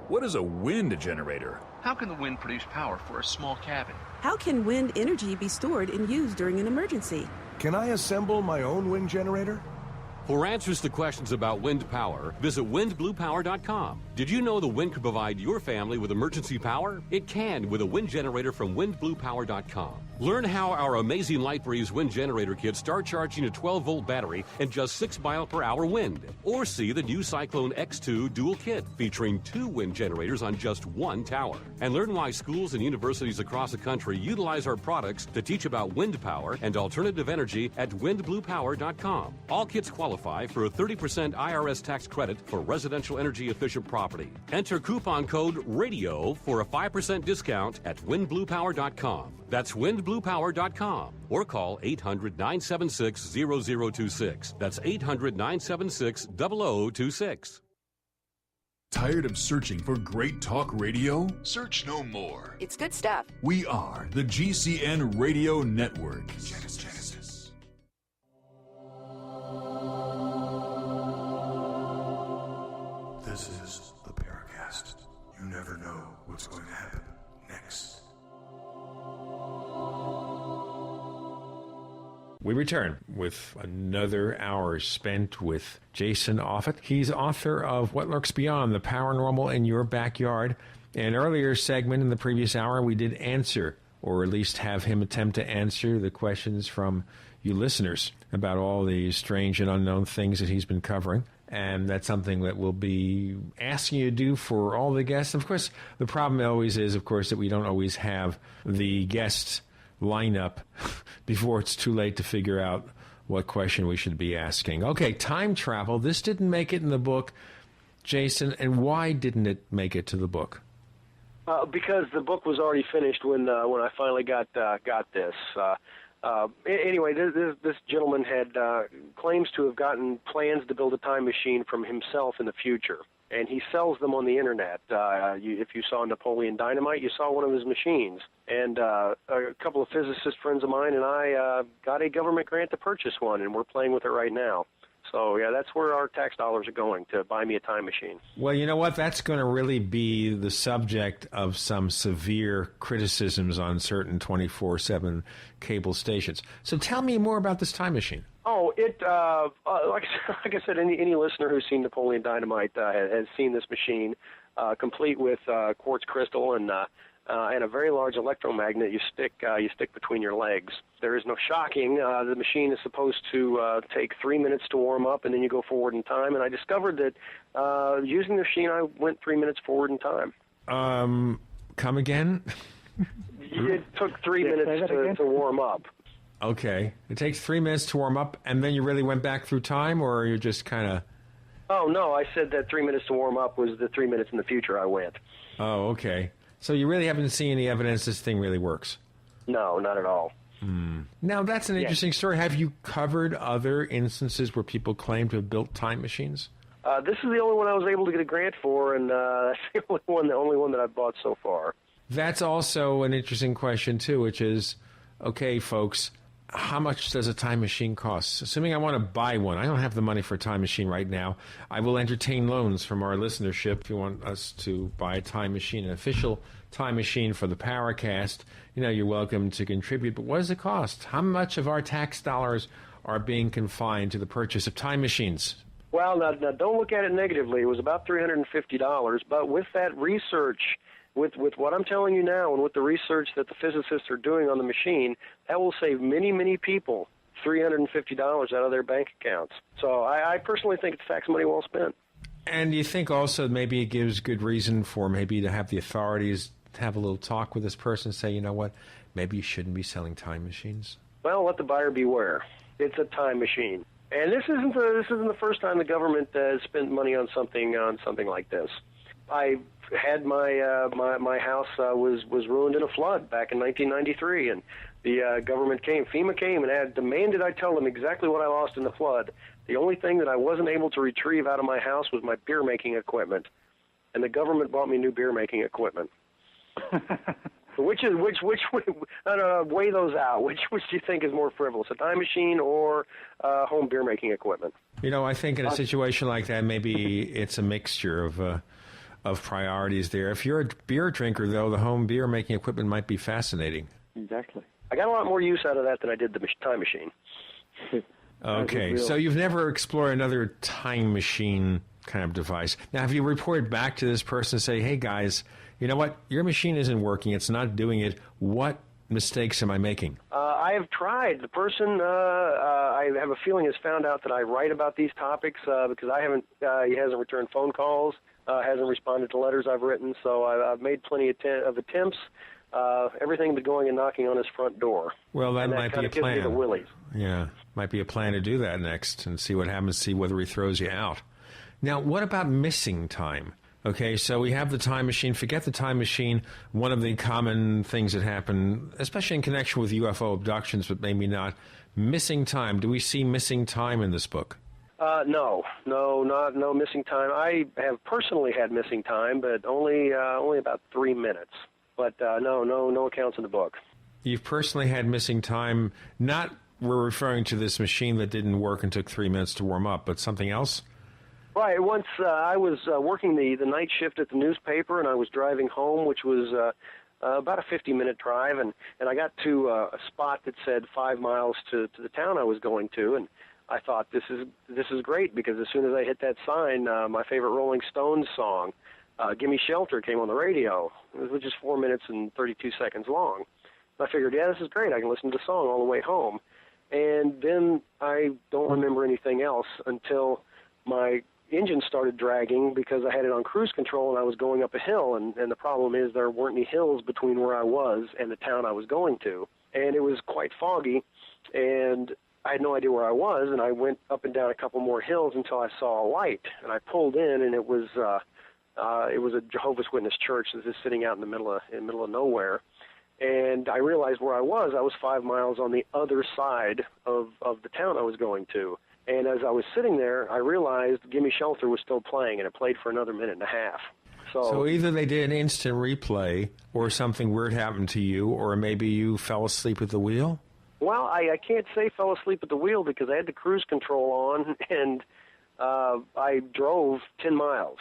What is a wind generator? How can the wind produce power for a small cabin? How can wind energy be stored and used during an emergency? Can I assemble my own wind generator? For answers to questions about wind power, visit windbluepower.com. Did you know the wind could provide your family with emergency power? It can with a wind generator from windbluepower.com. Learn how our amazing LightBreeze wind generator kits start charging a 12-volt battery and just 6 mile/hour wind. Or see the new Cyclone X2 dual kit featuring 2 wind generators on just 1 tower. And learn why schools and universities across the country utilize our products to teach about wind power and alternative energy at windbluepower.com. All kits qualify qualify for a 30% IRS tax credit for residential energy efficient property. Enter coupon code RADIO for a 5% discount at windbluepower.com. That's windbluepower.com. Or call 800-976-0026. That's 800-976-0026. Tired of searching for great talk radio? Search no more. It's good stuff. We are the GCN Radio Network. Genesis. This is the Paracast. You never know what's going to happen next. We return with another hour spent with Jason Offutt. He's author of What Lurks Beyond, the Paranormal in Your Backyard. An earlier segment in the previous hour, we did answer, or at least have him attempt to answer, the questions from you listeners about all these strange and unknown things that he's been covering. And that's something that we'll be asking you to do for all the guests. Of course, the problem always is, of course, that we don't always have the guests line up before it's too late to figure out what question we should be asking. Okay, time travel. This didn't make it in the book, Jason, and why didn't it make it to the book? Because the book was already finished when I finally got this. Anyway, this gentleman had claims to have gotten plans to build a time machine from himself in the future, and he sells them on the internet. If you saw Napoleon Dynamite, you saw one of his machines. And a couple of physicist friends of mine and I got a government grant to purchase one, and we're playing with it right now. So, yeah, that's where our tax dollars are going, to buy me a time machine. Well, you know what? That's going to really be the subject of some severe criticisms on certain 24/7 cable stations. So tell me more about this time machine. Oh, like I said, any listener who's seen Napoleon Dynamite has seen this machine, complete with quartz crystal and a very large electromagnet you stick between your legs. There is no shocking. The machine is supposed to take 3 minutes to warm up, and then you go forward in time. And I discovered that using the machine, I went 3 minutes forward in time. Come again? It took 3 minutes to warm up. Okay. It takes 3 minutes to warm up, and then you really went back through time, or you just kind of... Oh, no, I said that 3 minutes to warm up was the 3 minutes in the future I went. Oh, okay. So you really haven't seen any evidence this thing really works? No, not at all. Now, that's an interesting story. Have you covered other instances where people claim to have built time machines? This is the only one I was able to get a grant for, and that's the only one that I've bought so far. That's also an interesting question, too, which is, okay, folks, how much does a time machine cost? Assuming I want to buy one, I don't have the money for a time machine right now. I will entertain loans from our listenership if you want us to buy a time machine, an official time machine for the Paracast. You're welcome to contribute. But what does it cost? How much of our tax dollars are being confined to the purchase of time machines? Well, now don't look at it negatively. It was about $350, but with that research, with what I'm telling you now and with the research that the physicists are doing on the machine, that will save many, many people $350 out of their bank accounts. So I personally think it's tax money well spent. And you think also maybe it gives good reason for maybe to have the authorities to have a little talk with this person and say, you know what, maybe you shouldn't be selling time machines? Well, let the buyer beware. It's a time machine. And this isn't the first time the government has spent money on something like this. I had my house was ruined in a flood back in 1993, and the FEMA came and demanded I tell them exactly what I lost in the flood. The only thing that I wasn't able to retrieve out of my house was my beer making equipment, and the government bought me new beer making equipment. Which I don't know, weigh those out. Which do you think is more frivolous, a time machine or home beer making equipment? I think in a situation like that, maybe it's a mixture of priorities there. If you're a beer drinker, though, the home beer making equipment might be fascinating. Exactly. I got a lot more use out of that than I did the time machine. Okay, so you've never explored another time machine kind of device. Now, have you reported back to this person and say, hey, guys, you know what? Your machine isn't working. It's not doing it. What mistakes am I making? I have tried. The person, I have a feeling, has found out that I write about these topics because he hasn't returned phone calls, hasn't responded to letters I've written. So I've made plenty of attempts. everything but going and knocking on his front door. Well, that might be a plan. Gives me the willies. Yeah, might be a plan to do that next and see what happens, see whether he throws you out. Now, what about missing time? Okay, so we have the time machine. Forget the time machine. One of the common things that happen, especially in connection with UFO abductions, but maybe not, missing time. Do we see missing time in this book? No missing time. I have personally had missing time, but only about 3 minutes. But no accounts in the book. You've personally had missing time. Not we're referring to this machine that didn't work and took 3 minutes to warm up, but something else. Right. Once I was working the night shift at the newspaper, and I was driving home, which was about a 50-minute drive, and I got to a spot that said 5 miles to the town I was going to, and I thought this is great, because as soon as I hit that sign, my favorite Rolling Stones song, "Gimme Shelter," came on the radio, which is 4 minutes and 32 seconds long. I figured, yeah, this is great. I can listen to the song all the way home. And then I don't remember anything else until my engine started dragging, because I had it on cruise control and I was going up a hill, and the problem is there weren't any hills between where I was and the town I was going to, and it was quite foggy, and I had no idea where I was, and I went up and down a couple more hills until I saw a light, and I pulled in, and it was a Jehovah's Witness church that is sitting out in the middle of nowhere, and I realized where I was. I was 5 miles on the other side of the town I was going to. And as I was sitting there, I realized "Gimme Shelter" was still playing, and it played for another minute and a half. So either they did an instant replay, or something weird happened to you, or maybe you fell asleep at the wheel? Well, I can't say fell asleep at the wheel, because I had the cruise control on, and I drove 10 miles.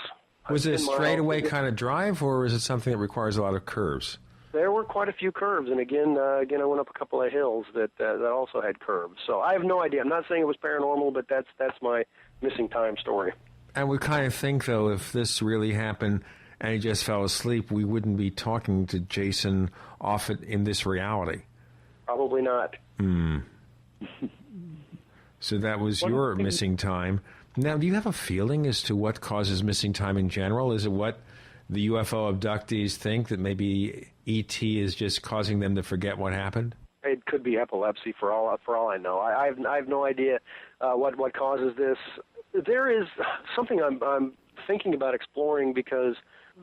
Was it a straightaway kind of drive, or is it something that requires a lot of curves? There were quite a few curves, and again, I went up a couple of hills that also had curves. So I have no idea. I'm not saying it was paranormal, but that's my missing time story. And we kind of think, though, if this really happened and he just fell asleep, we wouldn't be talking to Jason Offutt in this reality. Probably not. So that was your missing time. Now, do you have a feeling as to what causes missing time in general? Is it what the UFO abductees think, that maybe ET is just causing them to forget what happened? It could be epilepsy for all I know. I have no idea what causes this. There is something I'm thinking about exploring, because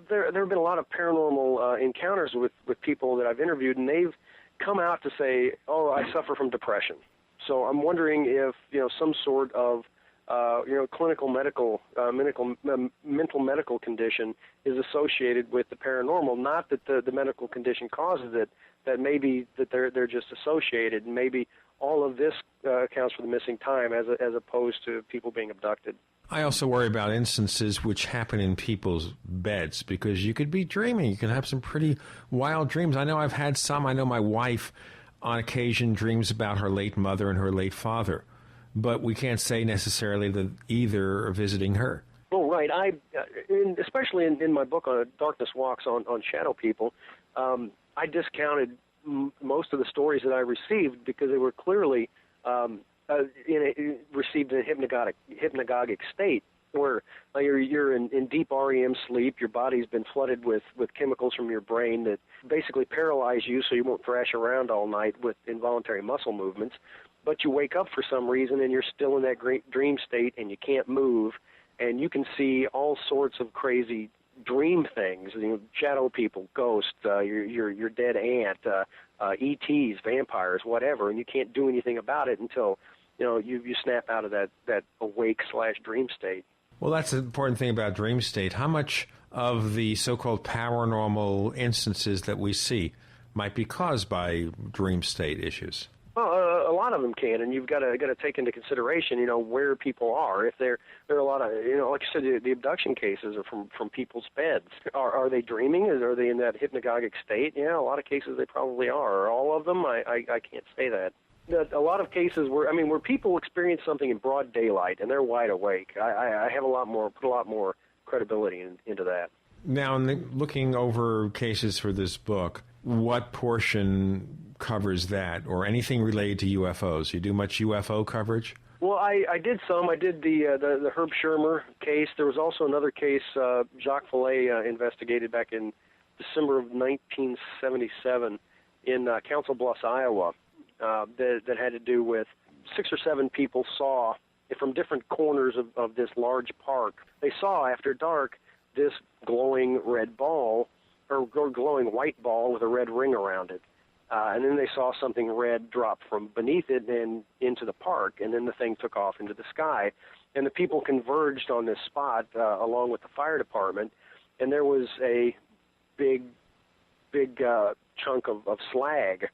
there have been a lot of paranormal encounters with people that I've interviewed, and they've come out to say, "Oh, I suffer from depression." So I'm wondering if some sort of clinical mental medical condition is associated with the paranormal. Not that the medical condition causes it, that maybe that they're just associated, and maybe all of this accounts for the missing time as opposed to people being abducted. I also worry about instances which happen in people's beds, because you could be dreaming. You can have some pretty wild dreams. I know I've had some. I know my wife on occasion dreams about her late mother and her late father. But we can't say necessarily that either are visiting her. Oh, right. Especially in my book on Darkness Walks on Shadow People, I discounted most of the stories that I received, because they were clearly received in a hypnagogic state, where you're in deep REM sleep. Your body's been flooded with chemicals from your brain that basically paralyze you, so you won't thrash around all night with involuntary muscle movements. But you wake up for some reason, and you're still in that great dream state, and you can't move, and you can see all sorts of crazy dream things, shadow people, ghosts, your dead aunt, ETs, vampires, whatever, and you can't do anything about it until you snap out of that awake/dream state. Well, that's the important thing about dream state. How much of the so-called paranormal instances that we see might be caused by dream state issues? Well, a lot of them can, and you've got to take into consideration, where people are. If there are a lot of, like I said, the abduction cases are from people's beds. Are they dreaming? Are they in that hypnagogic state? Yeah, a lot of cases they probably are. Are all of them? I can't say that. A lot of cases where people experience something in broad daylight and they're wide awake, I have put a lot more credibility into that. Now, looking over cases for this book, what portion covers that, or anything related to UFOs? You do much UFO coverage? Well, I did some. I did the Herb Shermer case. There was also another case Jacques Vallée investigated back in December of 1977 in Council Bluffs, Iowa, that had to do with 6 or 7 people saw from different corners of this large park. They saw after dark this glowing red ball, or glowing white ball with a red ring around it. And then they saw something red drop from beneath it and into the park, and then the thing took off into the sky. And the people converged on this spot along with the fire department, and there was a big chunk of slag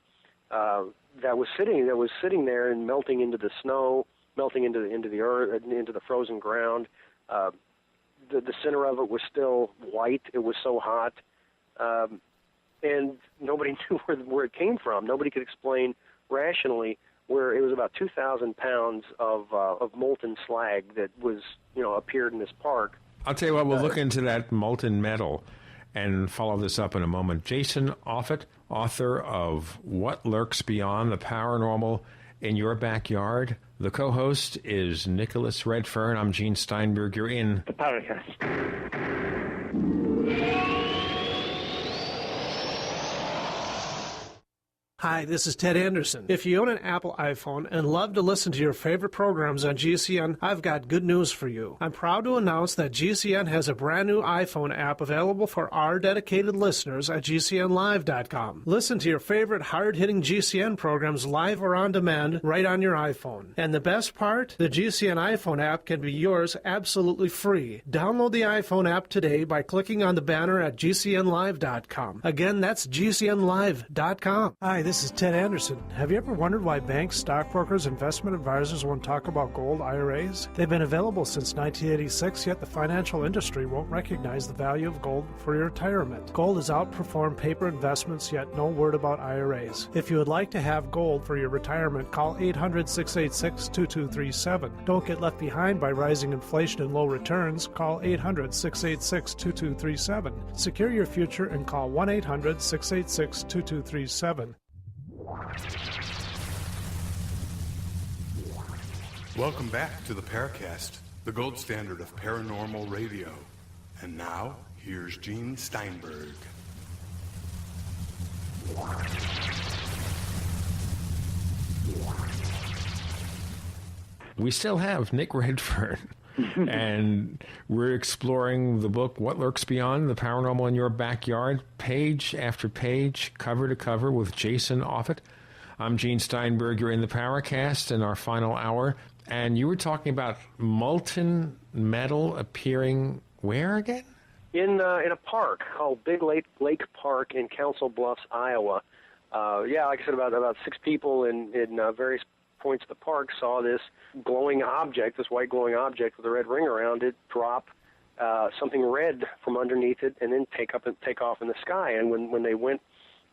that was sitting there and melting into the snow, melting into the earth, into the frozen ground. The center of it was still white. It was so hot. And nobody knew where it came from. Nobody could explain rationally where it was about 2,000 pounds of molten slag that was, appeared in this park. I'll tell you what, we'll look into that molten metal and follow this up in a moment. Jason Offutt, author of What Lurks Beyond, the Paranormal in Your Backyard. The co-host is Nicholas Redfern. I'm Gene Steinberg. You're in the Paracast. Hi, this is Ted Anderson. If you own an Apple iPhone and love to listen to your favorite programs on GCN, I've got good news for you. I'm proud to announce that GCN has a brand new iPhone app available for our dedicated listeners at GCNlive.com. Listen to your favorite hard-hitting GCN programs live or on demand right on your iPhone. And the best part? The GCN iPhone app can be yours absolutely free. Download the iPhone app today by clicking on the banner at GCNlive.com. Again, that's GCNlive.com. Hi, this is Ted Anderson. Have you ever wondered why banks, stockbrokers, investment advisors won't talk about gold IRAs? They've been available since 1986, yet the financial industry won't recognize the value of gold for your retirement. Gold has outperformed paper investments, yet no word about IRAs. If you would like to have gold for your retirement, call 800-686-2237. Don't get left behind by rising inflation and low returns. Call 800-686-2237. Secure your future and call 1-800-686-2237. Welcome back to the Paracast, the gold standard of paranormal radio. And now, here's Gene Steinberg. We still have Nick Redfern, and we're exploring the book, What Lurks Beyond, the Paranormal in Your Backyard, page after page, cover to cover with Jason Offutt. I'm Gene Steinberg. You're in the Paracast in our final hour, and you were talking about molten metal appearing where again? In a park called Big Lake Park in Council Bluffs, Iowa. Like I said, about 6 people in various points of the park saw this glowing object, this white glowing object with a red ring around it, drop something red from underneath it, and then take off in the sky. And when they went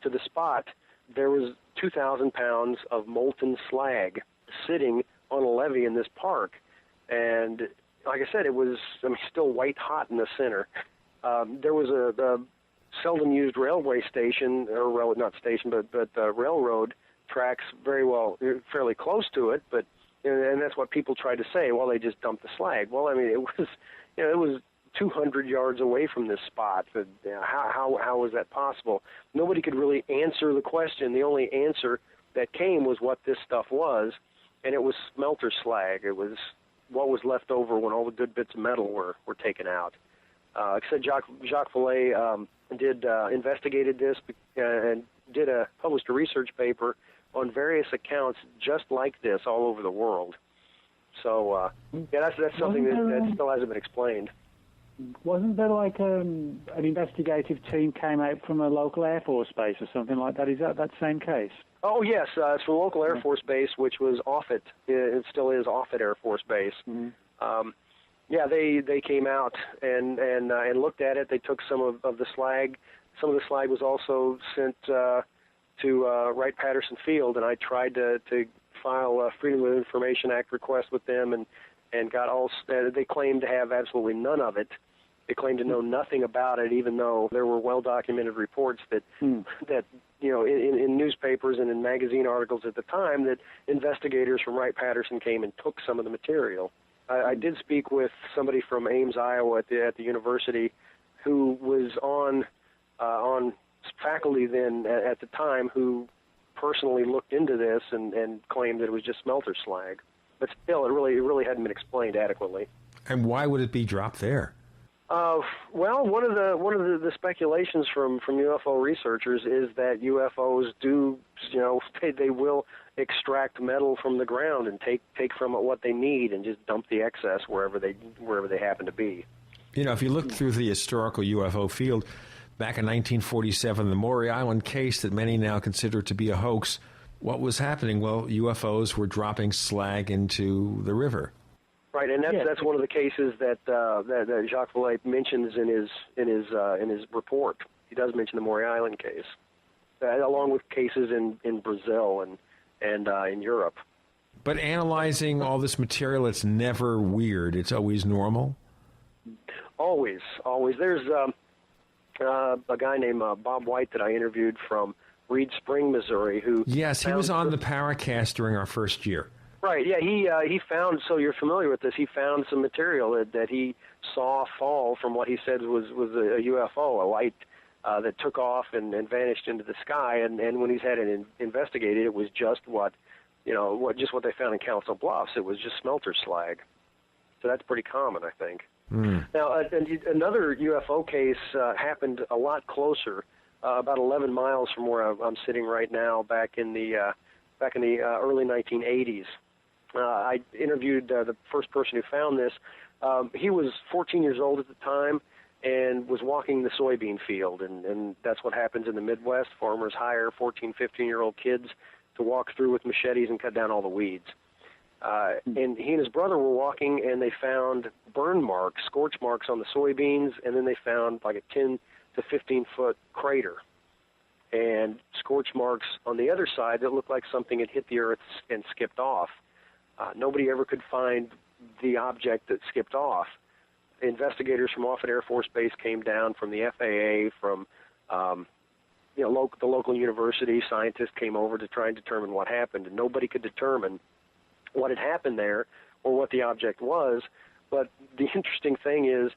to the spot, there was 2,000 pounds of molten slag sitting on a levee in this park. And like I said, it was still white hot in the center. There was a seldom used railway station, or not station, but railroad tracks fairly close to it, and that's what people tried to say. Well, they just dumped the slag. Well, it was 200 yards away from this spot. How was that possible? Nobody could really answer the question. The only answer that came was what this stuff was, and it was smelter slag. It was what was left over when all the good bits of metal were taken out. Like I said, Jacques Vallée investigated this and published a research paper on various accounts just like this all over the world. So, that's something that still hasn't been explained. Wasn't there like an investigative team came out from a local Air Force base or something like that? Is that same case? Oh, yes. It's from a local Air Force base, which was Offutt. It still is Offutt Air Force Base. Mm-hmm. They came out and looked at it. They took some of the slag. Some of the slag was also sent to Wright-Patterson Field, and I tried to file a Freedom of Information Act request with them, and got all. They claimed to have absolutely none of it. They claimed to know nothing about it, even though there were well-documented reports that in newspapers and in magazine articles at the time that investigators from Wright-Patterson came and took some of the material. I did speak with somebody from Ames, Iowa, at the university, who was on on faculty then at the time who personally looked into this and claimed that it was just smelter slag. But still, it really hadn't been explained adequately. And why would it be dropped there? Well, one of the speculations from UFO researchers is that UFOs do, they will extract metal from the ground and take from it what they need and just dump the excess wherever they happen to be. If you look through the historical UFO field, back in 1947, the Maury Island case that many now consider to be a hoax, what was happening? Well, UFOs were dropping slag into the river. Right, and that's one of the cases that Jacques Vallée mentions in his report. He does mention the Maury Island case, along with cases in Brazil and in Europe. But analyzing all this material, it's never weird. It's always normal. Always. There's a guy named Bob White that I interviewed from Reed Spring, Missouri, who he was on the Paracast during our first year. Right, yeah, he found, so you're familiar with this, he found some material that he saw fall from what he said was a UFO, a light that took off and vanished into the sky, and when he's had it investigated, it was just what they found in Council Bluffs. It was just smelter slag. So that's pretty common, I think. Now, another UFO case happened a lot closer, about 11 miles from where I'm sitting right now, back in the early 1980s. I interviewed the first person who found this. He was 14 years old at the time and was walking the soybean field, and that's what happens in the Midwest. Farmers hire 14, 15-year-old kids to walk through with machetes and cut down all the weeds. And he and his brother were walking, and they found burn marks, scorch marks on the soybeans, and then they found like a 10 to 15-foot crater and scorch marks on the other side that looked like something had hit the earth and skipped off. Nobody ever could find the object that skipped off. Investigators from Offutt Air Force Base came down, from the FAA, from the local university. Scientists came over to try and determine what happened, and nobody could determine what had happened there or what the object was. But the interesting thing is,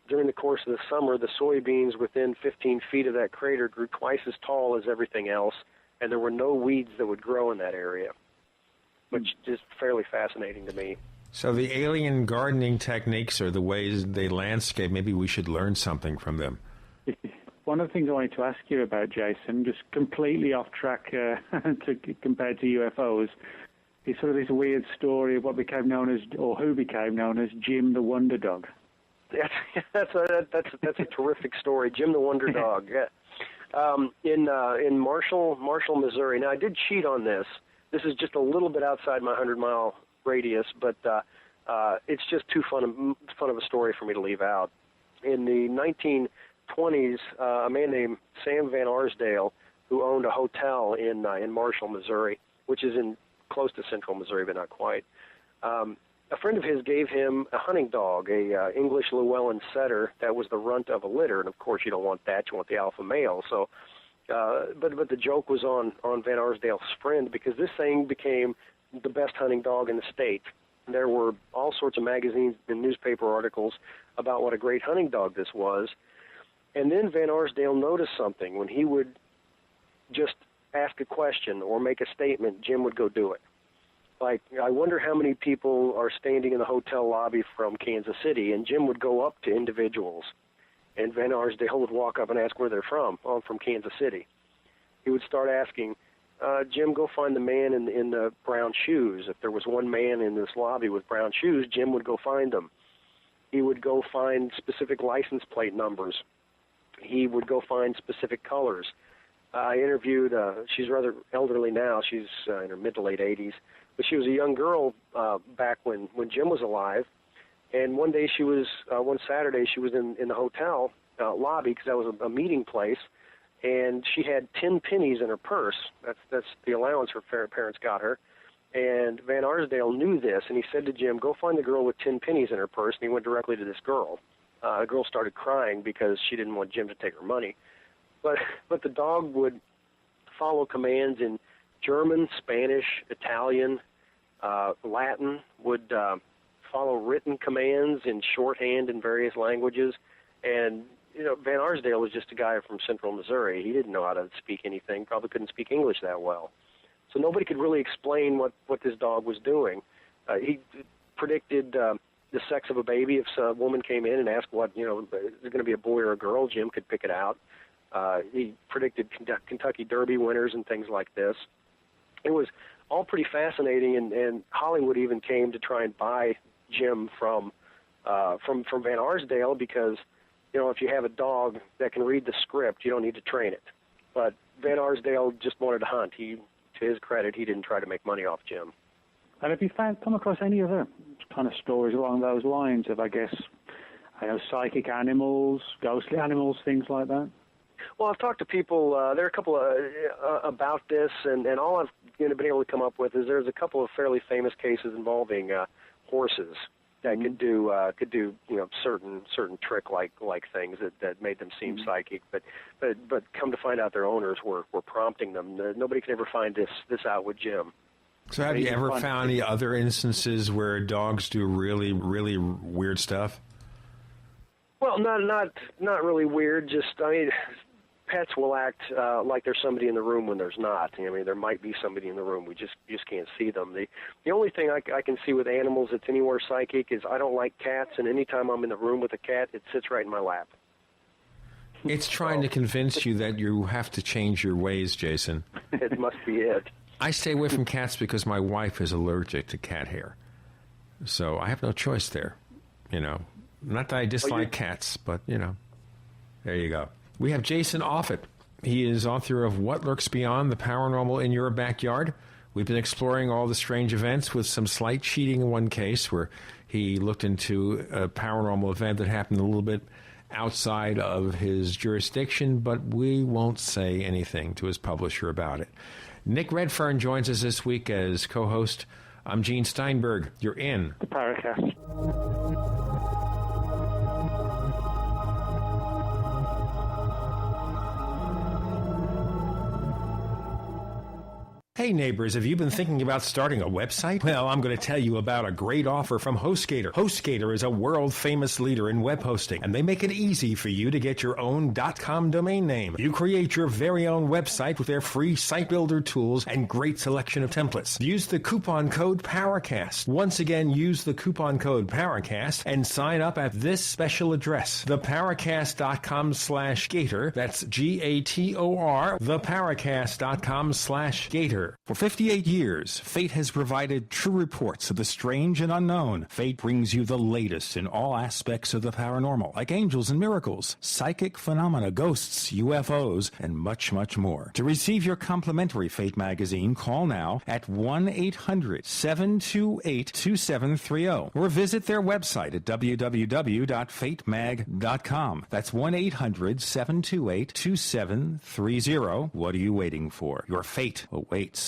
during the course of the summer, the soybeans within 15 feet of that crater grew twice as tall as everything else, and there were no weeds that would grow in that area, which is fairly fascinating to me. So the alien gardening techniques are the ways they landscape. Maybe we should learn something from them. One of the things I wanted to ask you about, Jason, just completely off track compared to UFOs, is sort of this weird story of what became known as, or who became known as, Jim the Wonder Dog. That's a terrific story, Jim the Wonder Dog. In Marshall, Missouri. Now, I did cheat on this. This is just a little bit outside my 100-mile radius, but it's just too fun of a story for me to leave out. In the 1920s, a man named Sam Van Arsdale, who owned a hotel in Marshall, Missouri, which is in close to central Missouri, but not quite. A friend of his gave him a hunting dog, a English Llewellyn setter that was the runt of a litter, and of course you don't want that; you want the alpha male. So, but the joke was on Van Arsdale's friend, because this thing became the best hunting dog in the state. There were all sorts of magazines and newspaper articles about what a great hunting dog this was. And then Van Arsdale noticed something. When he would just ask a question or make a statement, Jim would go do it. Like, I wonder how many people are standing in the hotel lobby from Kansas City, and Jim would go up to individuals, and Van Arsdale would walk up and ask where they're from. Oh, I'm from Kansas City. He would start asking, Jim, go find the man in the brown shoes. If there was one man in this lobby with brown shoes, Jim would go find them. He would go find specific license plate numbers. He would go find specific colors. I interviewed, she's rather elderly now, she's in her mid to late 80s, but she was a young girl back when Jim was alive, and one day one Saturday she was in the hotel lobby, because that was a meeting place, and she had 10 pennies in her purse. That's the allowance her parents got her, and Van Arsdale knew this, and he said to Jim, go find the girl with 10 pennies in her purse, and he went directly to this girl. The girl started crying because she didn't want Jim to take her money. But the dog would follow commands in German, Spanish, Italian, Latin, would follow written commands in shorthand in various languages, and Van Arsdale was just a guy from central Missouri. He didn't know how to speak anything, probably couldn't speak English that well. So nobody could really explain what this dog was doing. He predicted the sex of a baby. If a woman came in and asked what, is it going to be a boy or a girl, Jim could pick it out. He predicted Kentucky Derby winners and things like this. It was all pretty fascinating, and Hollywood even came to try and buy Jim from Van Arsdale because, if you have a dog that can read the script, you don't need to train it. But Van Arsdale just wanted to hunt. To his credit, he didn't try to make money off Jim. And have you come across any other kind of stories along those lines of, psychic animals, ghostly animals, things like that? Well, I've talked to people. There are a couple about this, and all I've been able to come up with is there's a couple of fairly famous cases involving horses that could do certain trick-like things that made them seem psychic, but come to find out their owners were prompting them. Nobody could ever find this out with Jim. So have you ever found any other instances where dogs do really, really weird stuff? Well, not really weird. Just, pets will act like there's somebody in the room when there's not. There might be somebody in the room. We just can't see them. The only thing I can see with animals that's anywhere psychic is I don't like cats, and anytime I'm in the room with a cat, it sits right in my lap. It's trying to convince you that you have to change your ways, Jason. It must be it. I stay away from cats because my wife is allergic to cat hair. So I have no choice there, Not that I dislike cats, but, there you go. We have Jason Offutt. He is author of What Lurks Beyond, the Paranormal in Your Backyard. We've been exploring all the strange events with some slight cheating in one case where he looked into a paranormal event that happened a little bit outside of his jurisdiction, but we won't say anything to his publisher about it. Nick Redfern joins us this week as co-host. I'm Gene Steinberg. You're in the Paracast. Hey neighbors, have you been thinking about starting a website? Well, I'm going to tell you about a great offer from HostGator. HostGator is a world-famous leader in web hosting, and they make it easy for you to get your own .com domain name. You create your very own website with their free site builder tools and great selection of templates. Use the coupon code Paracast. Once again, use the coupon code Paracast and sign up at this special address, theparacast.com/Gator. That's Gator, theparacast.com/Gator. For 58 years, Fate has provided true reports of the strange and unknown. Fate brings you the latest in all aspects of the paranormal, like angels and miracles, psychic phenomena, ghosts, UFOs, and much, much more. To receive your complimentary Fate magazine, call now at 1-800-728-2730 or visit their website at www.fatemag.com. That's 1-800-728-2730. What are you waiting for? Your fate awaits.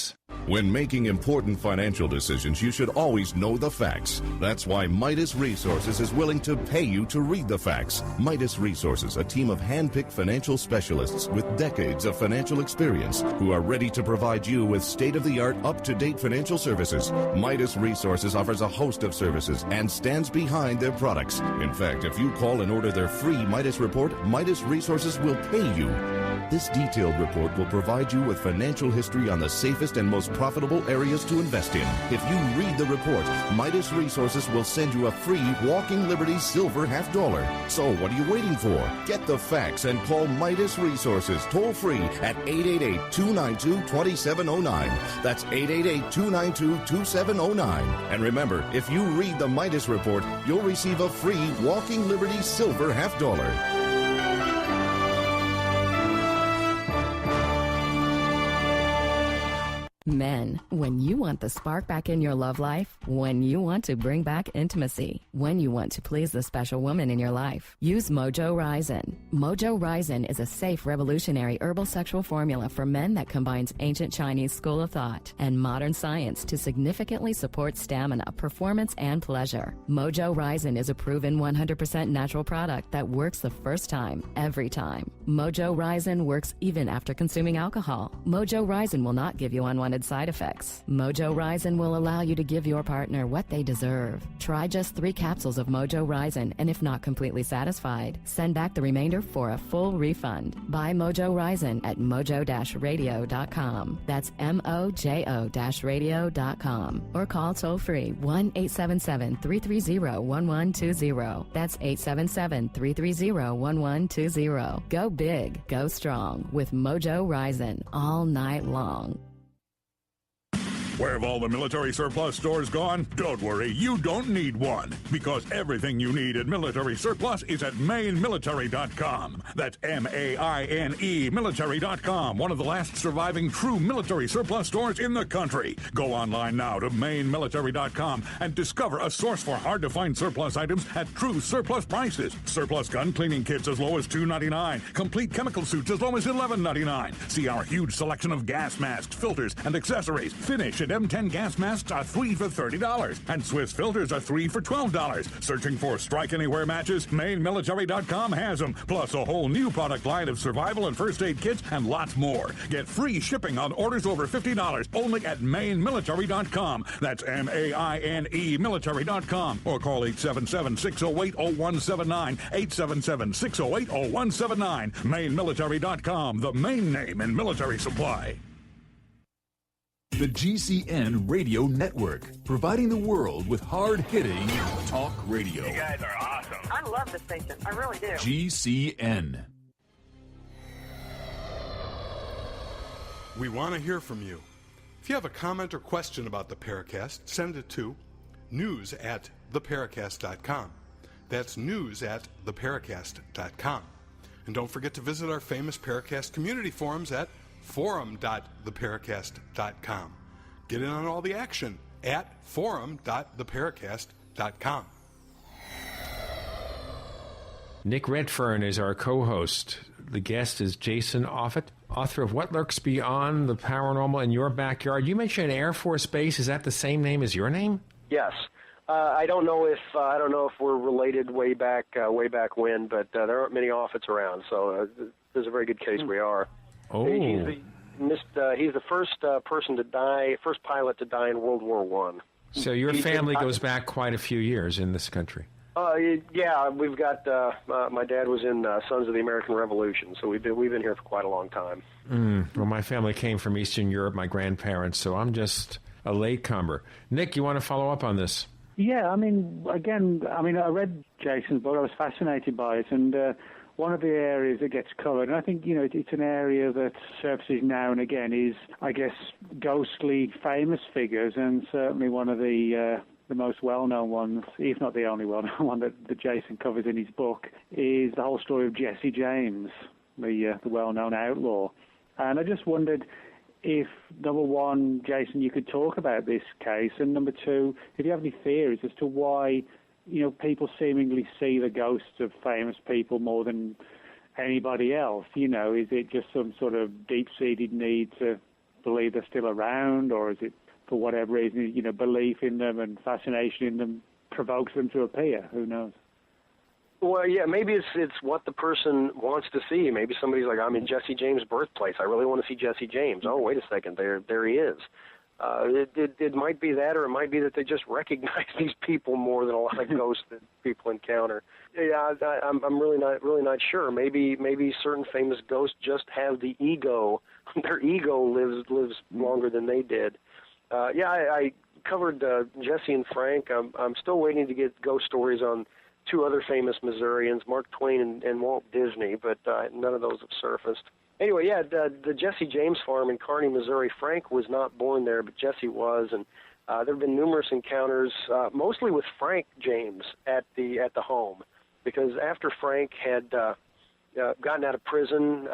When making important financial decisions, you should always know the facts. That's why Midas Resources is willing to pay you to read the facts. Midas Resources, a team of hand-picked financial specialists with decades of financial experience who are ready to provide you with state-of-the-art, up-to-date financial services. Midas Resources offers a host of services and stands behind their products. In fact, if you call and order their free Midas report, Midas Resources will pay you. This detailed report will provide you with financial history on the safest and most profitable areas to invest in. If you read the report, Midas Resources will send you a free Walking Liberty silver $50. So what are you waiting for? Get the facts and call Midas Resources toll free at 888-292-2709. That's 888-292-2709. And remember, if you read the Midas report, you'll receive a free Walking Liberty silver $50. Men, when you want the spark back in your love life, when you want to bring back intimacy, when you want to please the special woman in your life, use Mojo Ryzen. Mojo Ryzen is a safe, revolutionary herbal sexual formula for men that combines ancient Chinese school of thought and modern science to significantly support stamina, performance, and pleasure. Mojo Ryzen is a proven 100% natural product that works the first time, every time. Mojo Ryzen works even after consuming alcohol. Mojo Ryzen will not give you unwanted unwanted side effects. Mojo Ryzen will allow you to give your partner what they deserve. Try just 3 capsules of Mojo Ryzen, and if not completely satisfied, send back the remainder for a full refund. Buy Mojo Ryzen at mojo-radio.com. That's mojo-radio.com. Or call toll-free 1-877-330-1120. That's 877-330-1120. Go big, go strong with Mojo Ryzen all night long. Where have all the military surplus stores gone? Don't worry, you don't need one, because everything you need at Military Surplus is at MaineMilitary.com. That's M-A-I-N-E Military.com, one of the last surviving true military surplus stores in the country. Go online now to MaineMilitary.com and discover a source for hard-to-find surplus items at true surplus prices. Surplus gun cleaning kits as low as $2.99. Complete chemical suits as low as $11.99. See our huge selection of gas masks, filters, and accessories. Finish and M10 gas masks are 3 for $30, and Swiss filters are 3 for $12. Searching for Strike Anywhere matches? MaineMilitary.com has them, plus a whole new product line of survival and first aid kits and lots more. Get free shipping on orders over $50 only at MaineMilitary.com. That's M-A-I-N-E Military.com, or call 877-608-0179, 877-608-0179. MaineMilitary.com, the main name in military supply. The GCN Radio Network, providing the world with hard-hitting talk radio. You guys are awesome. I love the station. I really do. GCN. We want to hear from you. If you have a comment or question about the Paracast, send it to news@theparacast.com. That's news@theparacast.com. And don't forget to visit our famous Paracast community forums at forum.theparacast.com. Get in on all the action at forum.theparacast.com. Nick Redfern is our co-host. The guest is Jason Offutt, author of What Lurks Beyond, the Paranormal in Your Backyard. You mentioned Air Force Base. Is that the same name as your name? Yes. I don't know if we're related way back when, but there aren't many Offutts around, so there's a very good case we are. Oh. He's the first person to die, first pilot to die in World War I. So your family goes back quite a few years in this country. Yeah, we've got. My dad was in Sons of the American Revolution, so we've been here for quite a long time. Well, my family came from Eastern Europe, my grandparents, so I'm just a latecomer. Nick, you want to follow up on this? Yeah, I read Jason's book. I was fascinated by it, and one of the areas that gets covered, and I think, it's an area that surfaces now and again, is, I guess, ghostly famous figures, and certainly one of the most well-known ones, if not the only well-known one that Jason covers in his book, is the whole story of Jesse James, the well-known outlaw. And I just wondered if, number one, Jason, you could talk about this case, and number two, if you have any theories as to why people seemingly see the ghosts of famous people more than anybody else. Is it just some sort of deep-seated need to believe they're still around, or is it for whatever reason, belief in them and fascination in them provokes them to appear? Who knows? Well, yeah, maybe it's what the person wants to see. Maybe somebody's like, I'm in Jesse James' birthplace. I really want to see Jesse James. Oh, wait a second, there he is. It might be that, or it might be that they just recognize these people more than a lot of ghosts that people encounter. Yeah, I'm really not sure. Maybe certain famous ghosts just have the ego. Their ego lives longer than they did. I covered Jesse and Frank. I'm still waiting to get ghost stories on two other famous Missourians, Mark Twain and Walt Disney, but none of those have surfaced. Anyway, yeah, the Jesse James farm in Kearney, Missouri. Frank was not born there, but Jesse was, and there have been numerous encounters, mostly with Frank James at the home, because after Frank had gotten out of prison,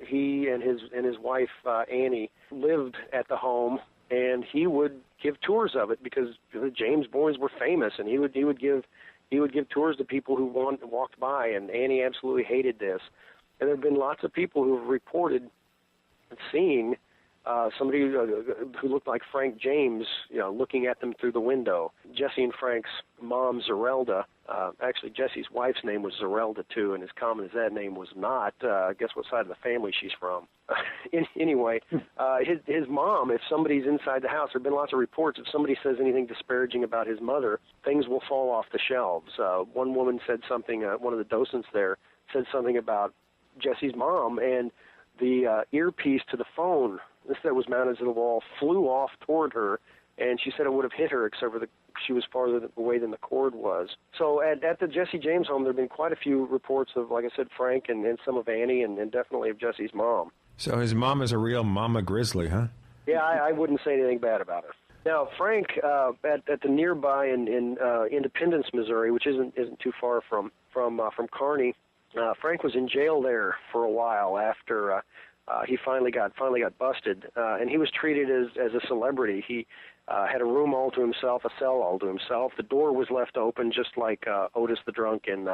he and his wife Annie lived at the home, and he would give tours of it because the James boys were famous, and he would give tours to people who walked by, and Annie absolutely hated this. And there have been lots of people who have reported seeing somebody who looked like Frank James, looking at them through the window. Jesse and Frank's mom, Zerelda, actually Jesse's wife's name was Zerelda too, and as common as that name was not, guess what side of the family she's from? Anyway, his mom, if somebody's inside the house, there have been lots of reports, if somebody says anything disparaging about his mother, things will fall off the shelves. One woman said something, one of the docents there said something about Jesse's mom, and the earpiece to the phone, this that was mounted to the wall, flew off toward her, and she said it would have hit her, except for she was farther away than the cord was. So at the Jesse James home, there have been quite a few reports of, like I said, Frank and some of Annie, and definitely of Jesse's mom. So his mom is a real mama grizzly, huh? Yeah, I wouldn't say anything bad about her. Now, Frank, at the nearby in Independence, Missouri, which isn't too far from Kearney, Frank was in jail there for a while after he finally got busted, and he was treated as a celebrity. He had a room all to himself, a cell all to himself. The door was left open, just like Otis the Drunk on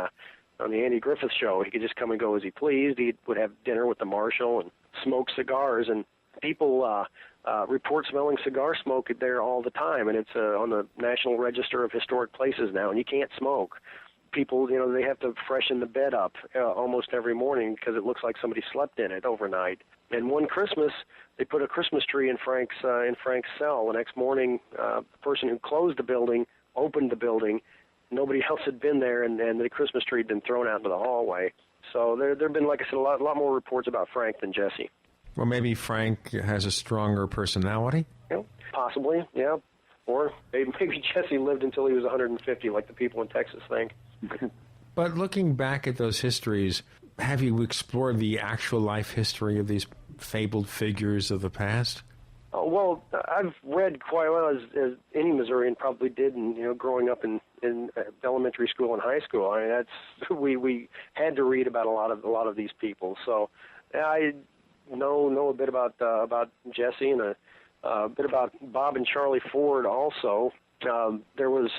the Andy Griffith Show. He could just come and go as he pleased. He would have dinner with the marshal and smoke cigars, and people report smelling cigar smoke there all the time, and it's on the National Register of Historic Places now, and you can't smoke. People, they have to freshen the bed up almost every morning because it looks like somebody slept in it overnight. And one Christmas, they put a Christmas tree in Frank's cell. The next morning, the person who closed the building opened the building. Nobody else had been there, and the Christmas tree had been thrown out into the hallway. So there have been, like I said, a lot more reports about Frank than Jesse. Well, maybe Frank has a stronger personality? Yeah, possibly, yeah. Or maybe Jesse lived until he was 150, like the people in Texas think. But looking back at those histories, have you explored the actual life history of these fabled figures of the past? Oh, well, I've read quite well, as any Missourian probably did, growing up in elementary school and high school. I mean, we had to read about a lot of these people. So I know a bit about Jesse and a bit about Bob and Charlie Ford also. There was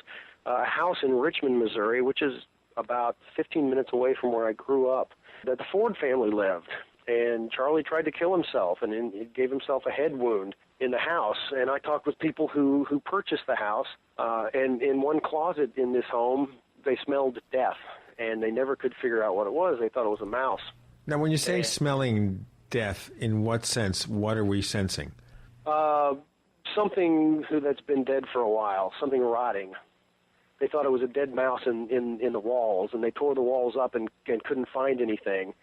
a house in Richmond, Missouri, which is about 15 minutes away from where I grew up, that the Ford family lived. And Charlie tried to kill himself, and he gave himself a head wound in the house. And I talked with people who purchased the house, and in one closet in this home, they smelled death, and they never could figure out what it was. They thought it was a mouse. Now, when you say smelling death, in what sense? What are we sensing? Something that's been dead for a while, something rotting. They thought it was a dead mouse in the walls, and they tore the walls up and couldn't find anything.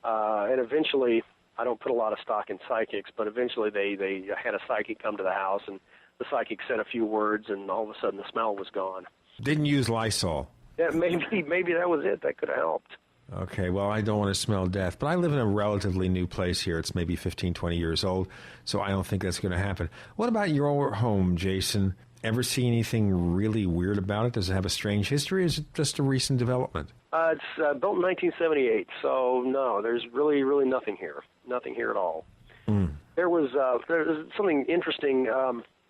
And eventually, I don't put a lot of stock in psychics, but eventually they had a psychic come to the house, and the psychic said a few words, and all of a sudden the smell was gone. Didn't use Lysol. Yeah, maybe that was it. That could have helped. Okay, well, I don't want to smell death, but I live in a relatively new place here. It's maybe 15, 20 years old, so I don't think that's going to happen. What about your home, Jason? Ever see anything really weird about it? Does it have a strange history, or is it just a recent development? It's built in 1978, so no, there's really nothing here. Nothing here at all. Mm. There was something interesting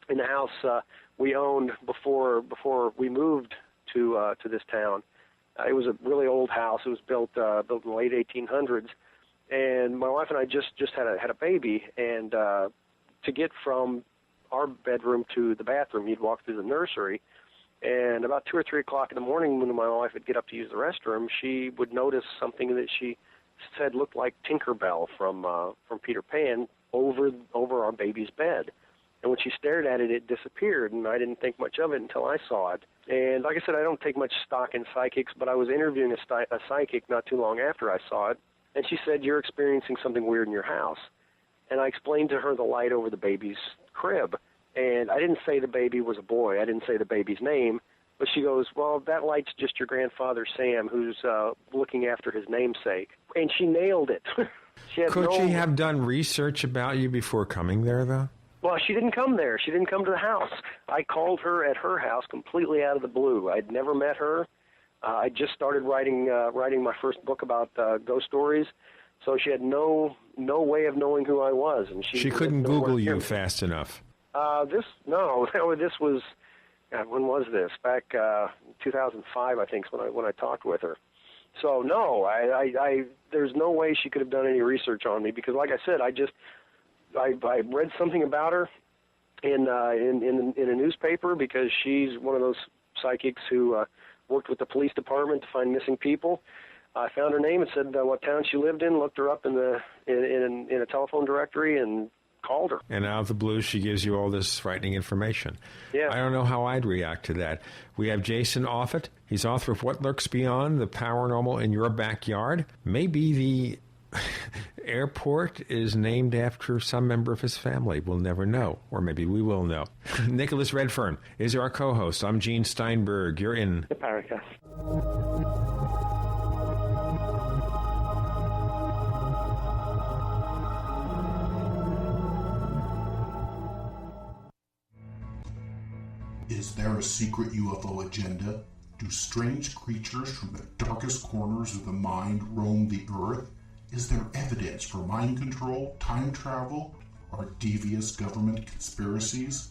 in the house we owned before we moved to this town. It was a really old house. It was built in the late 1800s, and my wife and I just had a baby. And to get from our bedroom to the bathroom, you'd walk through the nursery. And about 2 or 3 o'clock in the morning, when my wife would get up to use the restroom, she would notice something that she said looked like Tinkerbell from Peter Pan over our baby's bed. And when she stared at it, it disappeared, and I didn't think much of it until I saw it. And like I said, I don't take much stock in psychics, but I was interviewing a psychic not too long after I saw it, and she said, "You're experiencing something weird in your house." And I explained to her the light over the baby's crib. And I didn't say the baby was a boy. I didn't say the baby's name. But she goes, "Well, that light's just your grandfather, Sam, who's looking after his namesake." And she nailed it. Could she have done research about you before coming there, though? Well, she didn't come there. She didn't come to the house. I called her at her house completely out of the blue. I'd never met her. I just started writing my first book about ghost stories. So she had no way of knowing who I was, and she couldn't Google you fast enough. This was when was this? Back 2005, I think, when I talked with her. So no, I there's no way she could have done any research on me, because, like I said, I read something about her in a newspaper, because she's one of those psychics who worked with the police department to find missing people. I found her name and said what town she lived in, looked her up in a telephone directory, and called her. And out of the blue, she gives you all this frightening information. Yeah. I don't know how I'd react to that. We have Jason Offutt. He's author of What Lurks Beyond, The Paranormal in Your Backyard. Maybe the airport is named after some member of his family. We'll never know. Or maybe we will know. Nicholas Redfern is our co-host. I'm Gene Steinberg. You're in the Paracast. Is there a secret UFO agenda? Do strange creatures from the darkest corners of the mind roam the earth? Is there evidence for mind control, time travel, or devious government conspiracies?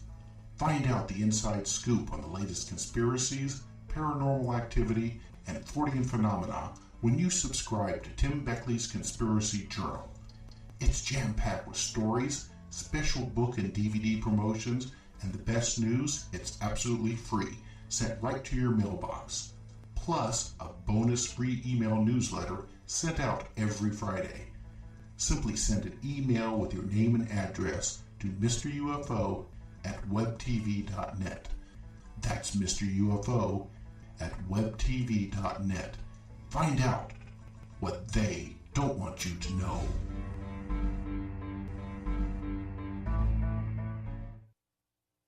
Find out the inside scoop on the latest conspiracies, paranormal activity, and Fortean phenomena when you subscribe to Tim Beckley's Conspiracy Journal. It's jam-packed with stories, special book and DVD promotions, and the best news, it's absolutely free, sent right to your mailbox. Plus, a bonus free email newsletter sent out every Friday. Simply send an email with your name and address to Mr. UFO at webtv.net. That's Mr. UFO at webtv.net. Find out what they don't want you to know.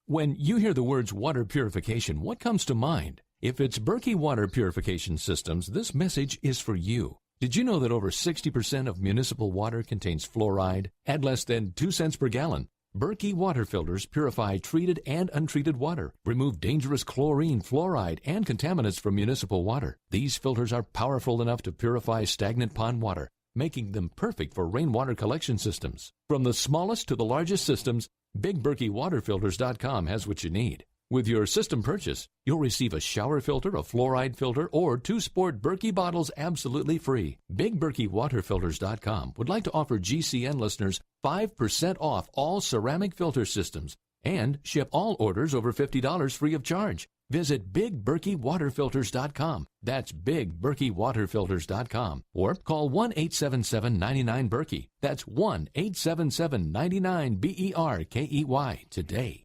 When you hear the words water purification, what comes to mind? If it's Berkey Water Purification Systems, this message is for you. Did you know that over 60% of municipal water contains fluoride at less than 2 cents per gallon? Berkey water filters purify treated and untreated water, remove dangerous chlorine, fluoride, and contaminants from municipal water. These filters are powerful enough to purify stagnant pond water, making them perfect for rainwater collection systems. From the smallest to the largest systems, BigBerkeyWaterFilters.com has what you need. With your system purchase, you'll receive a shower filter, a fluoride filter, or 2 sport Berkey bottles absolutely free. BigBerkeyWaterFilters.com would like to offer GCN listeners 5% off all ceramic filter systems and ship all orders over $50 free of charge. Visit BigBerkeyWaterFilters.com. That's BigBerkeyWaterFilters.com. Or call 1-877-99-BERKEY. That's 1-877-99-BERKEY today.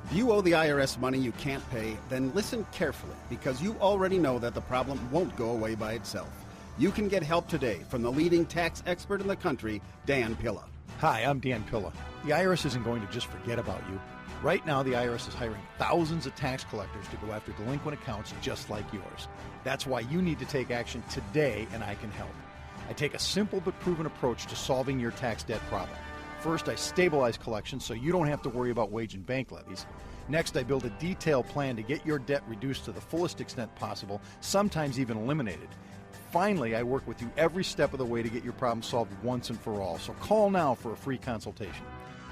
If you owe the IRS money you can't pay, then listen carefully, because you already know that the problem won't go away by itself. You can get help today from the leading tax expert in the country, Dan Pilla. Hi, I'm Dan Pilla. The IRS isn't going to just forget about you. Right now, the IRS is hiring thousands of tax collectors to go after delinquent accounts just like yours. That's why you need to take action today, and I can help. I take a simple but proven approach to solving your tax debt problem. First, I stabilize collections so you don't have to worry about wage and bank levies. Next, I build a detailed plan to get your debt reduced to the fullest extent possible, sometimes even eliminated. Finally, I work with you every step of the way to get your problem solved once and for all. So call now for a free consultation.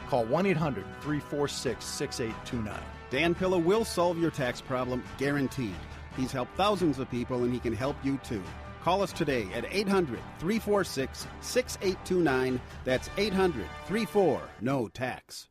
Call 1-800-346-6829. Dan Pilla will solve your tax problem, guaranteed. He's helped thousands of people, and he can help you too. Call us today at 800-346-6829. That's 800-34-NO-TAX.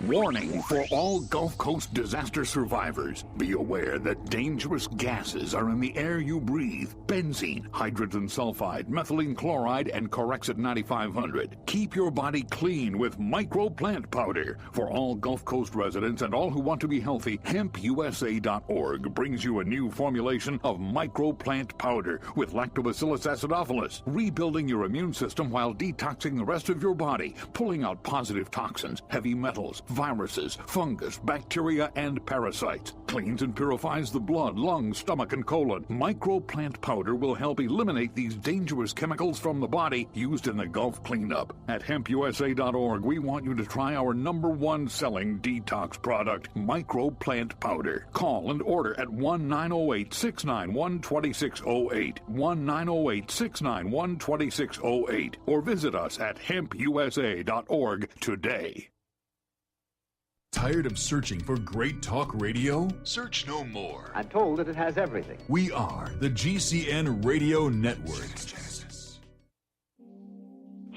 Warning for all Gulf Coast disaster survivors. Be aware that dangerous gases are in the air you breathe. Benzene, hydrogen sulfide, methylene chloride, and Corexit 9500. Keep your body clean with microplant powder. For all Gulf Coast residents and all who want to be healthy, HempUSA.org brings you a new formulation of microplant powder with Lactobacillus acidophilus, rebuilding your immune system while detoxing the rest of your body, pulling out positive toxins, heavy metals, viruses, fungus, bacteria, and parasites. Cleans and purifies the blood, lungs, stomach, and colon. Microplant powder will help eliminate these dangerous chemicals from the body used in the Gulf cleanup. At HempUSA.org, we want you to try our #1 selling detox product, Microplant Powder. Call and order at 1-908-691-2608, 1-908-691-2608, or visit us at HempUSA.org today. Tired of searching for great talk radio? Search no more. I'm told that it has everything. We are the GCN Radio Network.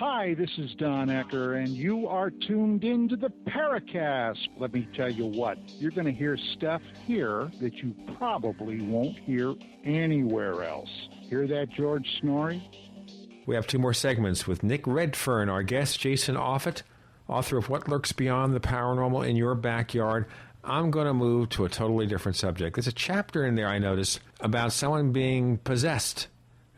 Hi, this is Don Ecker, and you are tuned in to the Paracast. Let me tell you what, you're going to hear stuff here that you probably won't hear anywhere else. Hear that, George Snorri? We have two more segments with Nick Redfern, our guest, Jason Offutt, author of What Lurks Beyond, the Paranormal in Your Backyard. I'm going to move to a totally different subject. There's a chapter in there, I noticed, about someone being possessed.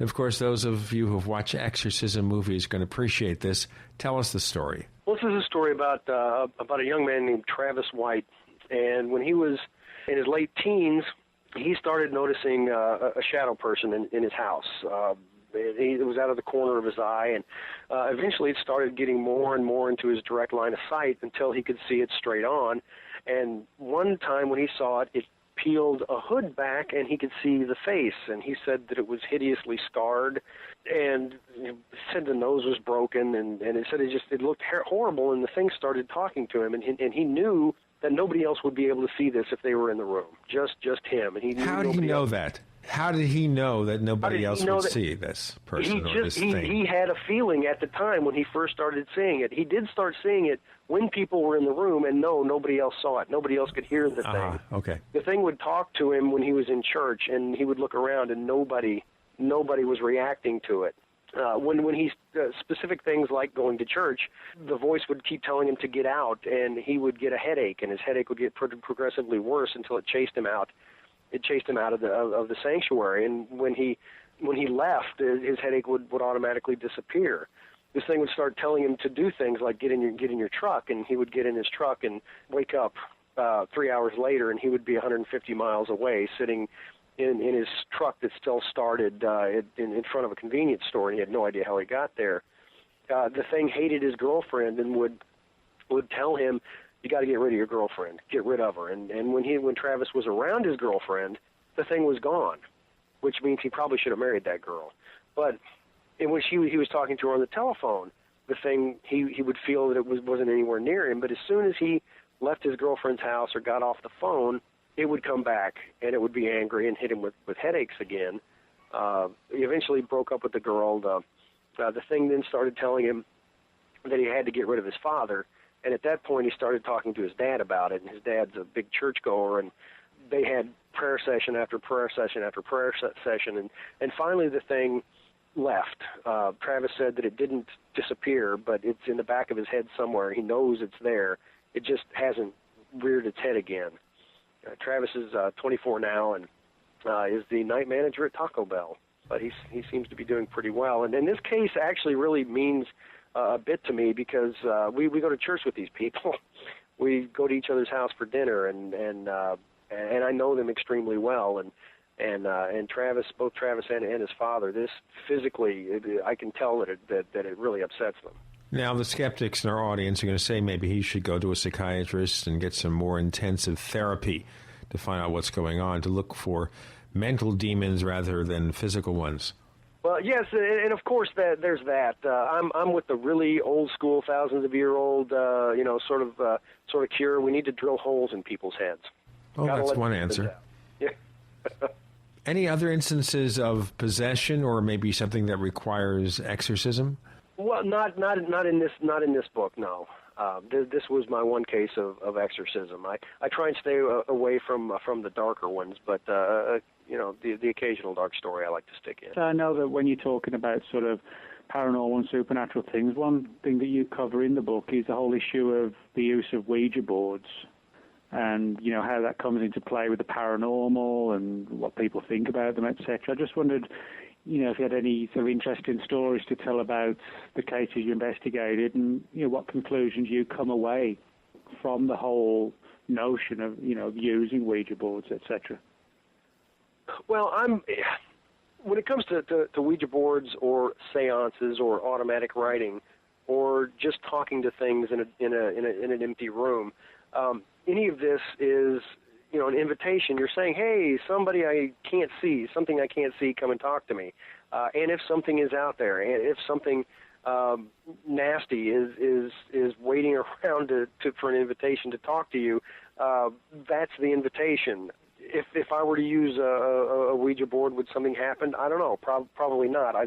Of course, those of you who've watched exorcism movies can appreciate this. Tell us the story. Well, this is a story about a young man named Travis White, and when he was in his late teens, he started noticing a shadow person in his house. It was out of the corner of his eye, and eventually it started getting more and more into his direct line of sight until he could see it straight on. And one time when he saw it, it peeled a hood back and he could see the face, and he said that it was hideously scarred, and said the nose was broken, and it said it looked horrible, and the thing started talking to him, and he knew that nobody else would be able to see this if they were in the room, just him. And he knew. How did he know that? How did he know that nobody else would see this person or this thing? He had a feeling at the time when he first started seeing it. He did start seeing it when people were in the room, and nobody else saw it. Nobody else could hear the thing. Okay. The thing would talk to him when he was in church, and he would look around, and nobody was reacting to it. When he specific things like going to church, the voice would keep telling him to get out, and he would get a headache, and his headache would get progressively worse until it chased him out. It chased him out of the sanctuary, and when he left, his headache would automatically disappear. This thing would start telling him to do things like get in your truck, and he would get in his truck and wake up 3 hours later, and he would be 150 miles away, sitting in his truck that still started in front of a convenience store, and he had no idea how he got there. The thing hated his girlfriend and would tell him, you got to get rid of your girlfriend, get rid of her. And when Travis was around his girlfriend, the thing was gone, which means he probably should have married that girl. But when he was talking to her on the telephone, the thing, he would feel that it wasn't anywhere near him. But as soon as he left his girlfriend's house or got off the phone, it would come back, and it would be angry and hit him with headaches again. He eventually broke up with the girl. The thing then started telling him that he had to get rid of his father. And at that point, he started talking to his dad about it, and his dad's a big churchgoer, and they had prayer session after prayer session after prayer session, and finally the thing left. Travis said that it didn't disappear, but it's in the back of his head somewhere. He knows it's there. It just hasn't reared its head again. Travis is 24 now and is the night manager at Taco Bell, but he seems to be doing pretty well. And in this case actually really means a bit to me because we go to church with these people. We go to each other's house for dinner, and I know them extremely well. And Travis, both Travis and his father, this physically, I can tell that it really upsets them. Now, the skeptics in our audience are going to say maybe he should go to a psychiatrist and get some more intensive therapy to find out what's going on, to look for mental demons rather than physical ones. Well, yes, and of course there's that. I'm with the really old school, thousands of year old, sort of cure. We need to drill holes in people's heads. Oh, that's one answer. Yeah. Any other instances of possession, or maybe something that requires exorcism? Well, not in this book. No. This was my one case of exorcism. I try and stay away from the darker ones, but the occasional dark story I like to stick in. I know that when you're talking about sort of paranormal and supernatural things, one thing that you cover in the book is the whole issue of the use of Ouija boards, and how that comes into play with the paranormal and what people think about them, etc. I just wondered, if you had any sort of interesting stories to tell about the cases you investigated, and what conclusions you come away from the whole notion of using Ouija boards, etc. Well, when it comes to Ouija boards or seances or automatic writing or just talking to things in an empty room, any of this is an invitation. You're saying, hey, somebody I can't see, something I can't see, come and talk to me. And if something is out there, and if something nasty is waiting around for an invitation to talk to you, that's the invitation. if I were to use a Ouija board, would something happen? I don't know. Probably not. I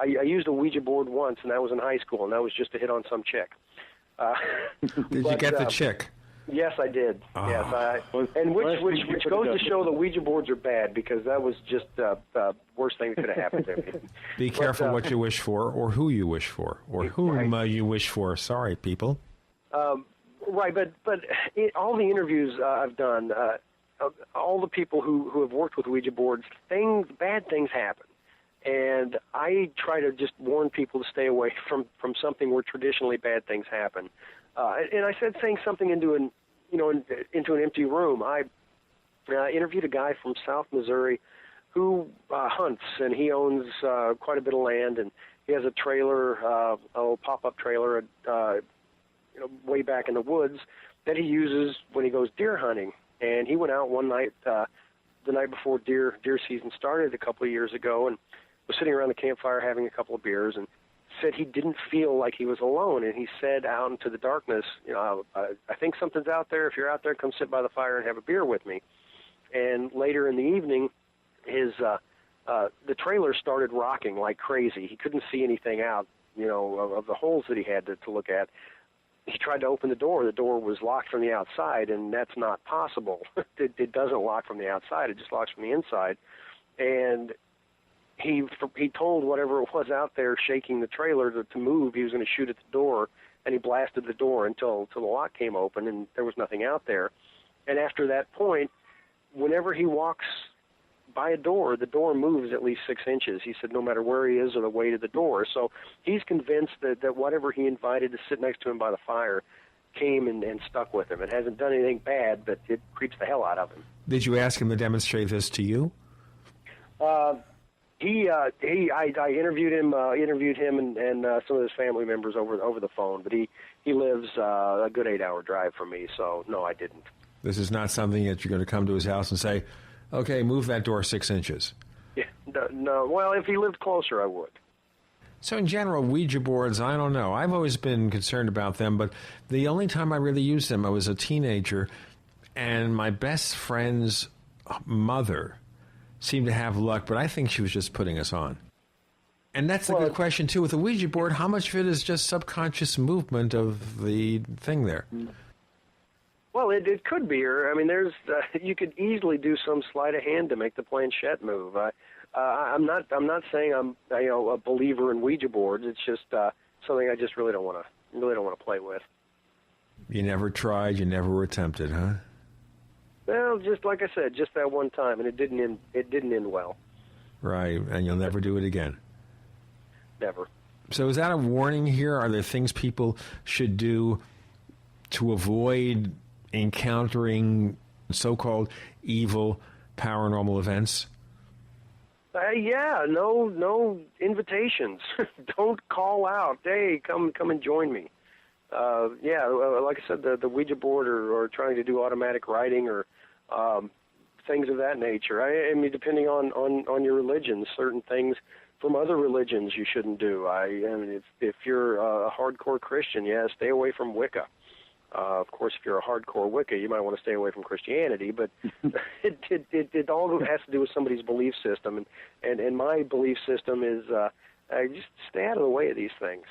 used a Ouija board once, and that was in high school, and that was just to hit on some chick. Did you get the chick? Yes, I did. Oh. Yes, and which goes to show that Ouija boards are bad, because that was just the worst thing that could have happened to me. Be careful what you wish for, or who you wish for, or whom you wish for. Sorry, people. Right, but all the interviews I've done, all the people who have worked with Ouija boards, bad things happen. And I try to just warn people to stay away from something where traditionally bad things happen. And I said saying something into an empty room. I interviewed a guy from South Missouri who hunts, and he owns quite a bit of land, and he has a trailer, a little pop-up trailer, way back in the woods that he uses when he goes deer hunting. And he went out one night, the night before deer season started a couple of years ago, and was sitting around the campfire having a couple of beers, and said he didn't feel like he was alone. And he said out into the darkness, I think something's out there. If you're out there, come sit by the fire and have a beer with me. And later in the evening, the trailer started rocking like crazy. He couldn't see anything out, of the holes that he had to look at. He tried to open the door. The door was locked from the outside, and that's not possible. It doesn't lock from the outside. It just locks from the inside. And he told whatever it was out there shaking the trailer to move. He was going to shoot at the door, and he blasted the door until the lock came open, and there was nothing out there. And after that point, whenever he walks by a door, the door moves at least 6 inches. He said no matter where he is or the weight of the door. So he's convinced that whatever he invited to sit next to him by the fire came and stuck with him. It hasn't done anything bad, but it creeps the hell out of him. Did you ask him to demonstrate this to you? I interviewed him and some of his family members over the phone, but he lives a good 8-hour drive from me, so no, I didn't. This is not something that you're going to come to his house and say, okay, move that door 6 inches. Yeah, no. Well, if he lived closer, I would. So in general, Ouija boards, I don't know. I've always been concerned about them, but the only time I really used them, I was a teenager, and my best friend's mother seemed to have luck, but I think she was just putting us on. And that's the good question, too. With a Ouija board, how much of it is just subconscious movement of the thing there? Well, it could be. Or I mean, there's you could easily do some sleight of hand to make the planchette move. I'm not saying I'm a believer in Ouija boards. It's just something I just really don't want to play with. You never tried. You never were tempted, huh? Well, just like I said, just that one time, and it didn't end well. Right, and you'll never do it again. Never. So is that a warning here? Are there things people should do to avoid encountering so-called evil paranormal events? Yeah, no invitations. Don't call out. Hey, come and join me. Like I said, the Ouija board or trying to do automatic writing or things of that nature. I mean, depending on your religion, certain things from other religions you shouldn't do. I mean, if you're a hardcore Christian, stay away from Wicca. Of course, if you're a hardcore Wicca, you might want to stay away from Christianity, but it all has to do with somebody's belief system, and my belief system is just stay out of the way of these things.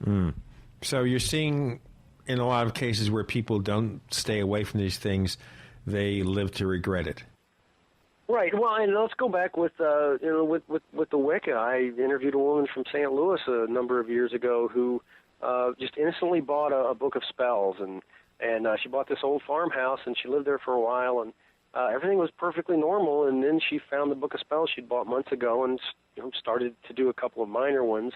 Mm. So you're seeing in a lot of cases where people don't stay away from these things, they live to regret it. Right. Well, and let's go back with with the Wicca. I interviewed a woman from St. Louis a number of years ago who just innocently bought a book of spells, and she bought this old farmhouse, and she lived there for a while, and everything was perfectly normal. And then she found the book of spells she'd bought months ago, and started to do a couple of minor ones,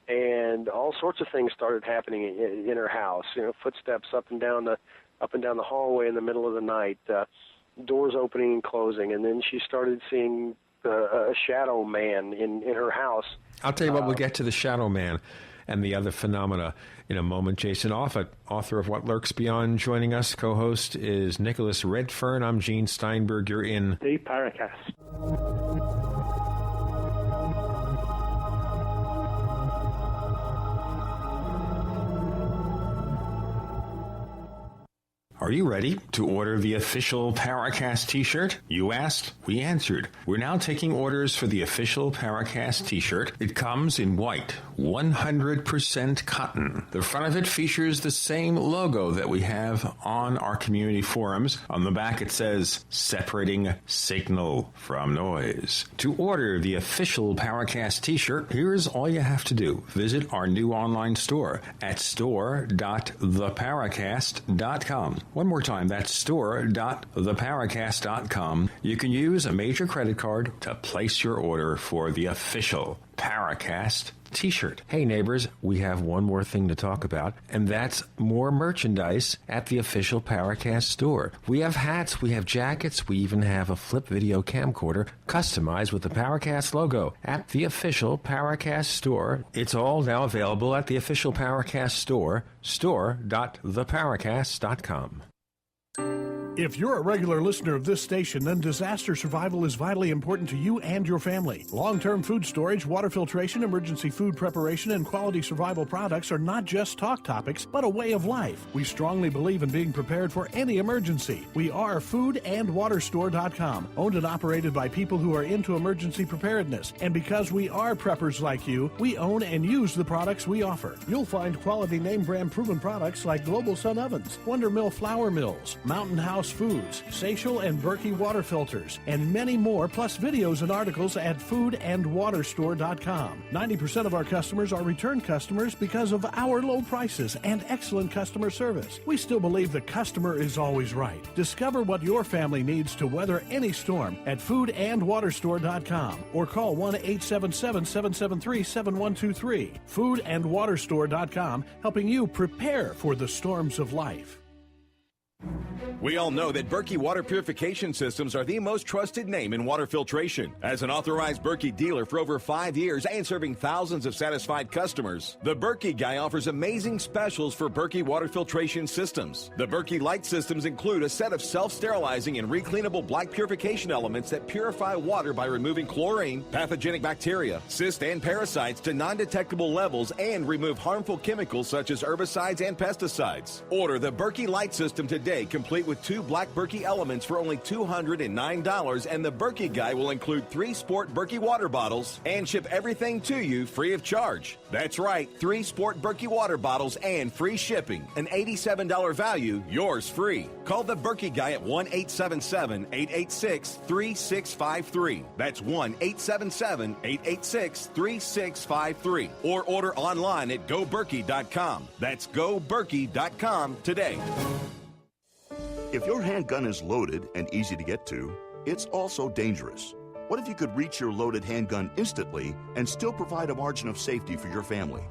and all sorts of things started happening in her house. Footsteps up and down the hallway in the middle of the night, doors opening and closing, and then she started seeing a shadow man in her house. I'll tell you what, we'll get to the shadow man and the other phenomena in a moment. Jason Offutt, author of What Lurks Beyond, joining us. Co-host is Nicholas Redfern. I'm Gene Steinberg. You're in the Paracast. Are you ready to order the official Paracast t-shirt? You asked, we answered. We're now taking orders for the official Paracast t-shirt. It comes in white, 100% cotton. The front of it features the same logo that we have on our community forums. On the back it says, separating signal from noise. To order the official Paracast t-shirt, here's all you have to do. Visit our new online store at store.theparacast.com. One more time, that's store.theparacast.com. You can use a major credit card to place your order for the official Paracast t-shirt. Hey neighbors, we have one more thing to talk about, and that's more merchandise at the official Paracast store. We have hats, we have jackets, we even have a flip video camcorder customized with the Paracast logo at the official Paracast store. It's all now available at the official Paracast store, store.theparacast.com. If you're a regular listener of this station, then disaster survival is vitally important to you and your family. Long-term food storage, water filtration, emergency food preparation, and quality survival products are not just talk topics, but a way of life. We strongly believe in being prepared for any emergency. We are foodandwaterstore.com, owned and operated by people who are into emergency preparedness. And because we are preppers like you, we own and use the products we offer. You'll find quality name-brand proven products like Global Sun Ovens, Wonder Mill Flour Mills, Mountain House Foods, Seychelles and Berkey water filters, and many more, plus videos and articles at foodandwaterstore.com. 90% of our customers are return customers because of our low prices and excellent customer service. We still believe the customer is always right. Discover what your family needs to weather any storm at foodandwaterstore.com or call 1-877-773-7123. Foodandwaterstore.com, helping you prepare for the storms of life. We all know that Berkey Water Purification Systems are the most trusted name in water filtration. As an authorized Berkey dealer for over 5 years and serving thousands of satisfied customers, the Berkey Guy offers amazing specials for Berkey water filtration systems. The Berkey Light systems include a set of self-sterilizing and recleanable black purification elements that purify water by removing chlorine, pathogenic bacteria, cysts, and parasites to non-detectable levels and remove harmful chemicals such as herbicides and pesticides. Order the Berkey Light system today, complete with 2 black Berkey elements for only $209, and the Berkey Guy will include 3 sport Berkey water bottles and ship everything to you free of charge. That's right, 3 sport Berkey water bottles and free shipping. An $87 value, yours free. Call the Berkey Guy at 1-877-886-3653. That's 1-877-886-3653. Or order online at goberkey.com. That's goberkey.com today. If your handgun is loaded and easy to get to, it's also dangerous. What if you could reach your loaded handgun instantly and still provide a margin of safety for your family?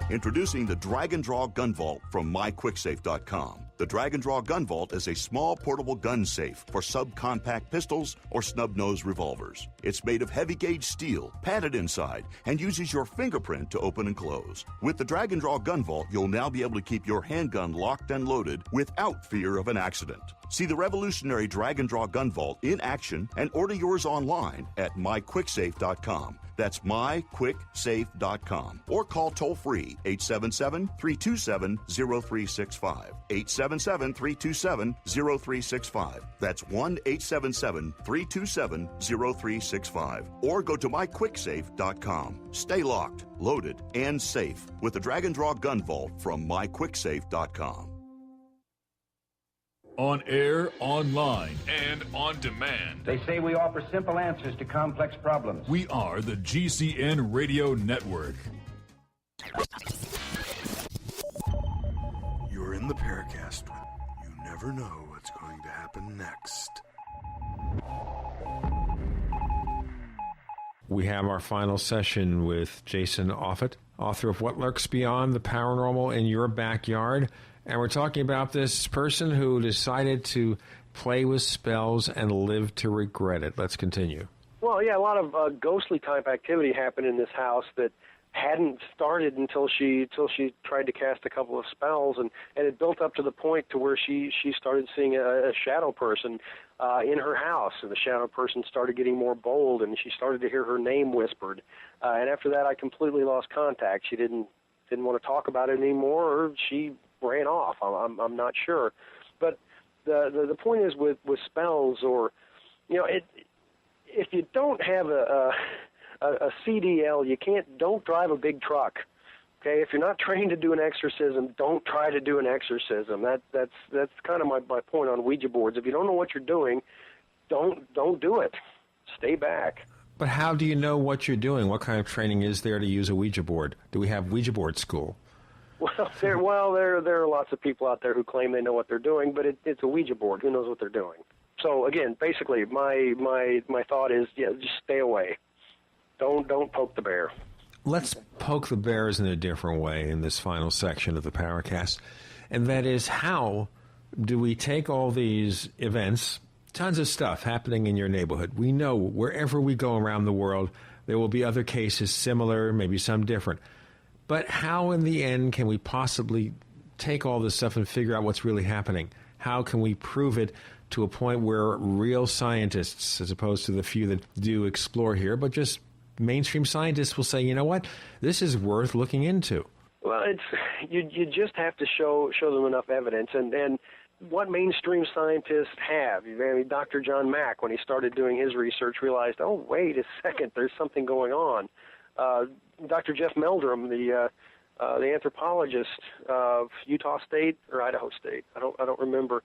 Introducing the Drag and Draw Gun Vault from myquicksafe.com. The Drag and Draw Gun Vault is a small portable gun safe for subcompact pistols or snub-nose revolvers. It's made of heavy-gauge steel, padded inside, and uses your fingerprint to open and close. With the Drag and Draw Gun Vault, you'll now be able to keep your handgun locked and loaded without fear of an accident. See the revolutionary Drag and Draw Gun Vault in action and order yours online at myquicksafe.com. That's myquicksafe.com. Or call toll-free 877-327-0365. 877-327-0365. That's 1-877-327-0365. Or go to myquicksafe.com. Stay locked, loaded, and safe with the Drag and Draw Gun Vault from myquicksafe.com. On air, online, and on demand. They say we offer simple answers to complex problems. We are the GCN Radio Network. You're in the Paracast. You never know what's going to happen next. We have our final session with Jason Offutt, author of What Lurks Beyond, the Paranormal in Your Backyard. And we're talking about this person who decided to play with spells and live to regret it. Let's continue. Well, yeah, a lot of ghostly type activity happened in this house that hadn't started until she tried to cast a couple of spells, and it built up to the point to where she started seeing a shadow person in her house, and the shadow person started getting more bold, and she started to hear her name whispered. And after that, I completely lost contact. She didn't want to talk about it anymore, or she ran off. I'm not sure. But The point is with spells, or if you don't have a CDL, don't drive a big truck. Okay, if you're not trained to do an exorcism, don't try to do an exorcism. That's kind of my point on Ouija boards. If you don't know what you're doing, don't do it. Stay back. But how do you know what you're doing? What kind of training is there to use a Ouija board? Do we have Ouija board school? Well, there are lots of people out there who claim they know what they're doing, but it's a Ouija board. Who knows what they're doing? So again, basically, my thought is, just stay away. Don't poke the bear. Let's poke the bears in a different way in this final section of the Paracast, and that is, how do we take all these events, tons of stuff happening in your neighborhood? We know wherever we go around the world, there will be other cases similar, maybe some different. But how in the end can we possibly take all this stuff and figure out what's really happening? How can we prove it to a point where real scientists, as opposed to the few that do explore here, but just mainstream scientists will say, you know what, this is worth looking into? Well, you just have to show them enough evidence, and what mainstream scientists have. I mean, Dr. John Mack, when he started doing his research, realized, oh, wait a second, there's something going on. Dr. Jeff Meldrum, the anthropologist of Utah State or Idaho State, I don't remember,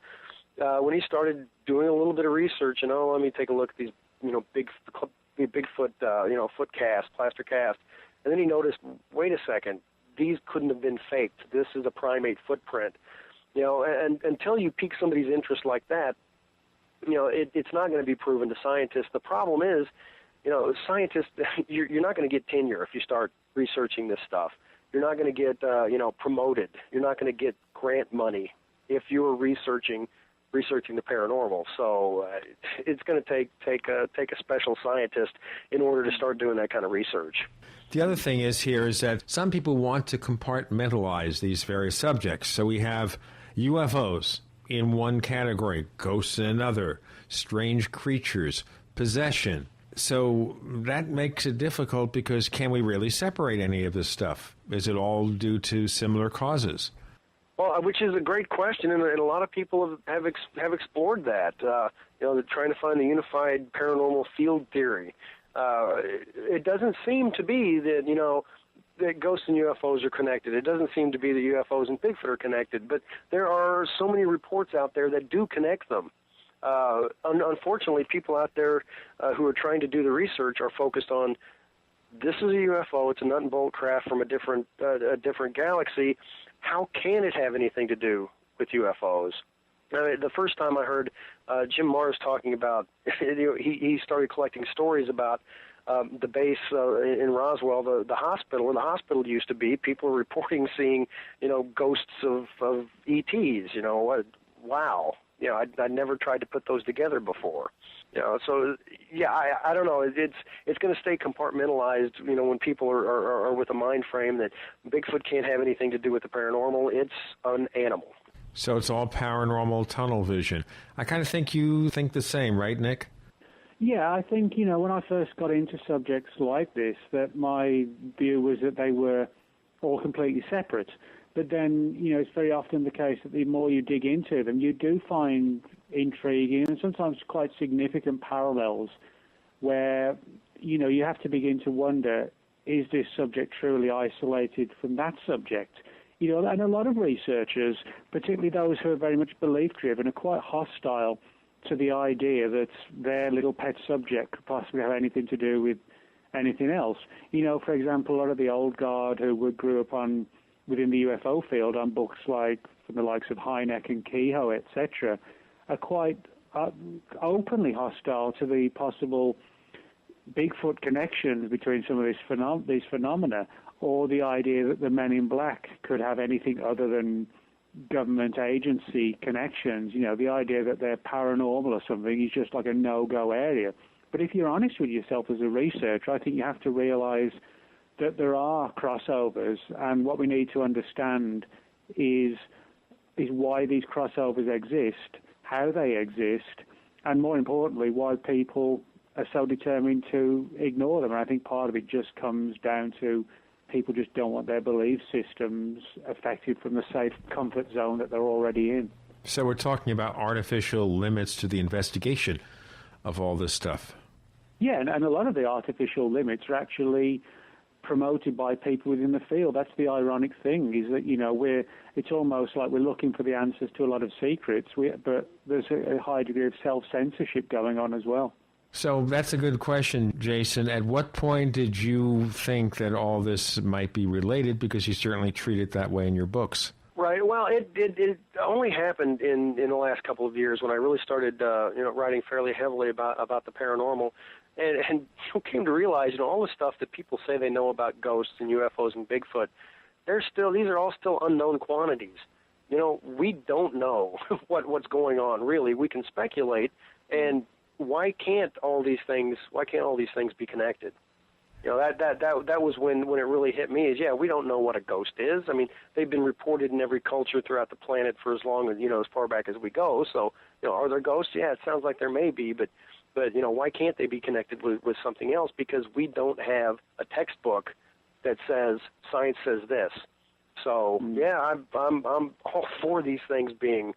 when he started doing a little bit of research, let me take a look at these, Bigfoot, foot cast, plaster cast. And then he noticed, wait a second, these couldn't have been faked. This is a primate footprint. And until you pique somebody's interest like that, it's not going to be proven to scientists. The problem is, scientists, you're not going to get tenure if you start researching this stuff. You're not going to get, promoted. You're not going to get grant money if you're researching the paranormal. So it's going to take a special scientist in order to start doing that kind of research. The other thing is that some people want to compartmentalize these various subjects. So we have UFOs in one category, ghosts in another, strange creatures, possession. So that makes it difficult, because can we really separate any of this stuff? Is it all due to similar causes? Well, which is a great question, and a lot of people have explored that. They're trying to find the unified paranormal field theory. It doesn't seem to be that that ghosts and UFOs are connected. It doesn't seem to be that UFOs and Bigfoot are connected. But there are so many reports out there that do connect them. Unfortunately, people out there who are trying to do the research are focused on, this is a UFO. It's a nut and bolt craft from a different galaxy. How can it have anything to do with UFOs? The first time I heard Jim Mars talking about, he started collecting stories about the base in Roswell, the hospital. Where the hospital used to be, people were reporting seeing, ghosts of ETs. Wow. I'd never tried to put those together before. So I don't know. It's going to stay compartmentalized. When people are with a mind frame that Bigfoot can't have anything to do with the paranormal, it's an animal. So it's all paranormal tunnel vision. I kind of think you think the same, right, Nick? Yeah, I think, when I first got into subjects like this, that my view was that they were all completely separate. But then, it's very often the case that the more you dig into them, you do find intriguing and sometimes quite significant parallels where, you have to begin to wonder, is this subject truly isolated from that subject? And a lot of researchers, particularly those who are very much belief-driven, are quite hostile to the idea that their little pet subject could possibly have anything to do with anything else. For example, a lot of the old guard who grew up within the UFO field on books like from the likes of Hynek and Kehoe, etc., are quite openly hostile to the possible Bigfoot connections between some of these phenomena, or the idea that the Men in Black could have anything other than government agency connections. The idea that they're paranormal or something is just like a no-go area. But if you're honest with yourself as a researcher, I think you have to realize that there are crossovers, and what we need to understand is why these crossovers exist, how they exist, and more importantly, why people are so determined to ignore them. And I think part of it just comes down to people just don't want their belief systems affected from the safe comfort zone that they're already in. So we're talking about artificial limits to the investigation of all this stuff. Yeah, and a lot of the artificial limits are actually promoted by people within the field. That's the ironic thing, is that, it's almost like we're looking for the answers to a lot of secrets, but there's a high degree of self-censorship going on as well. So that's a good question, Jason. At what point did you think that all this might be related? Because you certainly treat it that way in your books. Right. Well, it only happened in the last couple of years when I really started, writing fairly heavily about the paranormal, and came to realize, all the stuff that people say they know about ghosts and UFOs and Bigfoot, these are all still unknown quantities. We don't know what's going on really. We can speculate, and why can't all these things be connected? That was when it really hit me, is we don't know what a ghost is. I mean, they've been reported in every culture throughout the planet for as long as, as far back as we go. So, are there ghosts? Yeah, it sounds like there may be, but why can't they be connected with something else? Because we don't have a textbook that says science says this. So, I'm all for these things being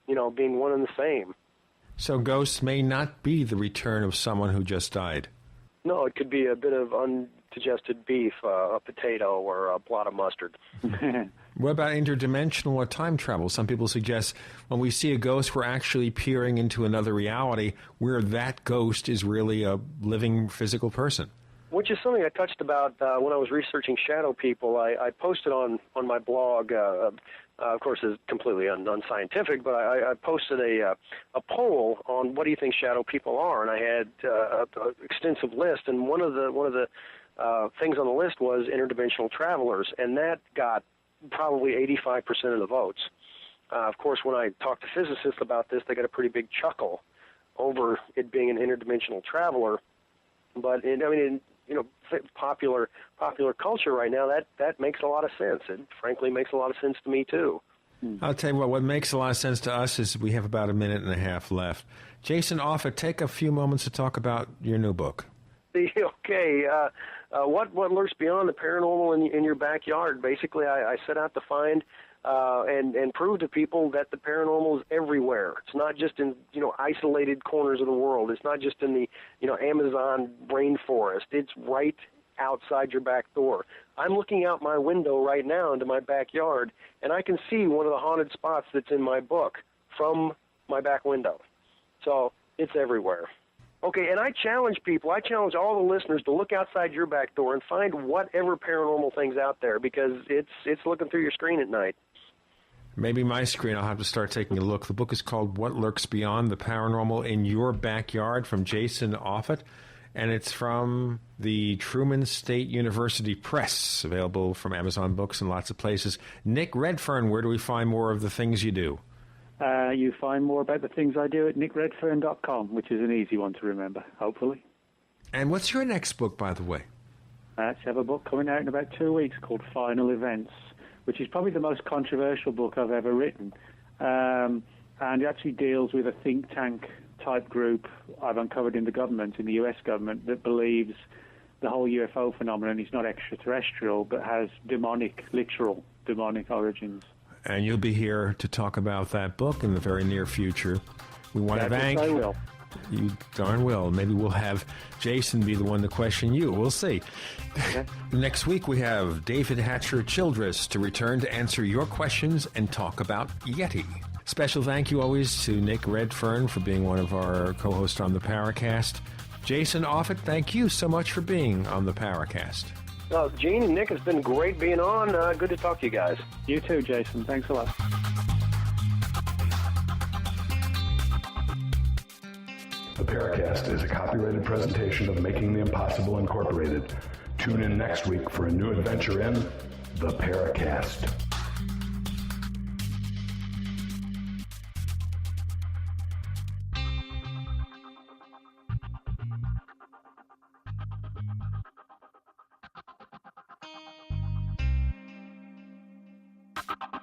one and the same. So ghosts may not be the return of someone who just died. No, it could be a bit of undigested beef, a potato, or a blot of mustard. What about interdimensional or time travel? Some people suggest when we see a ghost, we're actually peering into another reality where that ghost is really a living physical person. Which is something I touched about when I was researching shadow people. I posted on my blog, of course it's completely unscientific, but I posted a poll on what do you think shadow people are, and I had an extensive list, and one of the things on the list was interdimensional travelers, and that got probably 85% of the votes. Of course, when I talked to physicists about this, they got a pretty big chuckle over it being an interdimensional traveler. But popular culture right now, that makes a lot of sense. It frankly makes a lot of sense to me too. I'll tell you what makes a lot of sense to us is we have about a minute and a half left. Jason Offutt, take a few moments to talk about your new book. Okay, what lurks beyond the paranormal in your backyard? Basically, I set out to find and prove to people that the paranormal is everywhere. It's not just in isolated corners of the world. It's not just in the Amazon rainforest. It's right outside your back door. I'm looking out my window right now into my backyard, and I can see one of the haunted spots that's in my book from my back window. So it's everywhere. Okay, and I challenge all the listeners to look outside your back door and find whatever paranormal thing's out there, because it's looking through your screen at night. Maybe my screen, I'll have to start taking a look. The book is called What Lurks Beyond, the Paranormal in Your Backyard, from Jason Offutt, and it's from the Truman State University Press, available from Amazon Books and lots of places. Nick Redfern, where do we find more of the things you do? You find more about the things I do at nickredfern.com, which is an easy one to remember, hopefully. And what's your next book, by the way? I actually have a book coming out in about 2 weeks called Final Events, which is probably the most controversial book I've ever written. And it actually deals with a think tank type group I've uncovered in the government, in the U.S. government, that believes the whole UFO phenomenon is not extraterrestrial, but has literal demonic origins. And you'll be here to talk about that book in the very near future. We want to thank I will. You darn well. Maybe we'll have Jason be the one to question you. We'll see. Okay. Next week, we have David Hatcher Childress to return to answer your questions and talk about Yeti. Special thank you always to Nick Redfern for being one of our co-hosts on the Paracast. Jason Offutt, thank you so much for being on the Paracast. Gene and Nick, it's been great being on. Good to talk to you guys. You too, Jason. Thanks a lot. The Paracast is a copyrighted presentation of Making the Impossible Incorporated. Tune in next week for a new adventure in The Paracast. You